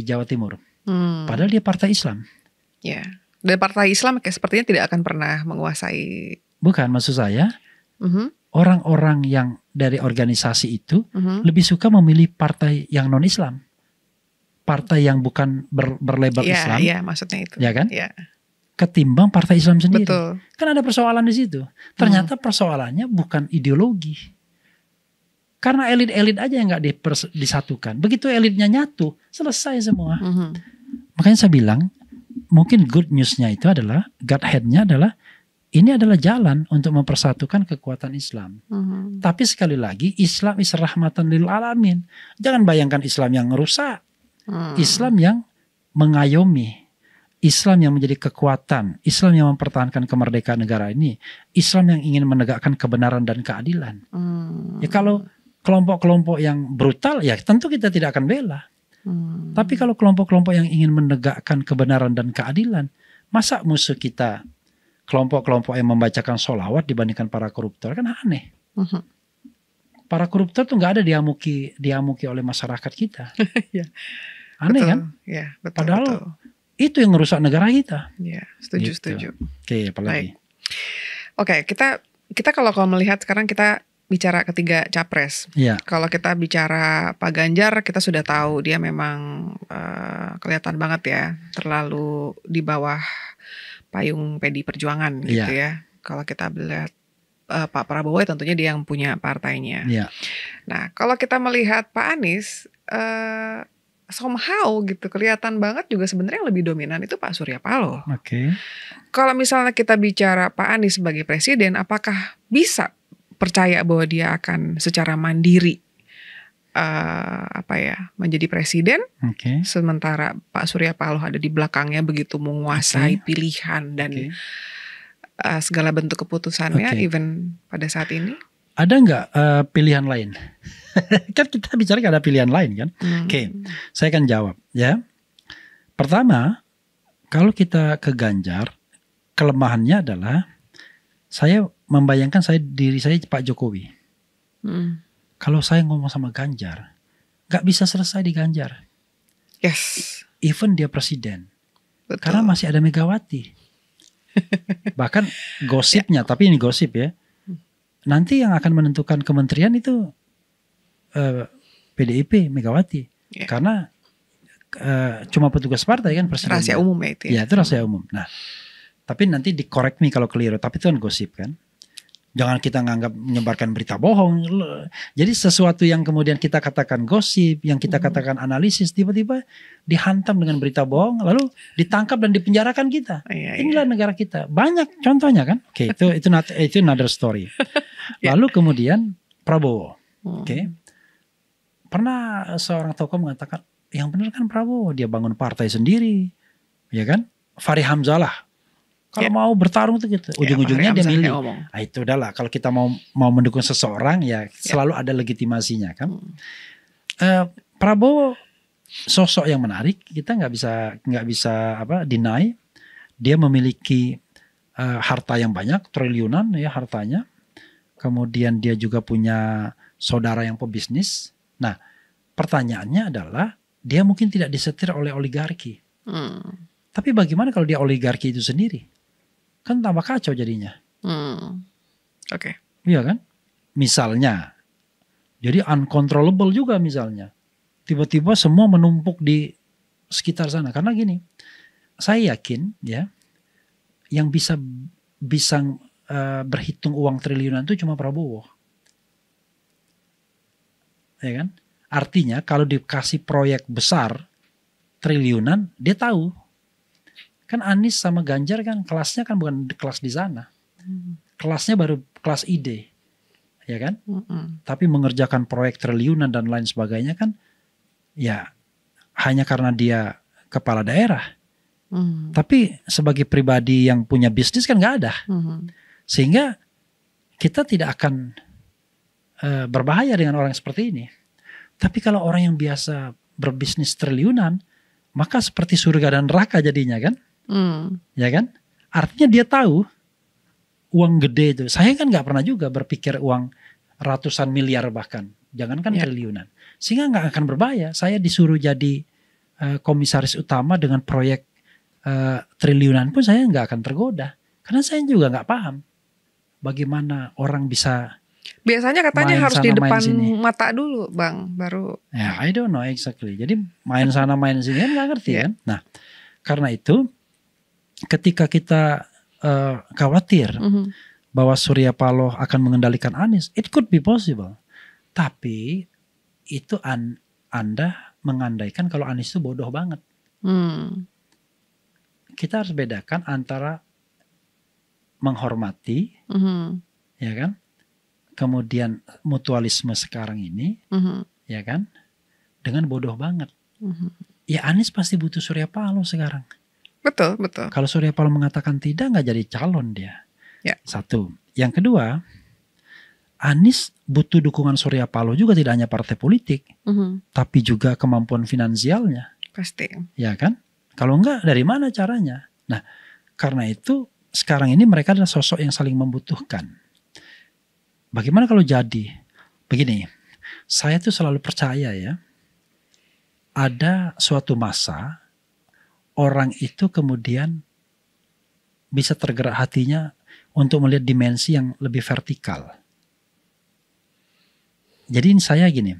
Jawa Timur. Padahal dia partai Islam. Ya. Dan partai Islam sepertinya tidak akan pernah menguasai. Bukan, maksud saya orang-orang yang dari organisasi itu lebih suka memilih partai yang non Islam, partai yang bukan berlabel Islam. Iya, maksudnya itu. Ya kan? Ya. Ketimbang partai Islam sendiri. Betul. Kan ada persoalan di situ. Ternyata persoalannya bukan ideologi. Karena elit-elit aja yang gak disatukan. Begitu elitnya nyatu, selesai semua. Makanya saya bilang, mungkin good news-nya itu adalah, God head-nya adalah, ini adalah jalan untuk mempersatukan kekuatan Islam. Tapi sekali lagi, Islam is rahmatan lil alamin. Jangan bayangkan Islam yang rusak. Islam yang mengayomi. Islam yang menjadi kekuatan. Islam yang mempertahankan kemerdekaan negara ini. Islam yang ingin menegakkan kebenaran dan keadilan. Ya kalau kelompok-kelompok yang brutal, ya tentu kita tidak akan bela. Tapi kalau kelompok-kelompok yang ingin menegakkan kebenaran dan keadilan, masa musuh kita kelompok-kelompok yang membacakan sholawat dibandingkan para koruptor, kan aneh. Para koruptor tuh nggak ada diamuki oleh masyarakat kita. Aneh betul, kan? Ya, betul, padahal betul. Itu yang merusak negara kita. Ya, setuju. Oke, apalagi? Oke, kita kalau melihat sekarang kita bicara ketiga capres. Ya. Kalau kita bicara Pak Ganjar, kita sudah tahu dia memang kelihatan banget ya, terlalu di bawah payung PDI Perjuangan gitu ya. Kalau kita melihat Pak Prabowo tentunya dia yang punya partainya. Ya. Nah, kalau kita melihat Pak Anies, somehow gitu kelihatan banget juga sebenarnya yang lebih dominan itu Pak Surya Paloh. Oke. Kalau misalnya kita bicara Pak Anies sebagai presiden, apakah bisa percaya bahwa dia akan secara mandiri menjadi presiden? Sementara Pak Surya Paloh ada di belakangnya begitu menguasai pilihan dan segala bentuk keputusannya, even pada saat ini. Ada nggak pilihan lain? Kan kita bicara ada pilihan lain kan? Saya akan jawab ya. Pertama, kalau kita ke Ganjar, kelemahannya adalah saya membayangkan diri saya Pak Jokowi. Kalau saya ngomong sama Ganjar, nggak bisa selesai di Ganjar. Yes. Even dia presiden. Betul. Karena masih ada Megawati. Bahkan gosipnya, tapi ini gosip ya. Nanti yang akan menentukan kementerian itu PDIP Megawati. Karena cuma petugas partai kan presiden. Rahasia umum ya itu ya. Ya itu rahasia umum. Nah, tapi nanti di-correct me kalau keliru. Tapi itu kan gosip kan. Jangan kita nganggap menyebarkan berita bohong. Jadi sesuatu yang kemudian kita katakan gosip, yang kita katakan analisis, tiba-tiba dihantam dengan berita bohong, lalu ditangkap dan dipenjarakan kita. Inilah negara kita. Banyak contohnya kan. Itu another story. Lalu kemudian Prabowo. Pernah seorang tokoh mengatakan, yang benar kan Prabowo, dia bangun partai sendiri, ya kan? Fahri Hamzah lah. Kalau mau bertarung tuh gitu, ujung-ujungnya dia milih. Nah, itu udahlah. Kalau kita mau mendukung seseorang ya selalu ada legitimasinya kan. Prabowo sosok yang menarik, kita nggak bisa deny. Dia memiliki harta yang banyak, triliunan ya hartanya. Kemudian dia juga punya saudara yang pebisnis. Nah, pertanyaannya adalah dia mungkin tidak disetir oleh oligarki. Tapi bagaimana kalau dia oligarki itu sendiri? Kan tambah kacau jadinya. Iya kan? Misalnya, jadi uncontrollable juga misalnya. Tiba-tiba semua menumpuk di sekitar sana. Karena gini, saya yakin ya, yang bisa berhitung uang triliunan itu cuma Prabowo. Ya kan? Artinya kalau dikasih proyek besar triliunan, dia tahu. Kan Anies sama Ganjar kan kelasnya kan bukan kelas di sana. Kelasnya baru kelas ide. Ya kan? Tapi mengerjakan proyek triliunan dan lain sebagainya kan ya hanya karena dia kepala daerah. Tapi sebagai pribadi yang punya bisnis kan gak ada. Sehingga kita tidak akan berbahaya dengan orang seperti ini. Tapi kalau orang yang biasa berbisnis triliunan, maka seperti surga dan neraka jadinya kan? Ya kan? Artinya dia tahu uang gede itu. Saya kan nggak pernah juga berpikir uang ratusan miliar bahkan, jangankan triliunan. Sehingga nggak akan berbahaya. Saya disuruh jadi komisaris utama dengan proyek triliunan pun saya nggak akan tergoda. Karena saya juga nggak paham bagaimana orang bisa. Biasanya katanya harus di depan mata dulu Bang, baru. Ya, I don't know exactly. Jadi main sana main sini kan nggak ngerti kan. Nah, karena itu ketika kita khawatir bahwa Surya Paloh akan mengendalikan Anies, it could be possible. Tapi itu Anda mengandaikan kalau Anies itu bodoh banget. Kita harus bedakan antara menghormati, ya kan? Kemudian mutualisme sekarang ini, ya kan, dengan bodoh banget. Ya Anies pasti butuh Surya Paloh sekarang. Betul, betul. Kalau Surya Paloh mengatakan tidak, nggak jadi calon dia. Ya. Satu. Yang kedua, Anies butuh dukungan Surya Paloh juga tidak hanya partai politik, tapi juga kemampuan finansialnya. Pasti. Ya kan? Kalau enggak, dari mana caranya? Nah, karena itu sekarang ini mereka adalah sosok yang saling membutuhkan. Bagaimana kalau jadi? Begini, saya tuh selalu percaya ya, ada suatu masa orang itu kemudian bisa tergerak hatinya untuk melihat dimensi yang lebih vertikal. Jadi saya gini,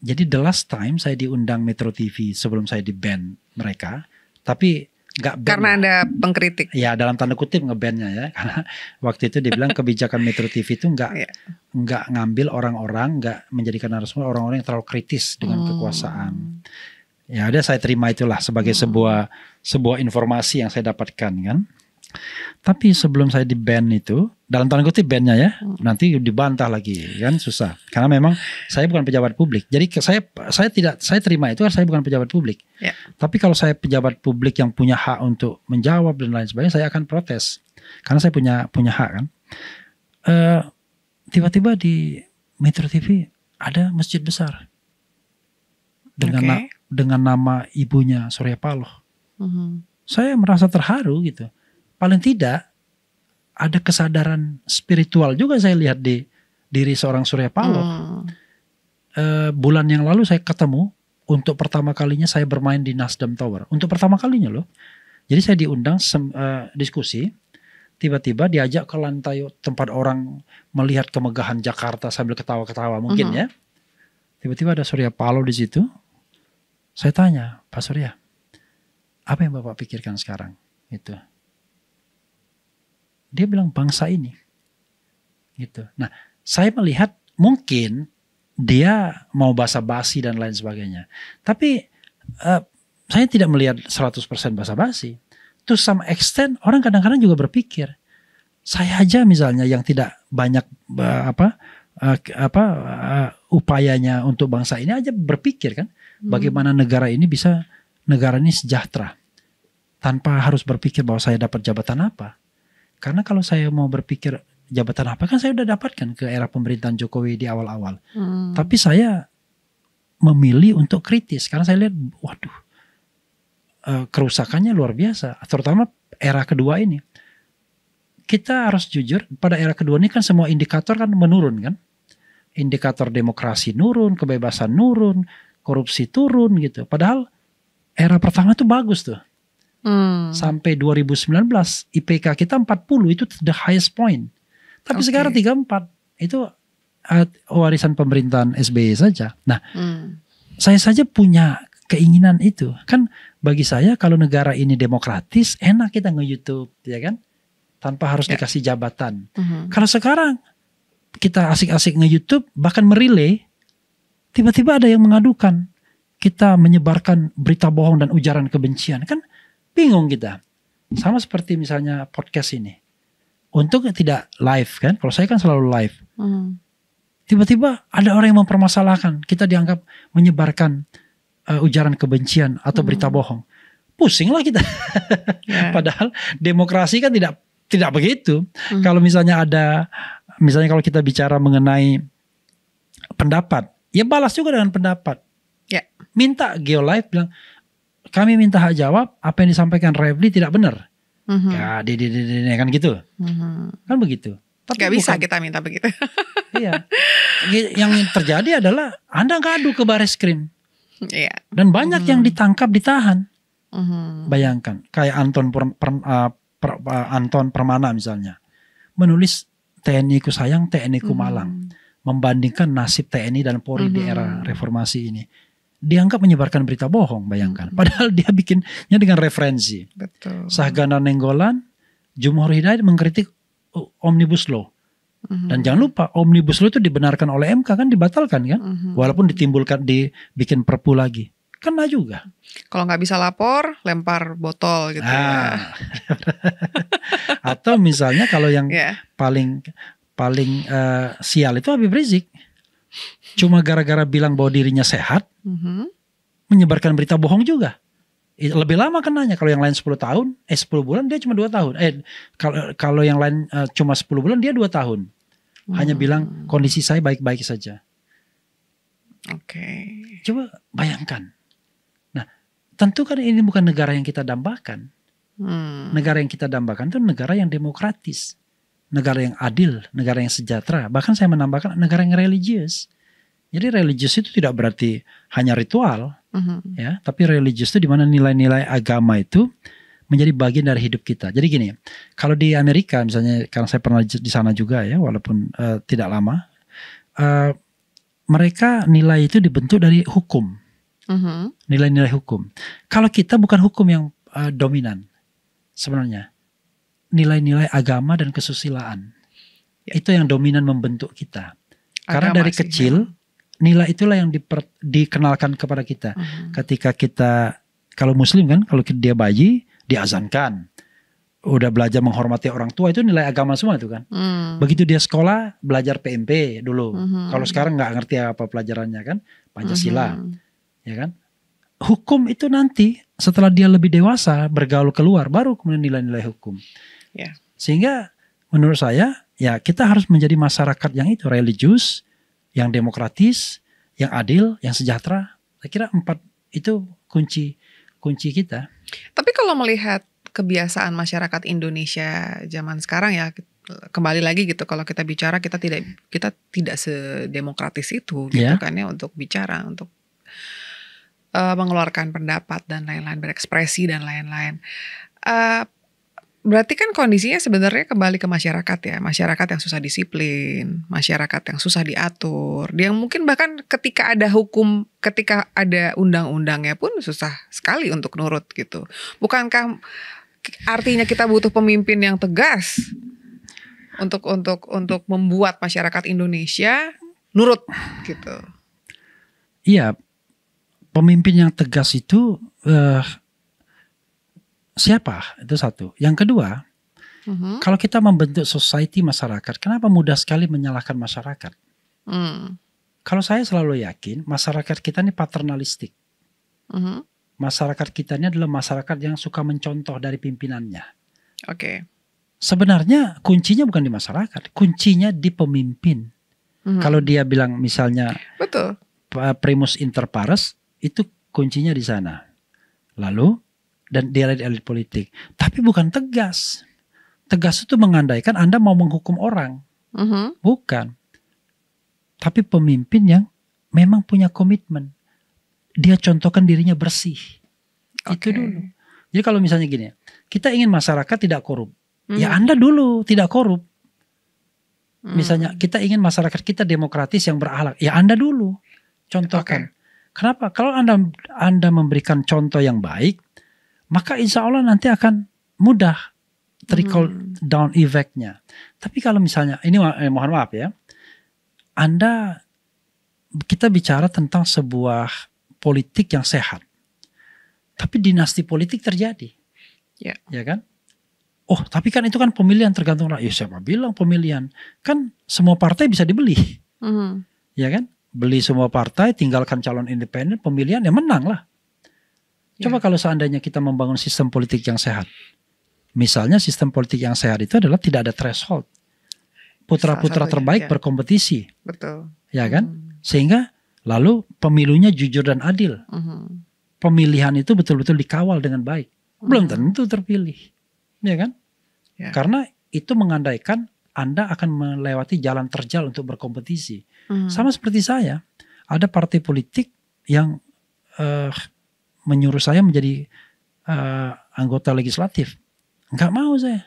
jadi the last time saya diundang Metro TV sebelum saya di-ban mereka, tapi nggak ban. Karena ada pengkritik. Ya dalam tanda kutip nge-ban-nya ya, karena waktu itu dia bilang kebijakan Metro TV itu nggak ngambil orang-orang, nggak menjadikan narasumber orang-orang yang terlalu kritis dengan kekuasaan. Ya udah saya terima itulah sebagai sebuah informasi yang saya dapatkan kan. Tapi sebelum saya di-ban itu, dalam tanda kutip ban-nya ya, nanti dibantah lagi kan susah. Karena memang saya bukan pejabat publik. Jadi saya terima itu karena saya bukan pejabat publik. Ya. Tapi kalau saya pejabat publik yang punya hak untuk menjawab dan lain sebagainya, saya akan protes. Karena saya punya hak kan. Tiba-tiba di Metro TV ada masjid besar. Dengan nama ibunya Surya Paloh. Saya merasa terharu gitu. Paling tidak ada kesadaran spiritual juga saya lihat di diri seorang Surya Paloh. Bulan yang lalu saya ketemu, untuk pertama kalinya saya bermain di Nasdem Tower. Untuk pertama kalinya loh. Jadi saya diundang diskusi, tiba-tiba diajak ke lantai tempat orang melihat kemegahan Jakarta sambil ketawa-ketawa mungkin ya. Tiba-tiba ada Surya Paloh di situ. Saya tanya, Pak Surya, apa yang Bapak pikirkan sekarang? Itu. Dia bilang bangsa ini. Gitu. Nah, saya melihat mungkin dia mau basa-basi dan lain sebagainya. Tapi saya tidak melihat 100% basa-basi. To some extent orang kadang-kadang juga berpikir, saya aja misalnya yang tidak banyak upayanya untuk bangsa ini aja berpikir kan, bagaimana negara ini sejahtera tanpa harus berpikir bahwa saya dapat jabatan apa. Karena kalau saya mau berpikir jabatan apa kan saya udah dapatkan ke era pemerintahan Jokowi di awal-awal. Tapi saya memilih untuk kritis karena saya lihat waduh kerusakannya luar biasa. Terutama era kedua ini. Kita harus jujur pada era kedua ini kan semua indikator kan menurun kan. Indikator demokrasi nurun, kebebasan nurun, korupsi turun gitu. Padahal era pertama itu bagus tuh. Sampai 2019 IPK kita 40 itu the highest point. Tapi sekarang 34 itu warisan pemerintahan SBY saja. Nah, saya saja punya keinginan itu. Kan bagi saya kalau negara ini demokratis enak kita nge-YouTube ya kan. Tanpa harus dikasih jabatan. Kalau sekarang kita asik-asik nge-YouTube bahkan merelay tiba-tiba ada yang mengadukan kita menyebarkan berita bohong dan ujaran kebencian. Kan bingung kita. Sama seperti misalnya podcast ini. Untuk tidak live kan, kalau saya kan selalu live. Tiba-tiba ada orang yang mempermasalahkan, kita dianggap menyebarkan ujaran kebencian atau berita bohong. Pusing lah kita. Padahal demokrasi kan tidak begitu. Kalau misalnya misalnya kalau kita bicara mengenai pendapat, ya balas juga dengan pendapat. Minta Geolive bilang, kami minta hak jawab, apa yang disampaikan Refli tidak benar. Ya, kan gitu. Kan begitu. Tapi gak bisa kita minta begitu. Iya. Yang terjadi adalah Anda ngadu ke Bareskrim. Dan banyak yang ditangkap, ditahan. Bayangkan, kayak Anton Permana misalnya. Menulis TNI ku sayang, TNI ku malang. Membandingkan nasib TNI dan Polri di era reformasi ini. Dianggap menyebarkan berita bohong, bayangkan. Padahal dia bikinnya dengan referensi. Betul. Sahgana Nenggolan, Jumhur Hidayat mengkritik Omnibus Law. Dan jangan lupa, Omnibus Law itu dibenarkan oleh MK kan, dibatalkan kan. Walaupun dibikin perpu lagi. Kena juga. Kalau nggak bisa lapor, lempar botol gitu ya. Atau misalnya kalau yang paling sial itu Habib Rizik. Cuma gara-gara bilang bahwa dirinya sehat, menyebarkan berita bohong juga. Lebih lama kenanya. Kalau yang lain 10 tahun, 10 bulan, dia cuma 2 tahun. Kalau yang lain cuma 10 bulan, dia 2 tahun. Hanya bilang kondisi saya baik-baik saja. Coba bayangkan. Nah, tentu kan ini bukan negara yang kita dambakan. Negara yang kita dambakan itu negara yang demokratis. Negara yang adil, negara yang sejahtera. Bahkan saya menambahkan negara yang religius. Jadi religius itu tidak berarti hanya ritual, ya. Tapi religius itu di mana nilai-nilai agama itu menjadi bagian dari hidup kita. Jadi gini, kalau di Amerika misalnya, karena saya pernah di sana juga ya, walaupun tidak lama, mereka nilai itu dibentuk dari hukum, nilai-nilai hukum. Kalau kita bukan hukum yang dominan, sebenarnya. Nilai-nilai agama dan kesusilaan. Itu yang dominan membentuk kita. Karena dari kecil, nilai itulah yang dikenalkan kepada kita. Ketika kita, kalau muslim kan, kalau dia bayi, diazankan. Udah belajar menghormati orang tua, itu nilai agama semua itu kan. Begitu dia sekolah, belajar PMP dulu. Kalau sekarang gak ngerti apa pelajarannya kan, Pancasila. Ya kan. Hukum itu nanti, setelah dia lebih dewasa, bergaul keluar, baru kemudian nilai-nilai hukum. Sehingga menurut saya ya kita harus menjadi masyarakat yang itu religius, yang demokratis, yang adil, yang sejahtera. Saya kira 4 itu kunci kita. Tapi kalau melihat kebiasaan masyarakat Indonesia zaman sekarang ya, kembali lagi gitu, kalau kita bicara kita tidak sedemokratis itu gitu kan ya, untuk bicara, untuk mengeluarkan pendapat dan lain-lain, berekspresi dan lain-lain. Berarti kan kondisinya sebenarnya kembali ke masyarakat ya. Masyarakat yang susah disiplin, masyarakat yang susah diatur. Dia mungkin bahkan ketika ada hukum, ketika ada undang-undangnya pun susah sekali untuk nurut gitu. Bukankah artinya kita butuh pemimpin yang tegas untuk membuat masyarakat Indonesia nurut gitu? Iya, pemimpin yang tegas itu siapa? Itu satu. Yang kedua, kalau kita membentuk society masyarakat, kenapa mudah sekali menyalahkan masyarakat? Kalau saya selalu yakin, masyarakat kita ini paternalistik. Masyarakat kita ini adalah masyarakat yang suka mencontoh dari pimpinannya. Sebenarnya kuncinya bukan di masyarakat, kuncinya di pemimpin. Kalau dia bilang misalnya, betul, primus inter pares, itu kuncinya di sana. Lalu dan di elit politik, tapi bukan tegas. Tegas itu mengandaikan Anda mau menghukum orang, bukan. Tapi pemimpin yang memang punya komitmen, dia contohkan dirinya bersih. Itu dulu. Jadi kalau misalnya gini, kita ingin masyarakat tidak korup, ya Anda dulu tidak korup. Misalnya kita ingin masyarakat kita demokratis yang berakhlak, ya Anda dulu contohkan. Kenapa? Kalau Anda memberikan contoh yang baik, maka insya Allah nanti akan mudah trickle down effect-nya. Tapi kalau misalnya, ini mohon maaf ya, Anda kita bicara tentang sebuah politik yang sehat. Tapi dinasti politik terjadi. Ya kan? Oh, tapi kan itu kan pemilihan tergantung rakyat. Ya siapa bilang pemilihan? Kan semua partai bisa dibeli. Ya kan? Beli semua partai, tinggalkan calon independen, pemilihan ya menang lah. Coba kalau seandainya kita membangun sistem politik yang sehat. Misalnya sistem politik yang sehat itu adalah tidak ada threshold. Putra-putra terbaik berkompetisi. Betul. Ya kan? Sehingga lalu pemilunya jujur dan adil. Pemilihan itu betul-betul dikawal dengan baik. Belum tentu terpilih. Ya kan? Karena itu mengandaikan Anda akan melewati jalan terjal untuk berkompetisi. Sama seperti saya. Ada partai politik yang menyuruh saya menjadi anggota legislatif. Enggak mau saya.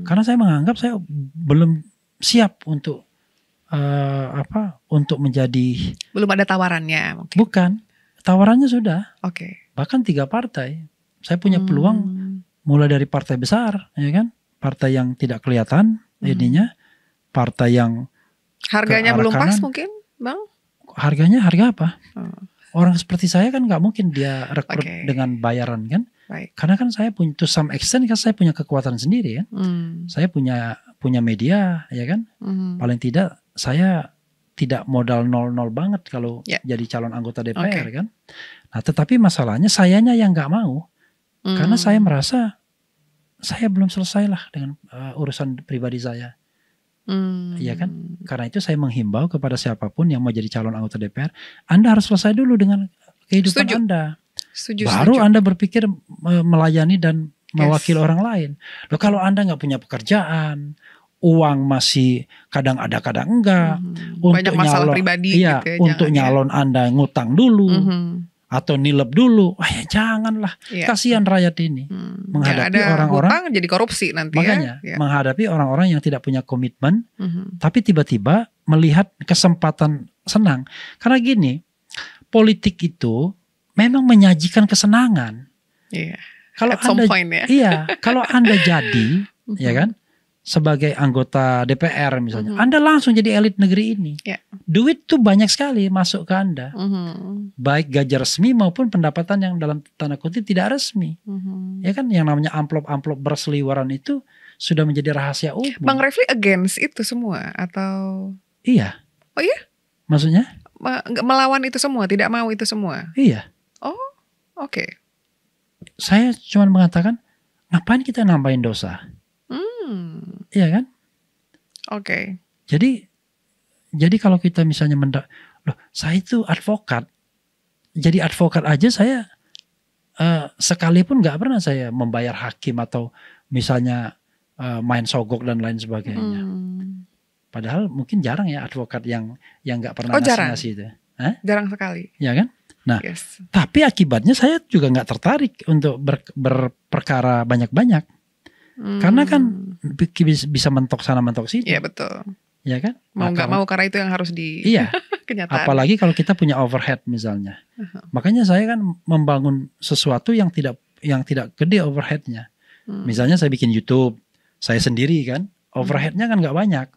Karena saya menganggap saya belum siap untuk untuk menjadi. Belum ada tawarannya mungkin. Bukan. Tawarannya sudah. Oke. Bahkan 3 partai. Saya punya peluang mulai dari partai besar, ya kan? Partai yang tidak kelihatan ininya, partai yang harganya belum pas mungkin, Bang? Harga apa? Orang seperti saya kan nggak mungkin dia rekrut dengan bayaran kan? Karena kan saya punya, to some extent kan saya punya kekuatan sendiri kan? Saya punya media, ya kan? Paling tidak saya tidak modal 0-0 banget kalau jadi calon anggota DPR kan? Nah, tetapi masalahnya sayanya yang nggak mau. Karena saya merasa saya belum selesai lah dengan urusan pribadi saya. Iya kan? Karena itu saya menghimbau kepada siapapun yang mau jadi calon anggota DPR, Anda harus selesai dulu dengan kehidupan Anda. Baru Anda berpikir melayani dan mewakili orang lain. Loh, kalau Anda nggak punya pekerjaan, uang masih kadang ada kadang enggak, banyak masalah pribadi gitu ya, untuk nyalon Anda ngutang dulu. Atau nilep dulu, ya janganlah, kasihan rakyat ini menghadapi orang-orang jadi korupsi nanti. Makanya menghadapi orang-orang yang tidak punya komitmen, tapi tiba-tiba melihat kesempatan senang. Karena gini, politik itu memang menyajikan kesenangan. Kalau Anda, kalau Anda jadi, ya kan, sebagai anggota DPR misalnya, Anda langsung jadi elit negeri ini. Duit tuh banyak sekali masuk ke Anda. Baik gaji resmi maupun pendapatan yang dalam tanda kutip tidak resmi. Ya kan, yang namanya amplop-amplop berseliweran itu sudah menjadi rahasia umum. Bang Refli against itu semua atau? Iya. Oh iya? Maksudnya? Melawan itu semua, tidak mau itu semua? Iya. Oh, oke. Saya cuma mengatakan, ngapain kita nambahin dosa? Iya kan? Oke. Jadi kalau kita misalnya loh, saya itu advokat. Jadi advokat aja saya sekalipun nggak pernah saya membayar hakim atau misalnya main sogok dan lain sebagainya. Padahal mungkin jarang ya advokat yang nggak pernah ngasih itu. Jarang sekali. Ya kan? Nah, tapi akibatnya saya juga nggak tertarik untuk berperkara banyak-banyak. Karena kan bisa mentok sana mentok sini. Iya betul. Ya kan? Mau nggak mau karena itu yang harus di kenyataan. Apalagi kalau kita punya overhead misalnya. Makanya saya kan membangun sesuatu yang tidak gede overheadnya. Misalnya saya bikin YouTube, saya sendiri kan, overheadnya kan nggak banyak.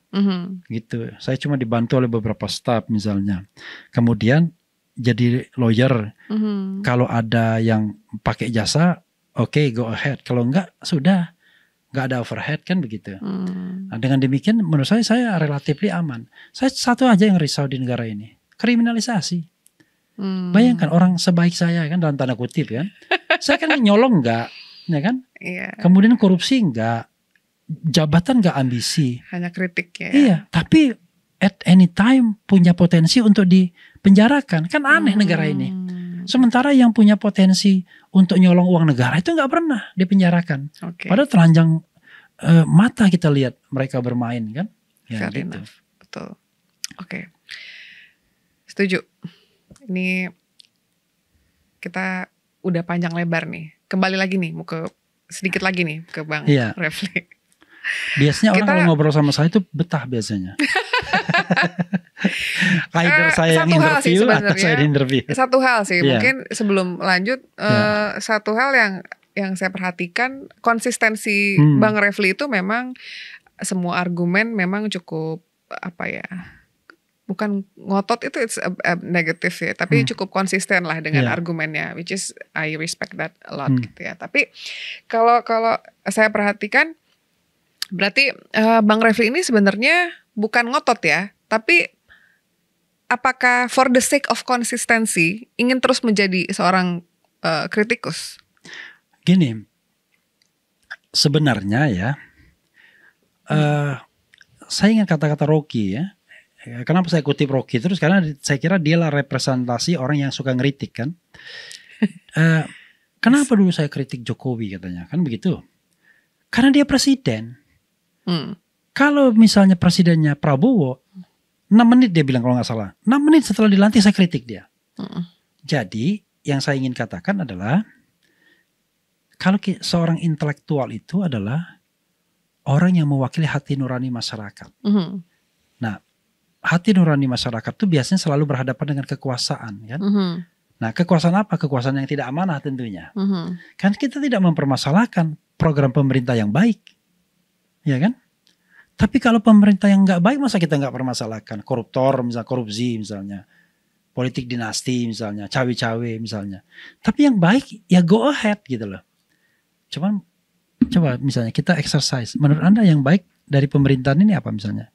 Gitu. Saya cuma dibantu oleh beberapa staff misalnya. Kemudian jadi lawyer. Kalau ada yang pakai jasa, oke, go ahead. Kalau enggak, sudah. Nggak ada overhead kan begitu. Nah, dengan demikian menurut saya relatif aman. Saya satu aja yang risau di negara ini, kriminalisasi. Bayangkan orang sebaik saya kan dalam tanda kutip kan, saya kan nyolong enggak, ya kan? Kemudian korupsi enggak, jabatan enggak ambisi. Hanya kritik ya. Iya, tapi at any time punya potensi untuk dipenjarakan, kan aneh negara ini. Sementara yang punya potensi untuk nyolong uang negara itu nggak pernah dipenjarakan. Padahal telanjang mata kita lihat mereka bermain kan. Ya, fair gitu. enough. Betul. Oke. Setuju. Ini kita udah panjang lebar nih. Kembali lagi nih, mau ke sedikit lagi nih ke Bang Refli. Biasanya orang kalau ngobrol sama saya itu betah biasanya. Either saya yang interview atau saya interview. Satu hal sih, mungkin sebelum lanjut, satu hal yang saya perhatikan, konsistensi Bang Refli itu memang semua argumen memang cukup bukan ngotot itu it's a negative ya, tapi cukup konsisten lah dengan argumennya, which is I respect that a lot gitu ya. Tapi kalau saya perhatikan, berarti Bang Refli ini sebenarnya bukan ngotot ya, tapi apakah for the sake of consistency ingin terus menjadi seorang kritikus? Gini, sebenarnya ya, saya ingat kata-kata Rocky ya. Kenapa saya kutip Rocky terus? Karena saya kira dialah representasi orang yang suka ngeritik kan. Kenapa dulu saya kritik Jokowi katanya? Kan begitu. Karena dia presiden. Kalau misalnya presidennya Prabowo, 6 menit dia bilang kalau nggak salah. 6 menit setelah dilantik saya kritik dia. Jadi yang saya ingin katakan adalah, kalau seorang intelektual itu adalah orang yang mewakili hati nurani masyarakat. Nah, hati nurani masyarakat itu biasanya selalu berhadapan dengan kekuasaan kan. Nah, kekuasaan apa? Kekuasaan yang tidak amanah tentunya. Kan kita tidak mempermasalahkan program pemerintah yang baik, ya kan? Tapi kalau pemerintah yang nggak baik, masa kita nggak permasalahkan? Koruptor, misalnya korupsi misalnya, politik dinasti misalnya, cawe-cawe misalnya. Tapi yang baik ya go ahead gitu loh. Cuman coba misalnya kita exercise. Menurut Anda yang baik dari pemerintahan ini apa misalnya?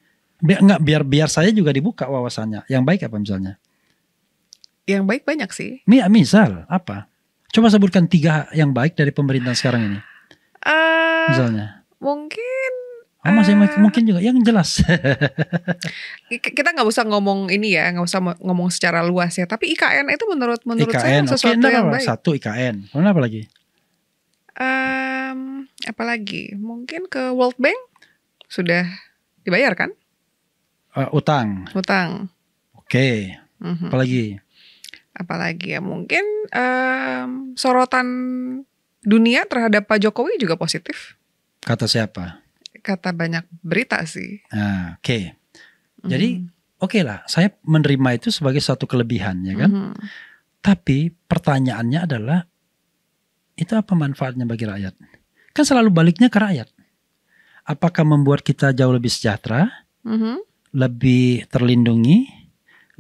Biar saya juga dibuka wawasannya. Yang baik apa misalnya? Yang baik banyak sih. Misal apa? Coba sebutkan 3 yang baik dari pemerintahan sekarang ini. Misalnya. Mungkin. Masih mungkin juga yang jelas. Kita nggak usah ngomong ini ya, nggak usah ngomong secara luas ya. Tapi IKN itu menurut IKN, saya sesuatu yang baik. Satu IKN. Kemudian apa lagi? Apalagi? Mungkin ke World Bank sudah dibayar kan? Utang. Oke. Apalagi ya mungkin sorotan dunia terhadap Pak Jokowi juga positif. Kata siapa? Kata banyak berita sih. Oke. Jadi oke lah, saya menerima itu sebagai suatu kelebihan ya kan. Tapi pertanyaannya adalah, itu apa manfaatnya bagi rakyat? Kan selalu baliknya ke rakyat. Apakah membuat kita jauh lebih sejahtera, lebih terlindungi,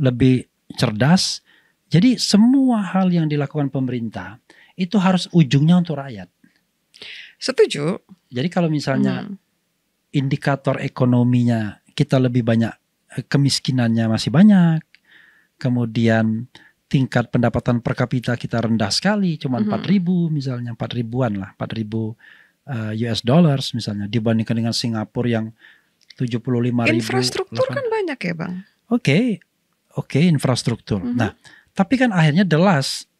lebih cerdas? Jadi semua hal yang dilakukan pemerintah itu harus ujungnya untuk rakyat. Setuju. Jadi kalau misalnya indikator ekonominya kita lebih banyak, kemiskinannya masih banyak, kemudian tingkat pendapatan per kapita kita rendah sekali, cuma 4.000 misalnya, 4.000-an lah, 4.000 US dollars misalnya, dibandingkan dengan Singapura yang 75.000. Infrastruktur kan banyak ya Bang. Oke, infrastruktur. Nah, tapi kan akhirnya jelas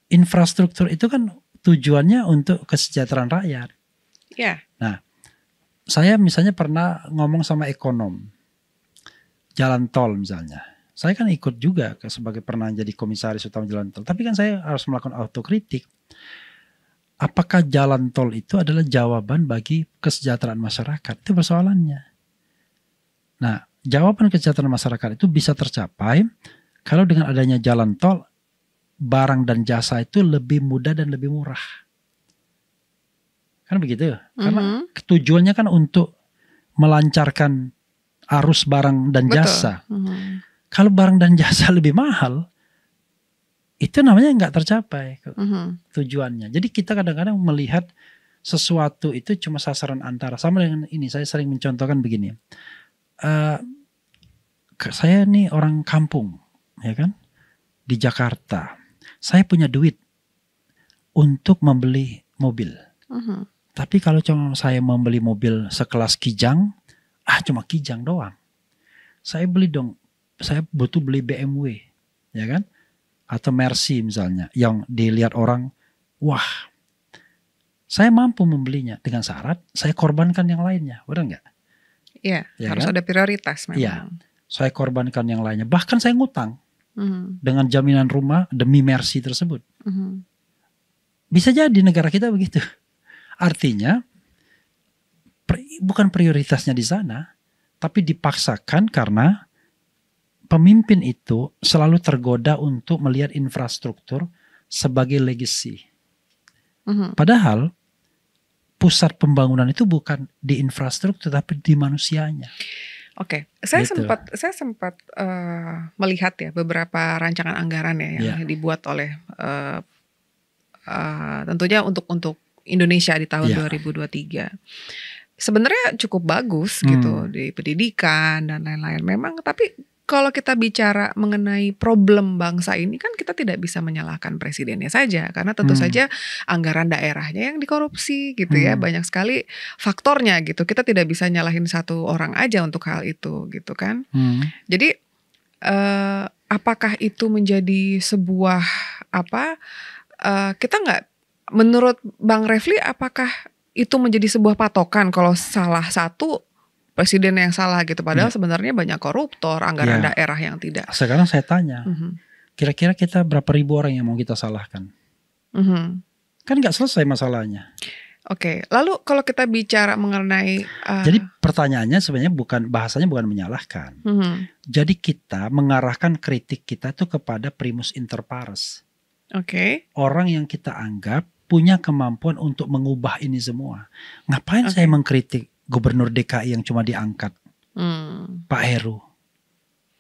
infrastruktur itu kan tujuannya untuk kesejahteraan rakyat. Ya. Nah, saya misalnya pernah ngomong sama ekonom jalan tol misalnya. Saya kan ikut juga sebagai pernah jadi komisaris utama jalan tol. Tapi kan saya harus melakukan autokritik. Apakah jalan tol itu adalah jawaban bagi kesejahteraan masyarakat? Itu persoalannya. Nah, jawaban kesejahteraan masyarakat itu bisa tercapai kalau dengan adanya jalan tol, barang dan jasa itu lebih mudah dan lebih murah. Kan begitu? Karena tujuannya kan untuk melancarkan arus barang dan jasa. Kalau barang dan jasa lebih mahal, itu namanya nggak tercapai tujuannya. Jadi kita kadang-kadang melihat sesuatu itu cuma sasaran antara. Sama dengan ini, saya sering mencontohkan begini. Saya nih orang kampung, ya kan, di Jakarta. Saya punya duit untuk membeli mobil. Tapi kalau cuma saya membeli mobil sekelas Kijang, cuma Kijang doang. Saya butuh beli BMW, ya kan? Atau Mercy misalnya, yang dilihat orang, wah, saya mampu membelinya dengan syarat saya korbankan yang lainnya, benar nggak? Iya, ya harus kan? Ada prioritas memang. Iya, saya korbankan yang lainnya. Bahkan saya ngutang dengan jaminan rumah demi Mercy tersebut. Bisa jadi negara kita begitu. Artinya bukan prioritasnya di sana, tapi dipaksakan karena pemimpin itu selalu tergoda untuk melihat infrastruktur sebagai legacy. Padahal pusat pembangunan itu bukan di infrastruktur tapi di manusianya. Oke, saya sempat melihat ya beberapa rancangan anggaran ya yang dibuat oleh tentunya untuk Indonesia di tahun 2023. Sebenarnya cukup bagus gitu di pendidikan dan lain-lain. Memang, tapi kalau kita bicara mengenai problem bangsa ini kan kita tidak bisa menyalahkan presidennya saja, karena tentu saja anggaran daerahnya yang dikorupsi gitu ya, banyak sekali faktornya gitu. Kita tidak bisa nyalahin satu orang aja untuk hal itu gitu kan. Jadi apakah itu menjadi sebuah kita nggak, menurut Bang Refli, apakah itu menjadi sebuah patokan kalau salah satu presiden yang salah gitu, padahal sebenarnya banyak koruptor, anggaran daerah yang tidak. Sekarang saya tanya, kira-kira kita berapa ribu orang yang mau kita salahkan? Kan nggak selesai masalahnya. Oke, lalu kalau kita bicara mengenai jadi pertanyaannya sebenarnya bahasanya bukan menyalahkan. Jadi kita mengarahkan kritik kita tuh kepada primus inter pares. Orang yang kita anggap punya kemampuan untuk mengubah ini semua. Ngapain saya mengkritik Gubernur DKI yang cuma diangkat, Pak Heru,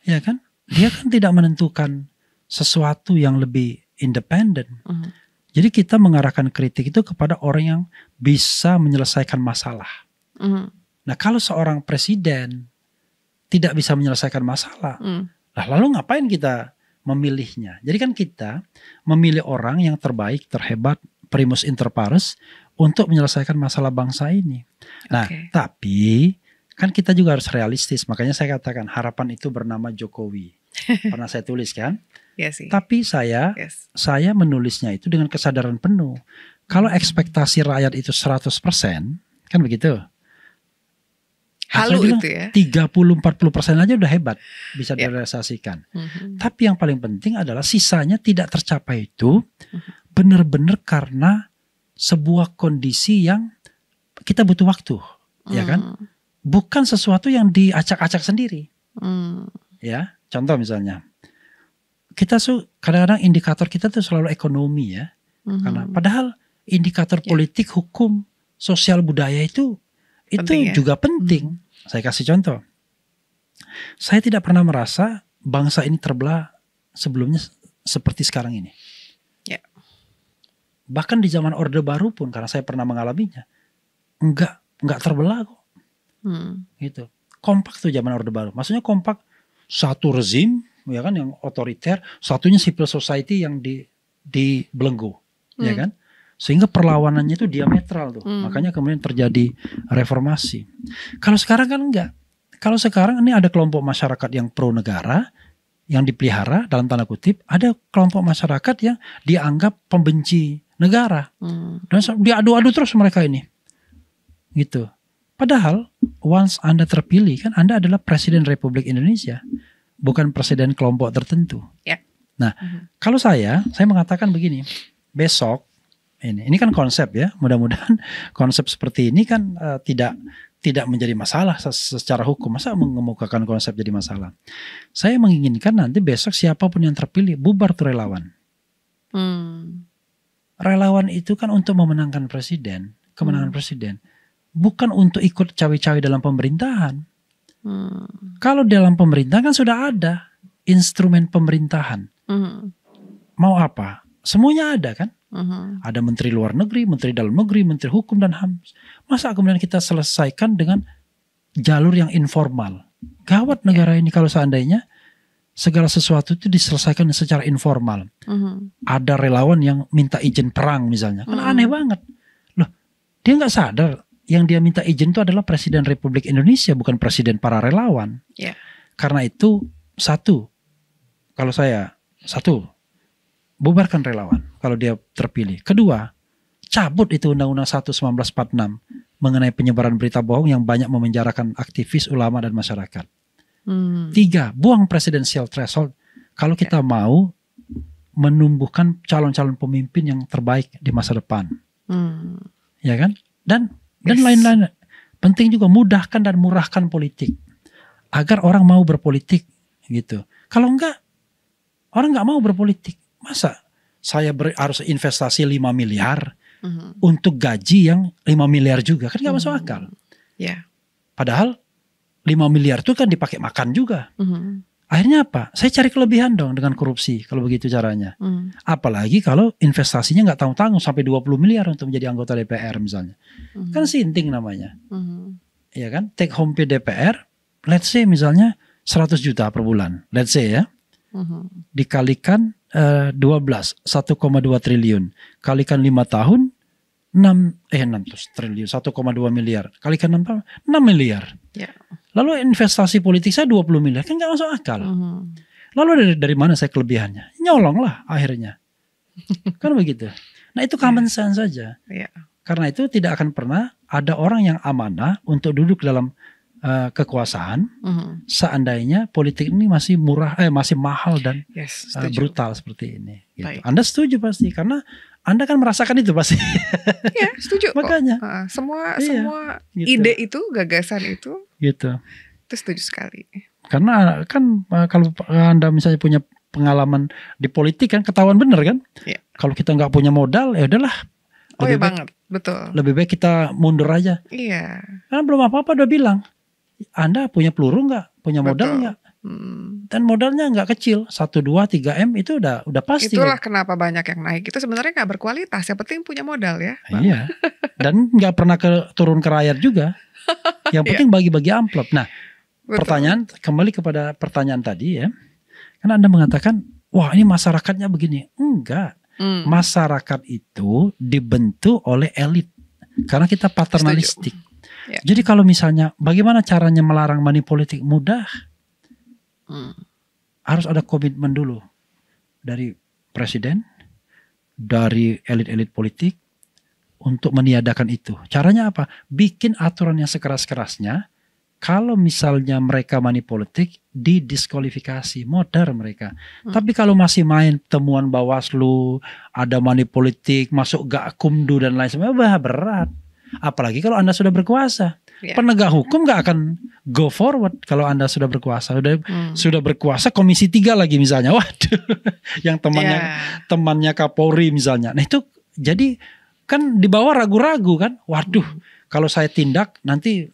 ya kan? Dia kan tidak menentukan sesuatu yang lebih independen. Jadi kita mengarahkan kritik itu kepada orang yang bisa menyelesaikan masalah. Nah, kalau seorang presiden tidak bisa menyelesaikan masalah, lalu ngapain kita memilihnya? Jadi kan kita memilih orang yang terbaik, terhebat, primus inter pares untuk menyelesaikan masalah bangsa ini. Nah, tapi kan kita juga harus realistis. Makanya saya katakan harapan itu bernama Jokowi. Pernah saya tulis kan? Tapi saya menulisnya itu dengan kesadaran penuh. Kalau ekspektasi rakyat itu 100%, kan begitu? Halu itu ya. 30-40% aja udah hebat bisa direalisasikan. Tapi yang paling penting adalah sisanya tidak tercapai itu benar-benar karena sebuah kondisi yang kita butuh waktu, ya kan? Bukan sesuatu yang diacak-acak sendiri. Ya, contoh misalnya, kita kadang-kadang indikator kita tuh selalu ekonomi ya, karena padahal indikator politik, hukum, sosial, budaya itu penting, juga penting. Saya kasih contoh. Saya tidak pernah merasa bangsa ini terbelah sebelumnya seperti sekarang ini. Bahkan di zaman Orde Baru pun, karena saya pernah mengalaminya, enggak terbelah kok. Gitu. Kompak tuh zaman Orde Baru. Maksudnya kompak, satu rezim ya kan yang otoriter, satunya civil society yang dibelenggu, ya kan? Sehingga perlawanannya itu diametral tuh. Makanya kemudian terjadi reformasi. Kalau sekarang kan enggak. Kalau sekarang ini ada kelompok masyarakat yang pro negara, yang dipelihara dalam tanda kutip, ada kelompok masyarakat yang dianggap pembenci negara. Dan diadu-adu terus mereka ini. Gitu. Padahal once Anda terpilih kan Anda adalah Presiden Republik Indonesia, bukan presiden kelompok tertentu. Nah, kalau saya mengatakan begini, besok ini kan konsep ya, mudah-mudahan konsep seperti ini kan tidak menjadi masalah secara hukum. Masa mengemukakan konsep jadi masalah? Saya menginginkan nanti besok siapapun yang terpilih bubar tuh relawan. Relawan itu kan untuk memenangkan presiden, kemenangan presiden, bukan untuk ikut cawe-cawe dalam pemerintahan. Kalau dalam pemerintahan kan sudah ada instrumen pemerintahan. Mau apa? Semuanya ada kan? Ada menteri luar negeri, menteri dalam negeri, menteri hukum dan HAM. Masa kemudian kita selesaikan dengan jalur yang informal? Gawat negara ini kalau seandainya segala sesuatu itu diselesaikan secara informal. Ada relawan yang minta izin perang misalnya. Kan aneh banget. Loh, dia gak sadar yang dia minta izin itu adalah Presiden Republik Indonesia, bukan presiden para relawan. Karena itu bubarkan relawan kalau dia terpilih. Kedua, cabut itu Undang-Undang 1 1946 mengenai penyebaran berita bohong yang banyak memenjarakan aktivis, ulama dan masyarakat. 3, buang presidensial threshold kalau kita mau menumbuhkan calon-calon pemimpin yang terbaik di masa depan. Ya kan? Dan lain-lain. Penting juga mudahkan dan murahkan politik agar orang mau berpolitik gitu. Kalau enggak, orang enggak mau berpolitik. Masa saya harus investasi 5 miliar untuk gaji yang 5 miliar juga, kan enggak masuk akal. Padahal 5 miliar itu kan dipakai makan juga. Akhirnya apa? Saya cari kelebihan dong dengan korupsi kalau begitu caranya. Apalagi kalau investasinya nggak tanggung-tanggung sampai 20 miliar untuk menjadi anggota DPR misalnya. Kan sinting namanya. Ya kan? Take home pay DPR, let's say misalnya 100 juta per bulan. Let's say ya. Dikalikan 12, 1,2 triliun. Kalikan 5 tahun, 6 triliun, 1,2 miliar. Kalikan 6 tahun, 6 miliar. Ya. Lalu investasi politik saya 20 miliar, kan gak masuk akal. Lalu dari mana saya kelebihannya? Nyolong lah akhirnya. Kan begitu. Nah itu common sense saja. Karena itu tidak akan pernah ada orang yang amanah untuk duduk dalam kekuasaan seandainya politik ini masih masih mahal dan brutal seperti ini. Gitu. Anda setuju pasti karena Anda kan merasakan itu pasti. Ya setuju. Makanya semua gitu. Ide itu, gagasan itu, gitu. Itu setuju sekali. Karena kan kalau Anda misalnya punya pengalaman di politik kan ketahuan bener kan. Kalau kita nggak punya modal ya udahlah. Iya banget, betul. Lebih baik kita mundur aja. Iya. Karena belum apa-apa udah bilang. Anda punya peluru nggak? Punya modal nggak? Dan modalnya nggak kecil, 1, 2, 3 M itu udah pasti. Itulah kenapa banyak yang naik. Itu sebenarnya nggak berkualitas. Yang penting punya modal ya. Iya. Dan nggak pernah turun ke rakyat juga. Yang penting bagi-bagi amplop. Nah, pertanyaan kembali kepada pertanyaan tadi ya. Karena Anda mengatakan, wah ini masyarakatnya begini. Enggak. Masyarakat itu dibentuk oleh elit. Karena kita paternalistik. Jadi kalau misalnya bagaimana caranya melarang money politik? Mudah. Harus ada komitmen dulu dari presiden, dari elit-elit politik untuk meniadakan itu. Caranya apa? Bikin aturan yang sekeras-kerasnya. Kalau misalnya mereka money politik, didiskualifikasi, modar mereka. Tapi kalau masih main temuan Bawaslu, ada money politik, masuk Gakumdu dan lain sebagainya, berat. Apalagi kalau Anda sudah berkuasa. Penegak hukum gak akan go forward kalau Anda sudah berkuasa. Sudah berkuasa Komisi 3 lagi misalnya. Waduh. Yang temannya Kapolri misalnya. Nah itu jadi kan di bawah ragu-ragu kan. Waduh. Kalau saya tindak nanti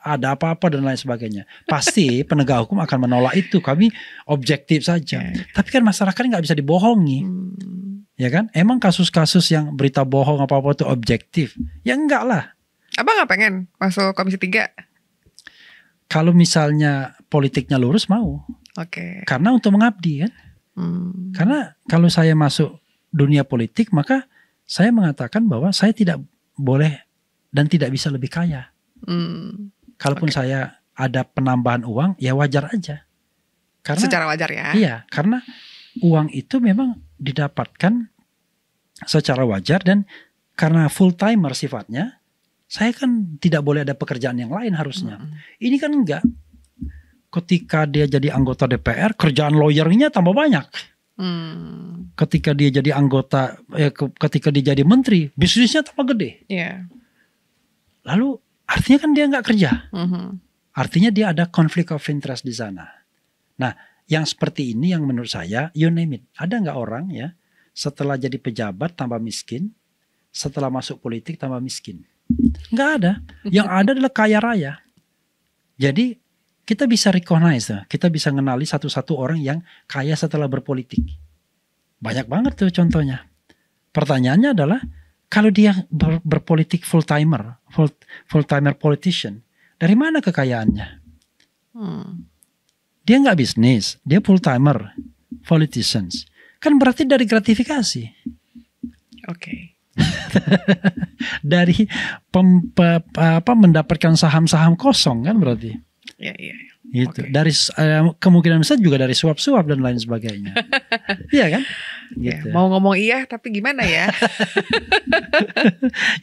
ada apa-apa dan lain sebagainya. Pasti penegak hukum akan menolak itu. Kami objektif saja. Tapi kan masyarakat gak bisa dibohongi. Ya kan? Emang kasus-kasus yang berita bohong apa-apa itu objektif? Ya enggak lah. Abang gak pengen masuk Komisi 3? Kalau misalnya politiknya lurus mau. Karena untuk mengabdi kan. Karena kalau saya masuk dunia politik maka saya mengatakan bahwa saya tidak boleh dan tidak bisa lebih kaya. Kalaupun saya ada penambahan uang ya wajar aja. Karena, secara wajar ya. Iya, karena uang itu memang didapatkan secara wajar dan karena full timer sifatnya, saya kan tidak boleh ada pekerjaan yang lain harusnya. Ini kan enggak. Ketika dia jadi anggota DPR, kerjaan lawyernya tambah banyak. Ketika dia jadi anggota, ketika dia jadi menteri, bisnisnya tambah gede. Lalu artinya kan dia enggak kerja. Artinya dia ada conflict of interest di sana. Nah, yang seperti ini yang menurut saya, you name it. Ada nggak orang ya setelah jadi pejabat tambah miskin, setelah masuk politik tambah miskin? Nggak ada. Yang ada adalah kaya raya. Jadi kita bisa recognize, kita bisa mengenali satu-satu orang yang kaya setelah berpolitik. Banyak banget tuh contohnya. Pertanyaannya adalah kalau dia berpolitik full timer politician, dari mana kekayaannya? Dia nggak bisnis, dia full timer politicians. Kan berarti dari gratifikasi. Dari mendapatkan saham-saham kosong kan berarti. Gitu. Dari kemungkinan besar juga dari suap-suap dan lain sebagainya. Iya kan? Gitu. Mau ngomong iya tapi gimana ya?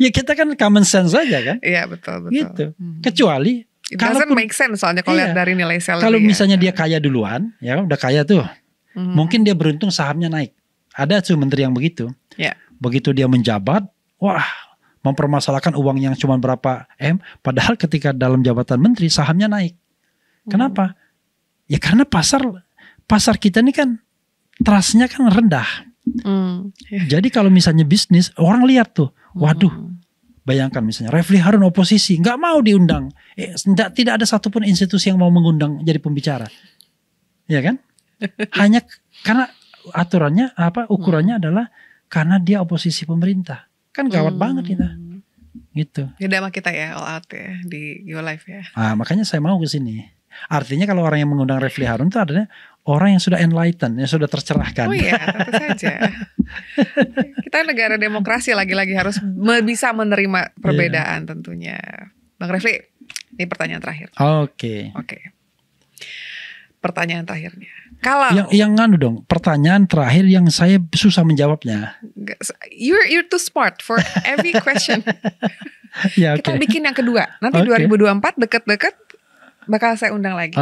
Ya kita kan common sense saja kan? Iya betul. Gitu. Kecuali it doesn't make sense soalnya kalau lihat dari nilai salary. Kalau misalnya dia kaya duluan, ya udah kaya tuh. Mungkin dia beruntung sahamnya naik. Ada tuh menteri yang begitu. Begitu dia menjabat, wah, mempermasalahkan uang yang cuma berapa M, padahal ketika dalam jabatan menteri sahamnya naik. Kenapa? Ya karena pasar kita ini kan trustnya kan rendah. Jadi kalau misalnya bisnis, orang lihat tuh, waduh, Bayangkan misalnya Refli Harun oposisi, nggak mau diundang. Tidak ada satupun institusi yang mau mengundang jadi pembicara. Ya kan? Hanya karena aturannya ukurannya adalah karena dia oposisi pemerintah. Kan gawat banget kita. Gitu. Beda sama kita ya, all out ya di Go Live ya. Makanya saya mau ke sini. Artinya kalau orang yang mengundang Refli Harun itu adalah orang yang sudah enlightened, yang sudah tercerahkan. Oh iya, tentu saja. Kita negara demokrasi, lagi-lagi harus bisa menerima perbedaan tentunya. Bang Refli, ini pertanyaan terakhir. Oke. Pertanyaan terakhirnya. Kalau yang nganu dong, pertanyaan terakhir yang saya susah menjawabnya. You're too smart for every question. Ya, Kita bikin yang kedua. Nanti 2024 deket-deket bakal saya undang lagi.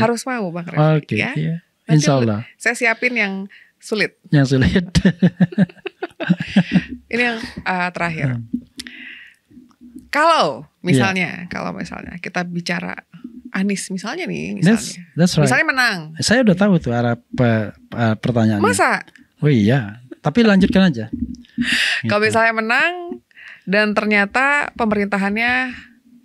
Harus mau Bang Refli ya. Yeah. Insya Allah. Saya siapin yang sulit. Yang sulit. Ini yang terakhir. Kalau misalnya kita bicara Anies misalnya nih, that's right. Misalnya menang. Saya udah tahu tuh arah pertanyaannya. Masa? Oh iya, tapi lanjutkan aja. Kalau misalnya menang dan ternyata pemerintahannya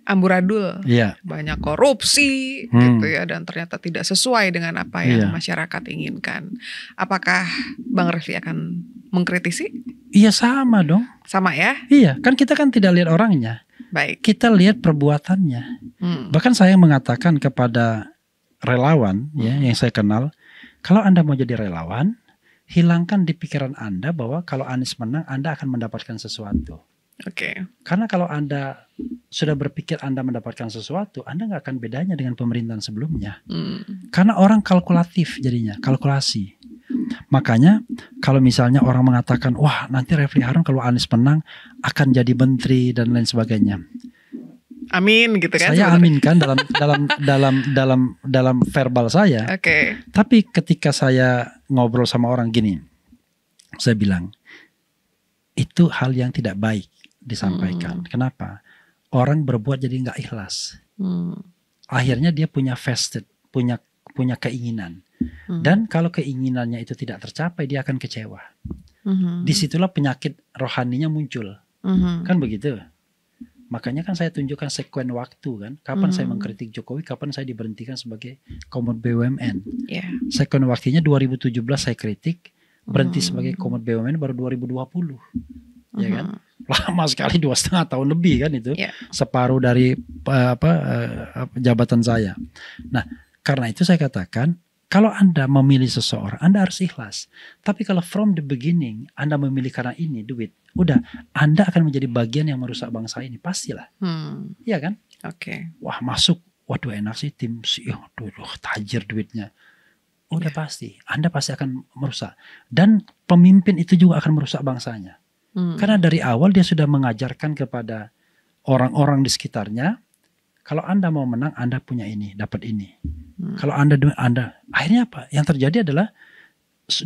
amburadul, banyak korupsi gitu ya, dan ternyata tidak sesuai dengan apa yang masyarakat inginkan, apakah Bang Refli akan mengkritisi? Iya, sama dong. Sama ya? Iya, kan kita kan tidak lihat orangnya. Baik. Kita lihat perbuatannya. Bahkan saya mengatakan kepada relawan yang saya kenal, kalau Anda mau jadi relawan, hilangkan di pikiran Anda bahwa kalau Anies menang Anda akan mendapatkan sesuatu. Karena kalau Anda sudah berpikir Anda mendapatkan sesuatu, Anda nggak akan bedanya dengan pemerintahan sebelumnya. Karena orang kalkulatif jadinya, kalkulasi. Makanya kalau misalnya orang mengatakan, wah nanti Refli Harun kalau Anies menang akan jadi menteri dan lain sebagainya. Amin gitu kan? Saya aminkan dalam verbal saya. Tapi ketika saya ngobrol sama orang gini, saya bilang itu hal yang tidak baik disampaikan. Kenapa? Orang berbuat jadi nggak ikhlas. Akhirnya dia punya vested, punya keinginan. Dan kalau keinginannya itu tidak tercapai, dia akan kecewa. Disitulah penyakit rohaninya muncul. Kan begitu. Makanya kan saya tunjukkan sekuen waktu kan. Kapan saya mengkritik Jokowi, kapan saya diberhentikan sebagai Komod BUMN. Sekuen waktunya 2017 saya kritik, berhenti sebagai Komod BUMN baru 2020. Ya kan? Lama sekali, 2,5 tahun lebih kan itu. Separuh dari jabatan saya. Nah, karena itu saya katakan, kalau Anda memilih seseorang, Anda harus ikhlas. Tapi kalau from the beginning Anda memilih karena ini duit, udah Anda akan menjadi bagian yang merusak bangsa ini, pastilah. Iya kan? Wah masuk, waduh enak sih tim, tajir duitnya. Udah pasti, Anda pasti akan merusak. Dan pemimpin itu juga akan merusak bangsanya. Karena dari awal dia sudah mengajarkan kepada orang-orang di sekitarnya, kalau Anda mau menang, Anda punya ini, dapat ini. Kalau Anda akhirnya apa? Yang terjadi adalah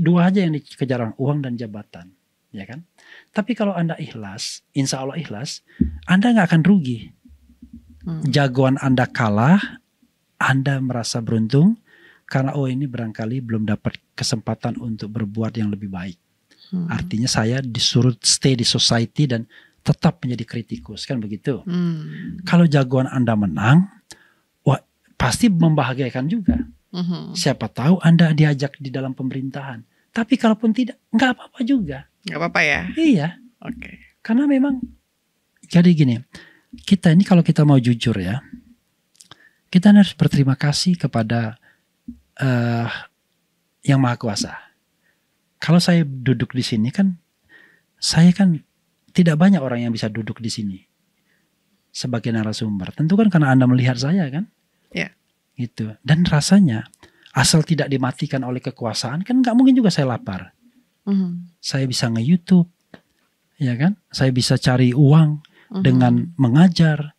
dua aja yang dikejar orang, uang dan jabatan, ya kan? Tapi kalau Anda ikhlas, insya Allah ikhlas, Anda nggak akan rugi. Jagoan Anda kalah, Anda merasa beruntung karena ini barangkali belum dapat kesempatan untuk berbuat yang lebih baik. Artinya saya disuruh stay di society dan tetap menjadi kritikus, kan begitu. Kalau jagoan Anda menang, pasti membahagiakan juga. Siapa tahu Anda diajak di dalam pemerintahan. Tapi kalaupun tidak, nggak apa-apa juga. Nggak apa-apa ya? Iya. Karena memang, jadi gini, kita ini kalau kita mau jujur ya, kita harus berterima kasih kepada Yang Maha Kuasa. Kalau saya duduk di sini kan, saya kan tidak banyak orang yang bisa duduk di sini sebagai narasumber. Tentu kan karena Anda melihat saya kan. Gitu. Dan rasanya asal tidak dimatikan oleh kekuasaan kan nggak mungkin juga saya lapar. Saya bisa nge-YouTube, ya kan? Saya bisa cari uang dengan mengajar,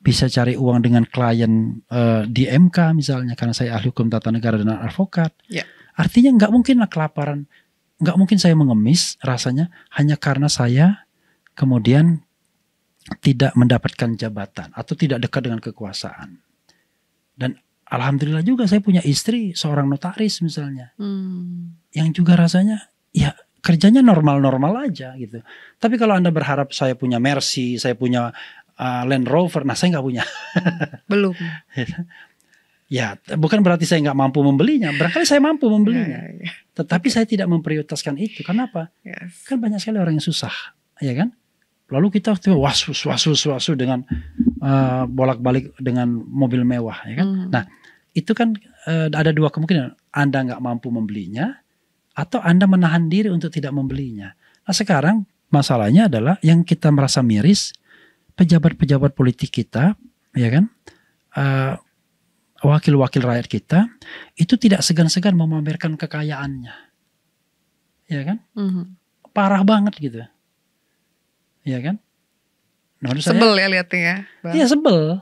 bisa cari uang dengan klien di MK misalnya karena saya ahli hukum tata negara dan advokat. Artinya nggak mungkin lah kelaparan, nggak mungkin saya mengemis rasanya hanya karena saya kemudian tidak mendapatkan jabatan atau tidak dekat dengan kekuasaan. Dan alhamdulillah juga saya punya istri seorang notaris misalnya, yang juga rasanya ya kerjanya normal-normal aja gitu. Tapi kalau Anda berharap saya punya Mercy, saya punya Land Rover, nah saya nggak punya. Belum. Ya, bukan berarti saya nggak mampu membelinya. Barangkali saya mampu membelinya. Tetapi saya tidak memprioritaskan itu. Kenapa? Kan banyak sekali orang yang susah, ya kan? Lalu kita wasu dengan bolak-balik dengan mobil mewah, ya kan? Nah, itu kan ada dua kemungkinan. Anda nggak mampu membelinya, atau Anda menahan diri untuk tidak membelinya. Nah, sekarang masalahnya adalah yang kita merasa miris, pejabat-pejabat politik kita, ya kan, wakil-wakil rakyat kita, itu tidak segan-segan memamerkan kekayaannya, ya kan? Parah banget gitu. Ya kan? Nah, sebel ya lihatnya ya. Iya sebel.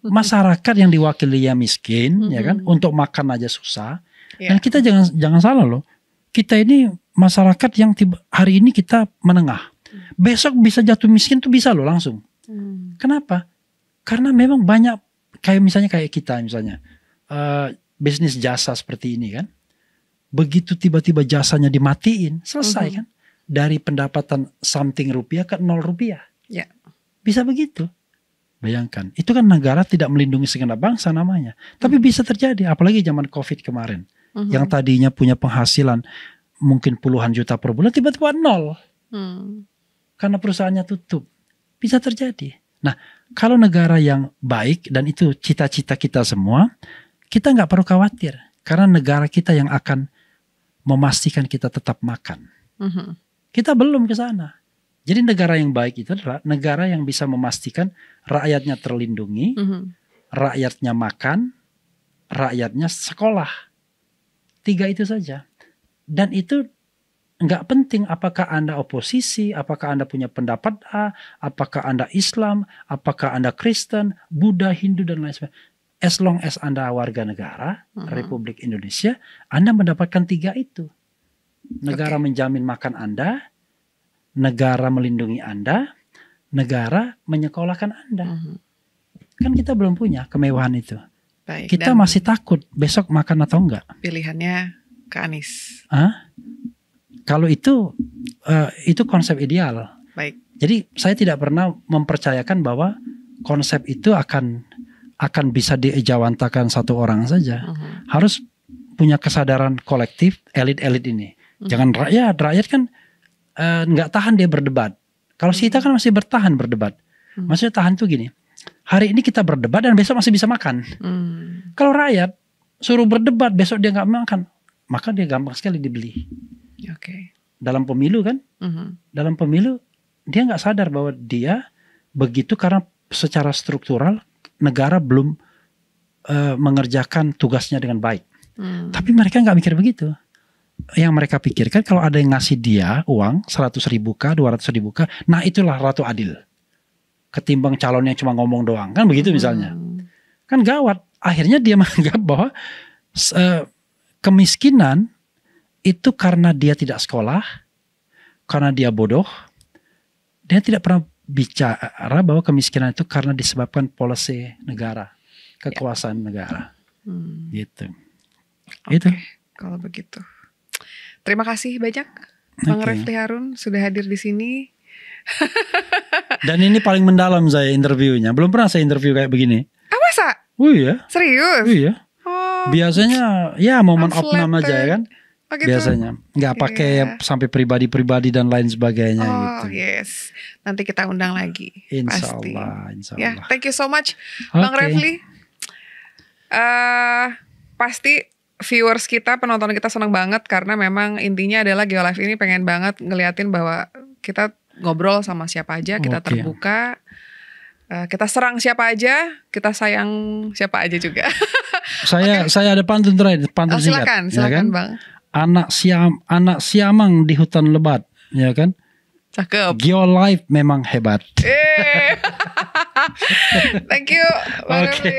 Masyarakat yang diwakili ya miskin, ya kan, untuk makan aja susah. Dan kita jangan salah loh. Kita ini masyarakat yang hari ini kita menengah. Besok bisa jatuh miskin tuh bisa loh langsung. Kenapa? Karena memang banyak misalnya kita misalnya bisnis jasa seperti ini kan. Begitu tiba-tiba jasanya dimatiin, selesai kan? Dari pendapatan something rupiah ke 0 rupiah. Ya. Bisa begitu. Bayangkan. Itu kan negara tidak melindungi segenap bangsa namanya. Tapi bisa terjadi. Apalagi zaman COVID kemarin. Yang tadinya punya penghasilan mungkin puluhan juta per bulan. Tiba-tiba 0. Karena perusahaannya tutup. Bisa terjadi. Nah, kalau negara yang baik. Dan itu cita-cita kita semua. Kita nggak perlu khawatir. Karena negara kita yang akan memastikan kita tetap makan. Kita belum ke sana. Jadi negara yang baik itu adalah negara yang bisa memastikan rakyatnya terlindungi, rakyatnya makan, rakyatnya sekolah. 3 itu saja. Dan itu nggak penting apakah Anda oposisi, apakah Anda punya pendapat A, apakah Anda Islam, apakah Anda Kristen, Buddha, Hindu, dan lain sebagainya. As long as Anda warga negara, Republik Indonesia, Anda mendapatkan 3 itu. Negara menjamin makan Anda, negara melindungi Anda, negara menyekolahkan Anda. Kan kita belum punya kemewahan itu. Baik, kita masih takut besok makan atau enggak. Pilihannya ke Anies. Kalau itu konsep ideal. Baik. Jadi saya tidak pernah mempercayakan bahwa konsep itu akan bisa diejawantakan satu orang saja. Harus punya kesadaran kolektif elit-elit ini. Jangan rakyat kan nggak tahan dia berdebat. Kalau kita kan masih bertahan berdebat. Maksudnya tahan tuh gini. Hari ini kita berdebat dan besok masih bisa makan. Kalau rakyat suruh berdebat besok dia nggak makan, maka dia gampang sekali dibeli. Dalam pemilu kan, dalam pemilu dia nggak sadar bahwa dia begitu karena secara struktural negara belum mengerjakan tugasnya dengan baik. Tapi mereka nggak mikir begitu. Yang mereka pikirkan kalau ada yang ngasih dia uang 100.000 kah, 200.000 kah, nah itulah ratu adil. Ketimbang calon yang cuma ngomong doang, kan begitu misalnya. Kan gawat. Akhirnya dia menganggap bahwa kemiskinan itu karena dia tidak sekolah, karena dia bodoh. Dia tidak pernah bicara bahwa kemiskinan itu karena disebabkan policy negara, kekuasaan negara. Gitu. Itu. Kalau begitu. Terima kasih banyak Bang Refli Harun sudah hadir di sini. Dan ini paling mendalam saya interviewnya. Belum pernah saya interview kayak begini. Masa? Iya. Serius? Iya. Biasanya ya momen opnam aja ya kan. Gitu? Biasanya nggak pakai sampai pribadi-pribadi dan lain sebagainya gitu. Yes. Nanti kita undang lagi. Insya Allah. Ya, thank you so much Bang Refli. Pasti viewers kita, penonton kita senang banget karena memang intinya adalah Geolive ini pengen banget ngeliatin bahwa kita ngobrol sama siapa aja, kita terbuka, kita serang siapa aja, kita sayang siapa aja juga. Saya ada pantun terakhir, pantun singkat. Silakan ya kan? Bang. Anak siamang di hutan lebat, ya kan? Cakep. Geolive memang hebat. Thank you, Bang Refli.